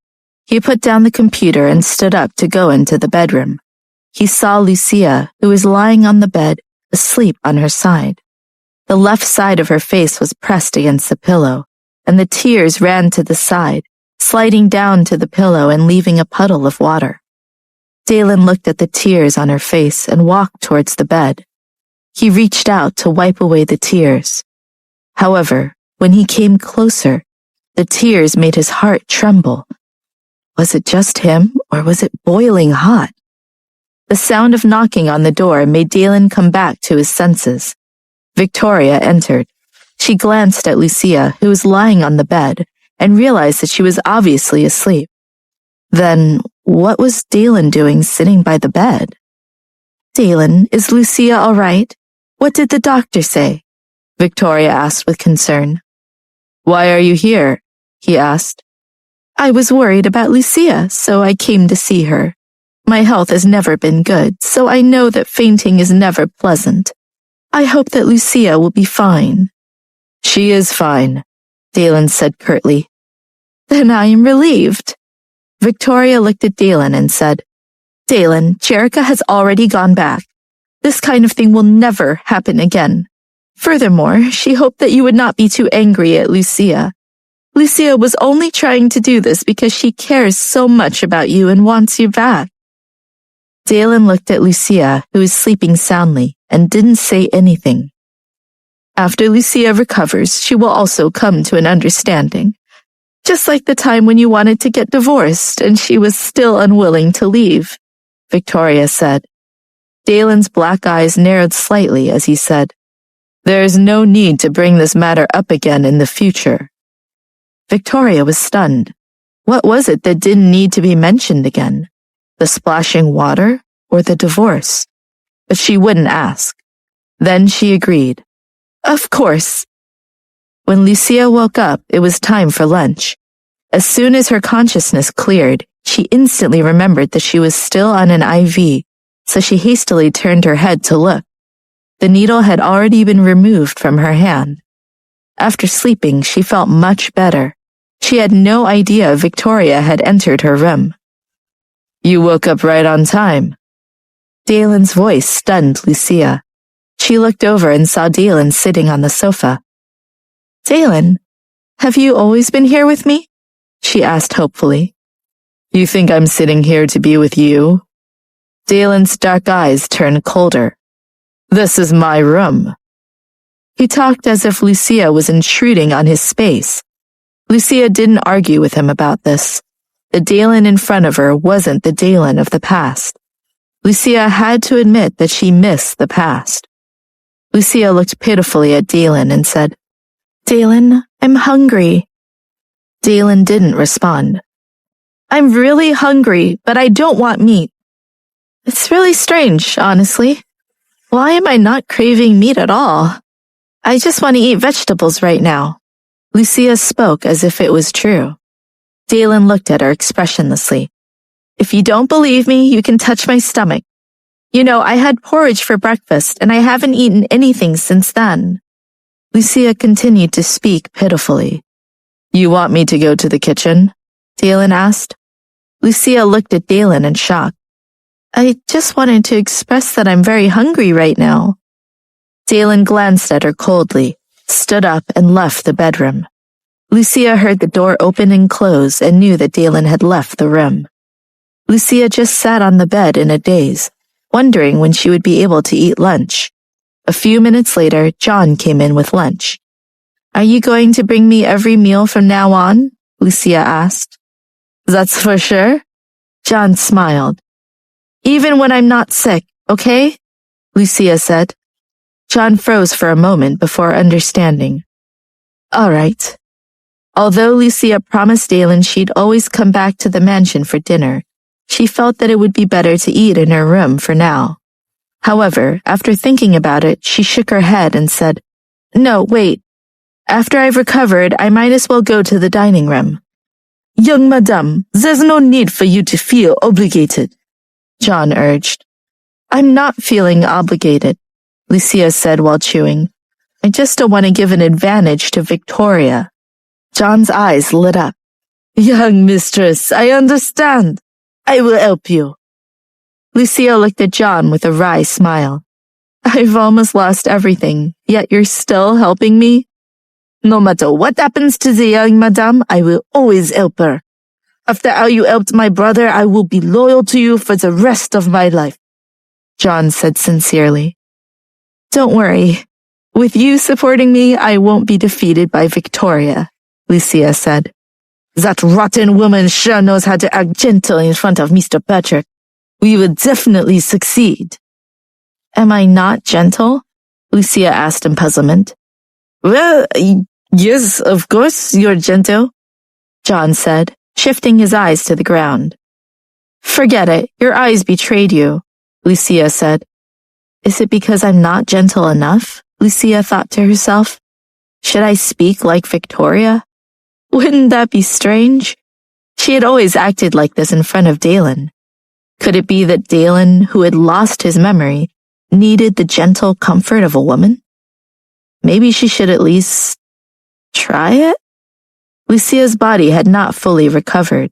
He put down the computer and stood up to go into the bedroom. He saw Lucia, who was lying on the bed, asleep on her side. The left side of her face was pressed against the pillow, and the tears ran to the side, sliding down to the pillow and leaving a puddle of water. Dalen looked at the tears on her face and walked towards the bed. He reached out to wipe away the tears. However, when he came closer, the tears made his heart tremble. Was it just him, or was it boiling hot? The sound of knocking on the door made Dalen come back to his senses. Victoria entered. She glanced at Lucia, who was lying on the bed, and realized that she was obviously asleep. Then, what was Dalen doing sitting by the bed? Dalen, is Lucia all right? What did the doctor say? Victoria asked with concern. Why are you here? He asked. I was worried about Lucia, so I came to see her. My health has never been good, so I know that fainting is never pleasant. I hope that Lucia will be fine. She is fine, Dalen said curtly. Then I am relieved. Victoria looked at Dalen and said, Dalen, Jerica has already gone back. This kind of thing will never happen again. Furthermore, she hoped that you would not be too angry at Lucia. Lucia was only trying to do this because she cares so much about you and wants you back. Dalen looked at Lucia, who was sleeping soundly, and didn't say anything. After Lucia recovers, she will also come to an understanding. Just like the time when you wanted to get divorced and she was still unwilling to leave, Victoria said. Dalen's black eyes narrowed slightly as he said, There is no need to bring this matter up again in the future. Victoria was stunned. What was it that didn't need to be mentioned again? The splashing water or the divorce? But she wouldn't ask. Then she agreed. Of course. When Lucia woke up, it was time for lunch. As soon as her consciousness cleared, she instantly remembered that she was still on an IV, so she hastily turned her head to look. The needle had already been removed from her hand. After sleeping, she felt much better. She had no idea Victoria had entered her room. You woke up right on time. Dalen's voice stunned Lucia. She looked over and saw Dalen sitting on the sofa. Dalen, have you always been here with me? She asked hopefully. You think I'm sitting here to be with you? Dalen's dark eyes turned colder. This is my room. He talked as if Lucia was intruding on his space. Lucia didn't argue with him about this. The Dalen in front of her wasn't the Dalen of the past. Lucia had to admit that she missed the past. Lucia looked pitifully at Dalen and said, Dalen, I'm hungry. Dalen didn't respond. I'm really hungry, but I don't want meat. It's really strange, honestly. Why am I not craving meat at all? I just want to eat vegetables right now. Lucia spoke as if it was true. Dalen looked at her expressionlessly. If you don't believe me, you can touch my stomach. You know, I had porridge for breakfast, and I haven't eaten anything since then. Lucia continued to speak pitifully. You want me to go to the kitchen? Dalen asked. Lucia looked at Dalen in shock. I just wanted to express that I'm very hungry right now. Dalen glanced at her coldly, stood up, and left the bedroom. Lucia heard the door open and close and knew that Dalen had left the room. Lucia just sat on the bed in a daze, wondering when she would be able to eat lunch. A few minutes later, John came in with lunch. Are you going to bring me every meal from now on? Lucia asked. That's for sure. John smiled. Even when I'm not sick, okay? Lucia said. John froze for a moment before understanding. All right. Although Lucia promised Dalen she'd always come back to the mansion for dinner, she felt that it would be better to eat in her room for now. However, after thinking about it, she shook her head and said, No, wait. After I've recovered, I might as well go to the dining room. Young madame, there's no need for you to feel obligated, John urged. I'm not feeling obligated, Lucia said while chewing. I just don't want to give an advantage to Victoria. John's eyes lit up. Young mistress, I understand. I will help you. Lucia looked at John with a wry smile. I've almost lost everything, yet you're still helping me? No matter what happens to the young madame, I will always help her. After how you helped my brother, I will be loyal to you for the rest of my life, John said sincerely. Don't worry. With you supporting me, I won't be defeated by Victoria, Lucia said. That rotten woman sure knows how to act gentle in front of Mr. Patrick. We will definitely succeed. Am I not gentle? Lucia asked in puzzlement. Well, yes, of course you're gentle, John said, shifting his eyes to the ground. Forget it, your eyes betrayed you, Lucia said. Is it because I'm not gentle enough? Lucia thought to herself. Should I speak like Victoria? Wouldn't that be strange? She had always acted like this in front of Dalen. Could it be that Dalen, who had lost his memory, needed the gentle comfort of a woman? Maybe she should at least try it? Lucia's body had not fully recovered,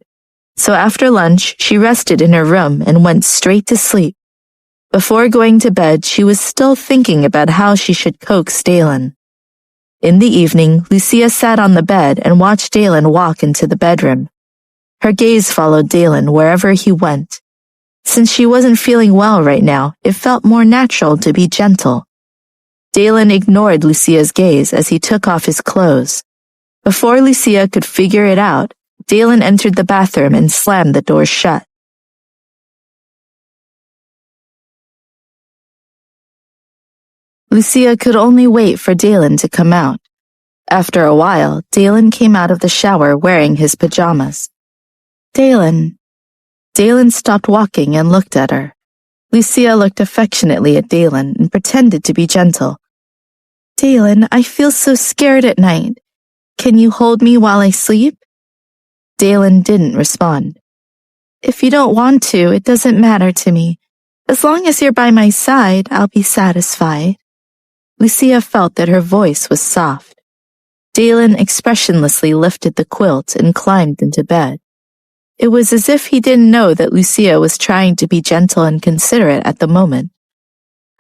so after lunch she rested in her room and went straight to sleep. Before going to bed, she was still thinking about how she should coax Dalen. In the evening, Lucia sat on the bed and watched Dalen walk into the bedroom. Her gaze followed Dalen wherever he went. Since she wasn't feeling well right now, it felt more natural to be gentle. Dalen ignored Lucia's gaze as he took off his clothes. Before Lucia could figure it out, Dalen entered the bathroom and slammed the door shut. Lucia could only wait for Dalen to come out. After a while, Dalen came out of the shower wearing his pajamas. Dalen. Dalen stopped walking and looked at her. Lucia looked affectionately at Dalen and pretended to be gentle. Dalen, I feel so scared at night. Can you hold me while I sleep? Dalen didn't respond. If you don't want to, it doesn't matter to me. As long as you're by my side, I'll be satisfied. Lucia felt that her voice was soft. Dalen expressionlessly lifted the quilt and climbed into bed. It was as if he didn't know that Lucia was trying to be gentle and considerate at the moment.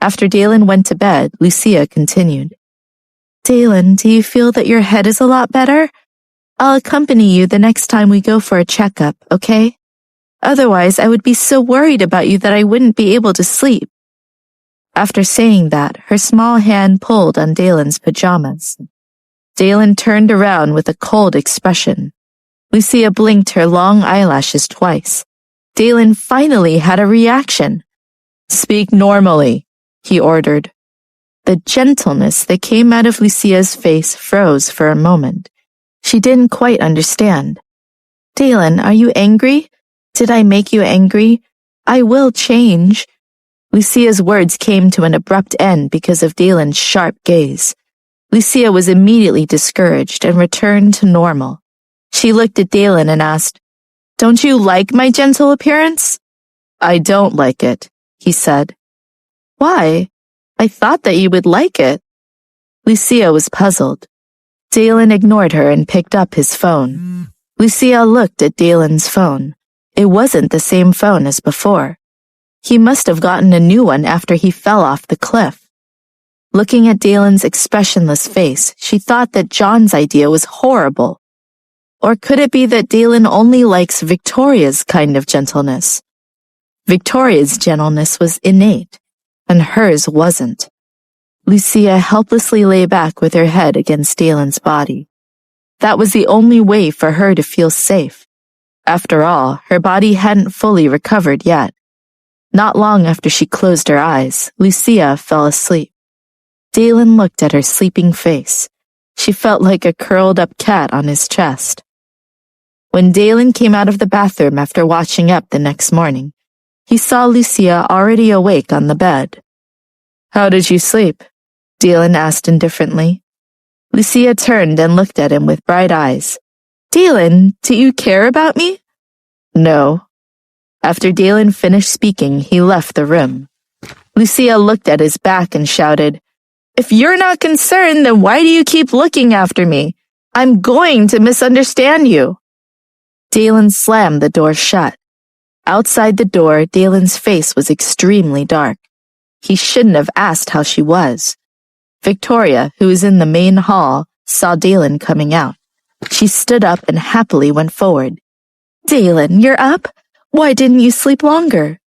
After Dalen went to bed, Lucia continued. Dalen, do you feel that your head is a lot better? I'll accompany you the next time we go for a checkup, okay? Otherwise, I would be so worried about you that I wouldn't be able to sleep. After saying that, her small hand pulled on Dalen's pajamas. Dalen turned around with a cold expression. Lucia blinked her long eyelashes twice. Dalen finally had a reaction. Speak normally, he ordered. The gentleness that came out of Lucia's face froze for a moment. She didn't quite understand. Dalen, are you angry? Did I make you angry? I will change. Lucia's words came to an abrupt end because of Dalen's sharp gaze. Lucia was immediately discouraged and returned to normal. She looked at Dalen and asked, Don't you like my gentle appearance? I don't like it, he said. Why? I thought that you would like it. Lucia was puzzled. Dalen ignored her and picked up his phone. Lucia looked at Dalen's phone. It wasn't the same phone as before. He must have gotten a new one after he fell off the cliff. Looking at Dalen's expressionless face, she thought that John's idea was horrible. Or could it be that Dalen only likes Victoria's kind of gentleness? Victoria's gentleness was innate, and hers wasn't. Lucia helplessly lay back with her head against Dalen's body. That was the only way for her to feel safe. After all, her body hadn't fully recovered yet. Not long after she closed her eyes, Lucia fell asleep. Dalen looked at her sleeping face. She felt like a curled-up cat on his chest. When Dalen came out of the bathroom after washing up the next morning, he saw Lucia already awake on the bed. How did you sleep? Dalen asked indifferently. Lucia turned and looked at him with bright eyes. Dalen, do you care about me? No. After Dalen finished speaking, he left the room. Lucia looked at his back and shouted, If you're not concerned, then why do you keep looking after me? I'm going to misunderstand you. Dalen slammed the door shut. Outside the door, Dalen's face was extremely dark. He shouldn't have asked how she was. Victoria, who was in the main hall, saw Dalen coming out. She stood up and happily went forward. Dalen, you're up? Why didn't you sleep longer?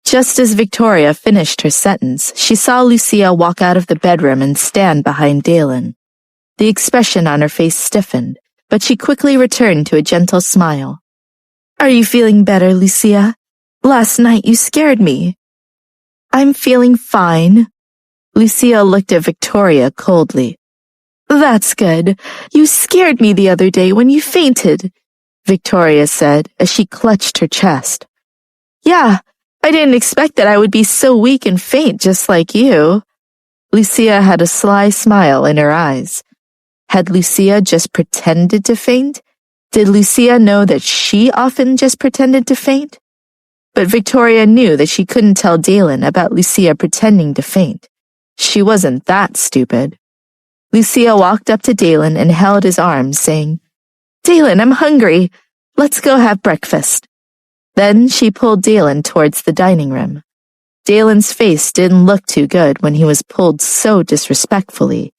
Just as Victoria finished her sentence, she saw Lucia walk out of the bedroom and stand behind Dalen. The expression on her face stiffened, but she quickly returned to a gentle smile. Are you feeling better, Lucia? Last night you scared me. I'm feeling fine. Lucia looked at Victoria coldly. That's good. You scared me the other day when you fainted, Victoria said as she clutched her chest. Yeah, I didn't expect that I would be so weak and faint just like you. Lucia had a sly smile in her eyes. Had Lucia just pretended to faint? Did Lucia know that she often just pretended to faint? But Victoria knew that she couldn't tell Dalen about Lucia pretending to faint. She wasn't that stupid. Lucia walked up to Dalen and held his arm, saying, Dalen, I'm hungry. Let's go have breakfast. Then she pulled Dalen towards the dining room. Dalen's face didn't look too good when he was pulled so disrespectfully.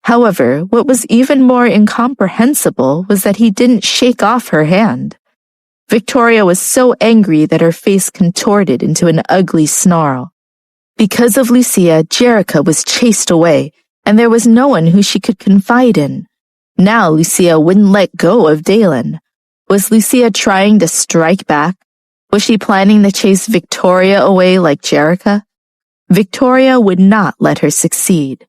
However, what was even more incomprehensible was that he didn't shake off her hand. Victoria was so angry that her face contorted into an ugly snarl. Because of Lucia, Jerica was chased away, and there was no one who she could confide in. Now Lucia wouldn't let go of Dalen. Was Lucia trying to strike back? Was she planning to chase Victoria away like Jerica? Victoria would not let her succeed.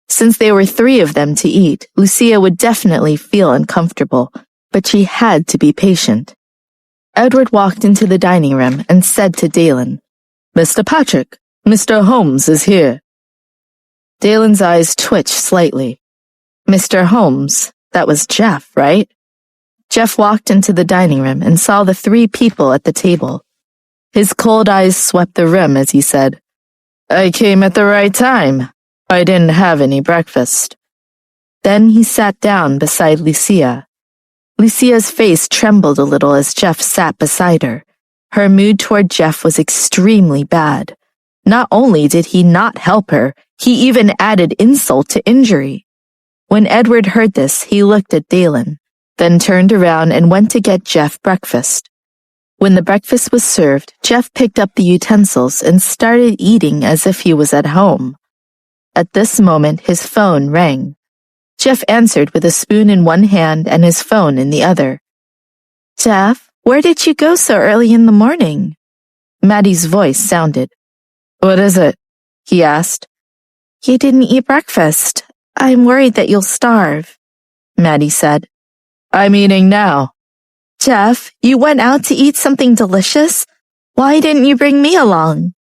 Since there were 3 of them to eat, Lucia would definitely feel uncomfortable, but she had to be patient. Edward walked into the dining room and said to Dalen, "Mr. Patrick, Mr. Holmes is here." Dalen's eyes twitched slightly. Mr. Holmes, that was Jeff, right? Jeff walked into the dining room and saw the 3 people at the table. His cold eyes swept the room as he said, "I came at the right time. I didn't have any breakfast." Then he sat down beside Lucia. Lucia's face trembled a little as Jeff sat beside her. Her mood toward Jeff was extremely bad. Not only did he not help her, he even added insult to injury. When Edward heard this, he looked at Dalen, then turned around and went to get Jeff breakfast. When the breakfast was served, Jeff picked up the utensils and started eating as if he was at home. At this moment, his phone rang. Jeff answered with a spoon in one hand and his phone in the other. "Jeff, where did you go so early in the morning?" Maddie's voice sounded. "What is it?" he asked. "You didn't eat breakfast. I'm worried that you'll starve," Maddie said. "I'm eating now." "Jeff, you went out to eat something delicious? Why didn't you bring me along?"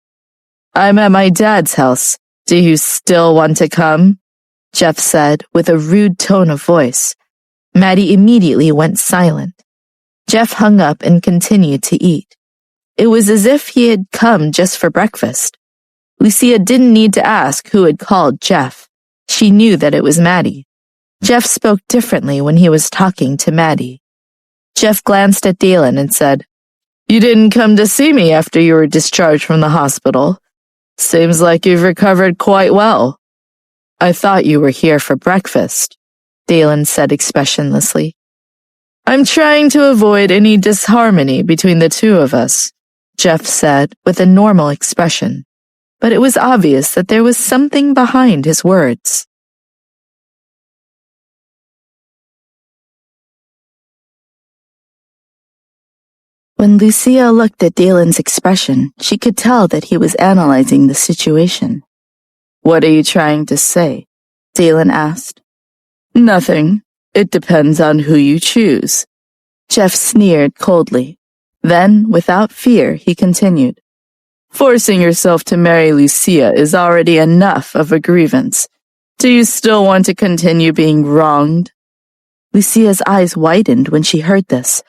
"I'm at my dad's house. Do you still want to come?" Jeff said with a rude tone of voice. Maddie immediately went silent. Jeff hung up and continued to eat. It was as if he had come just for breakfast. Lucia didn't need to ask who had called Jeff. She knew that it was Maddie. Jeff spoke differently when he was talking to Maddie. Jeff glanced at Dalen and said, "You didn't come to see me after you were discharged from the hospital. Seems like you've recovered quite well." "I thought you were here for breakfast," Dalen said expressionlessly. "I'm trying to avoid any disharmony between the 2 of us," Jeff said with a normal expression, but it was obvious that there was something behind his words. When Lucia looked at Dalen's expression, she could tell that he was analyzing the situation. "What are you trying to say?" Dalen asked. "Nothing. It depends on who you choose." Jeff sneered coldly. Then, without fear, he continued. "Forcing yourself to marry Lucia is already enough of a grievance. Do you still want to continue being wronged?" Lucia's eyes widened when she heard this.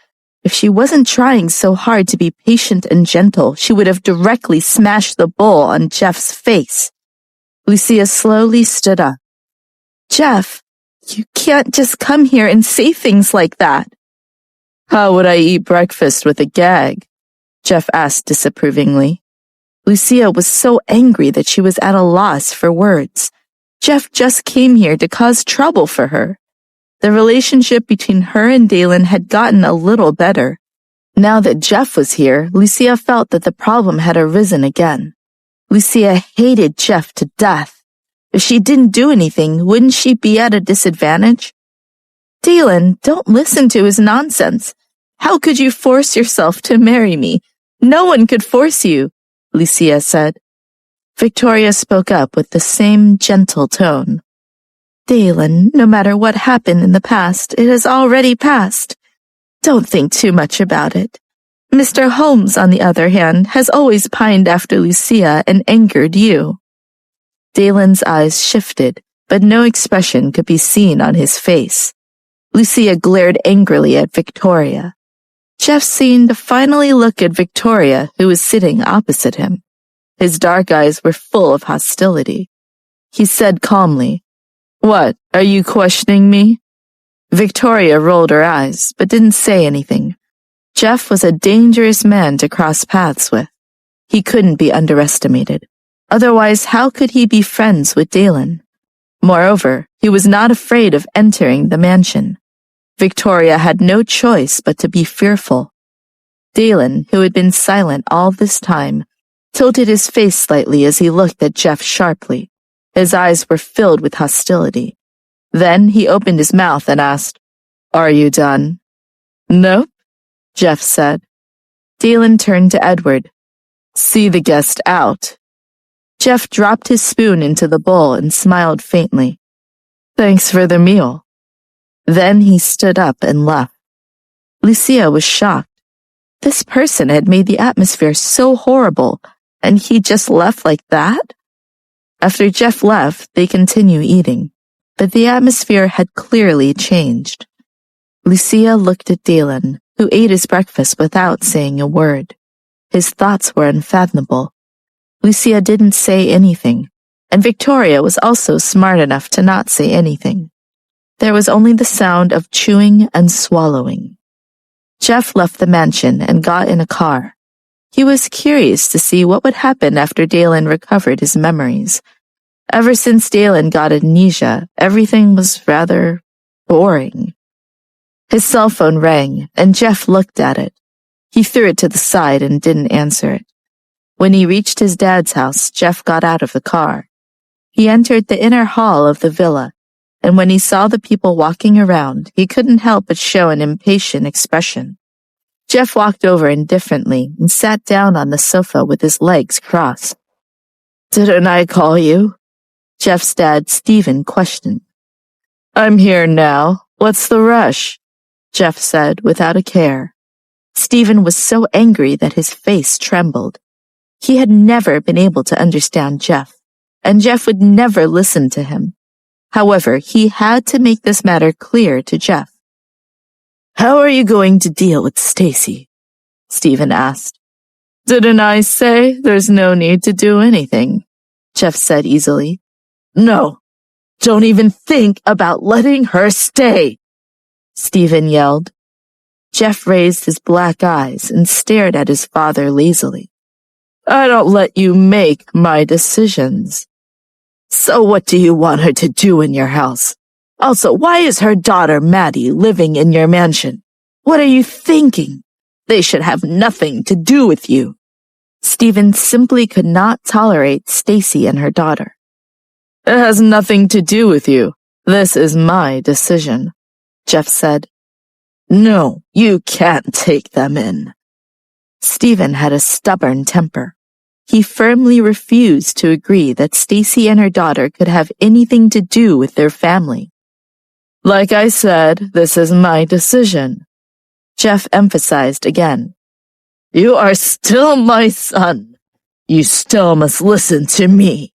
If she wasn't trying so hard to be patient and gentle, she would have directly smashed the bowl on Jeff's face. Lucia slowly stood up. "Jeff, you can't just come here and say things like that." "How would I eat breakfast with a gag?" Jeff asked disapprovingly. Lucia was so angry that she was at a loss for words. Jeff just came here to cause trouble for her. The relationship between her and Dalen had gotten a little better. Now that Jeff was here, Lucia felt that the problem had arisen again. Lucia hated Jeff to death. If she didn't do anything, wouldn't she be at a disadvantage? "Dalen, don't listen to his nonsense. How could you force yourself to marry me? No one could force you," Lucia said. Victoria spoke up with the same gentle tone. "Dalen, no matter what happened in the past, it has already passed. Don't think too much about it. Mr. Holmes, on the other hand, has always pined after Lucia and angered you." Dalen's eyes shifted, but no expression could be seen on his face. Lucia glared angrily at Victoria. Jeff seemed to finally look at Victoria, who was sitting opposite him. His dark eyes were full of hostility. He said calmly, "What, are you questioning me?" Victoria rolled her eyes, but didn't say anything. Jeff was a dangerous man to cross paths with. He couldn't be underestimated. Otherwise, how could he be friends with Dalen? Moreover, he was not afraid of entering the mansion. Victoria had no choice but to be fearful. Dalen, who had been silent all this time, tilted his face slightly as he looked at Jeff sharply. His eyes were filled with hostility. Then he opened his mouth and asked, "Are you done?" "Nope," Jeff said. Dalen turned to Edward. "See the guest out." Jeff dropped his spoon into the bowl and smiled faintly. Thanks for the meal. Then he stood up and left. Lucia was shocked. This person had made the atmosphere so horrible, and he just left like that? After Jeff left, they continued eating, but the atmosphere had clearly changed. Lucia looked at Dalen, who ate his breakfast without saying a word. His thoughts were unfathomable. Lucia didn't say anything, and Victoria was also smart enough to not say anything. There was only the sound of chewing and swallowing. Jeff left the mansion and got in a car. He was curious to see what would happen after Dalen recovered his memories. Ever since Dalen got amnesia, everything was rather boring. His cell phone rang, and Jeff looked at it. He threw it to the side and didn't answer it. When he reached his dad's house, Jeff got out of the car. He entered the inner hall of the villa, and when he saw the people walking around, he couldn't help but show an impatient expression. Jeff walked over indifferently and sat down on the sofa with his legs crossed. "Didn't I call you?" Jeff's dad, Stephen, questioned. "I'm here now. What's the rush?" Jeff said without a care. Stephen was so angry that his face trembled. He had never been able to understand Jeff, and Jeff would never listen to him. However, he had to make this matter clear to Jeff. "How are you going to deal with Stacy?" Stephen asked. "Didn't I say there's no need to do anything?" Jeff said easily. "No, don't even think about letting her stay," Stephen yelled. Jeff raised his black eyes and stared at his father lazily. "I don't let you make my decisions." "So what do you want her to do in your house? Also, why is her daughter Maddie living in your mansion? What are you thinking? They should have nothing to do with you." Stephen simply could not tolerate Stacy and her daughter. "It has nothing to do with you. This is my decision," Jeff said. "No, you can't take them in." Stephen had a stubborn temper. He firmly refused to agree that Stacy and her daughter could have anything to do with their family. "Like I said, this is my decision," Jeff emphasized again. "You are still my son. You still must listen to me."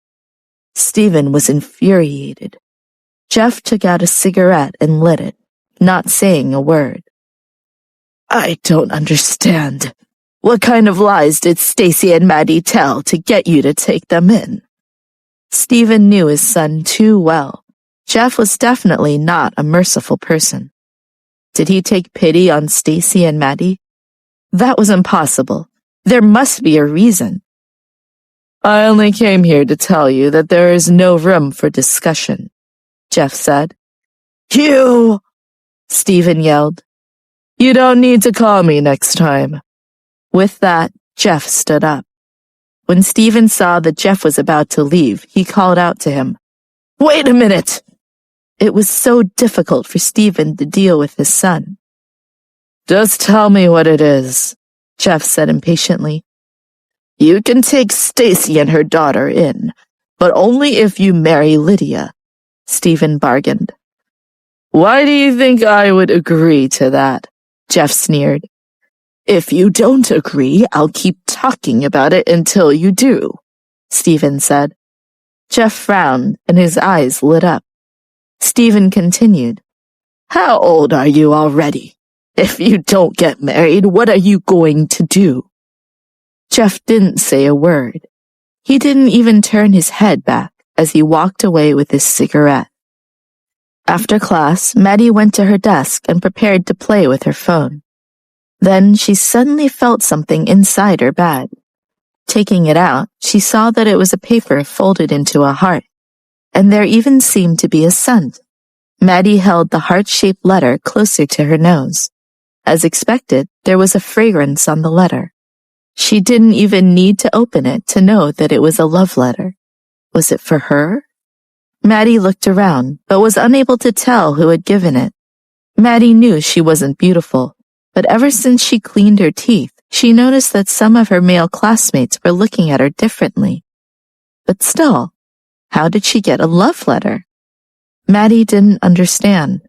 Stephen was infuriated. Jeff took out a cigarette and lit it, not saying a word. "I don't understand. What kind of lies did Stacy and Maddie tell to get you to take them in?" Stephen knew his son too well. Jeff was definitely not a merciful person. Did he take pity on Stacy and Maddie? That was impossible. There must be a reason. "I only came here to tell you that there is no room for discussion," Jeff said. "You!" Stephen yelled. "You don't need to call me next time." With that, Jeff stood up. When Stephen saw that Jeff was about to leave, he called out to him, "Wait a minute!" It was so difficult for Stephen to deal with his son. "Just tell me what it is," Jeff said impatiently. "You can take Stacy and her daughter in, but only if you marry Lydia," Stephen bargained. "Why do you think I would agree to that?" Jeff sneered. "If you don't agree, I'll keep talking about it until you do," Stephen said. Jeff frowned and his eyes lit up. Stephen continued, "How old are you already? If you don't get married, what are you going to do?" Jeff didn't say a word. He didn't even turn his head back as he walked away with his cigarette. After class, Maddie went to her desk and prepared to play with her phone. Then she suddenly felt something inside her bag. Taking it out, she saw that it was a paper folded into a heart, and there even seemed to be a scent. Maddie held the heart-shaped letter closer to her nose. As expected, there was a fragrance on the letter. She didn't even need to open it to know that it was a love letter. Was it for her? Maddie looked around, but was unable to tell who had given it. Maddie knew she wasn't beautiful, but ever since she cleaned her teeth, she noticed that some of her male classmates were looking at her differently. But still, how did she get a love letter? Maddie didn't understand.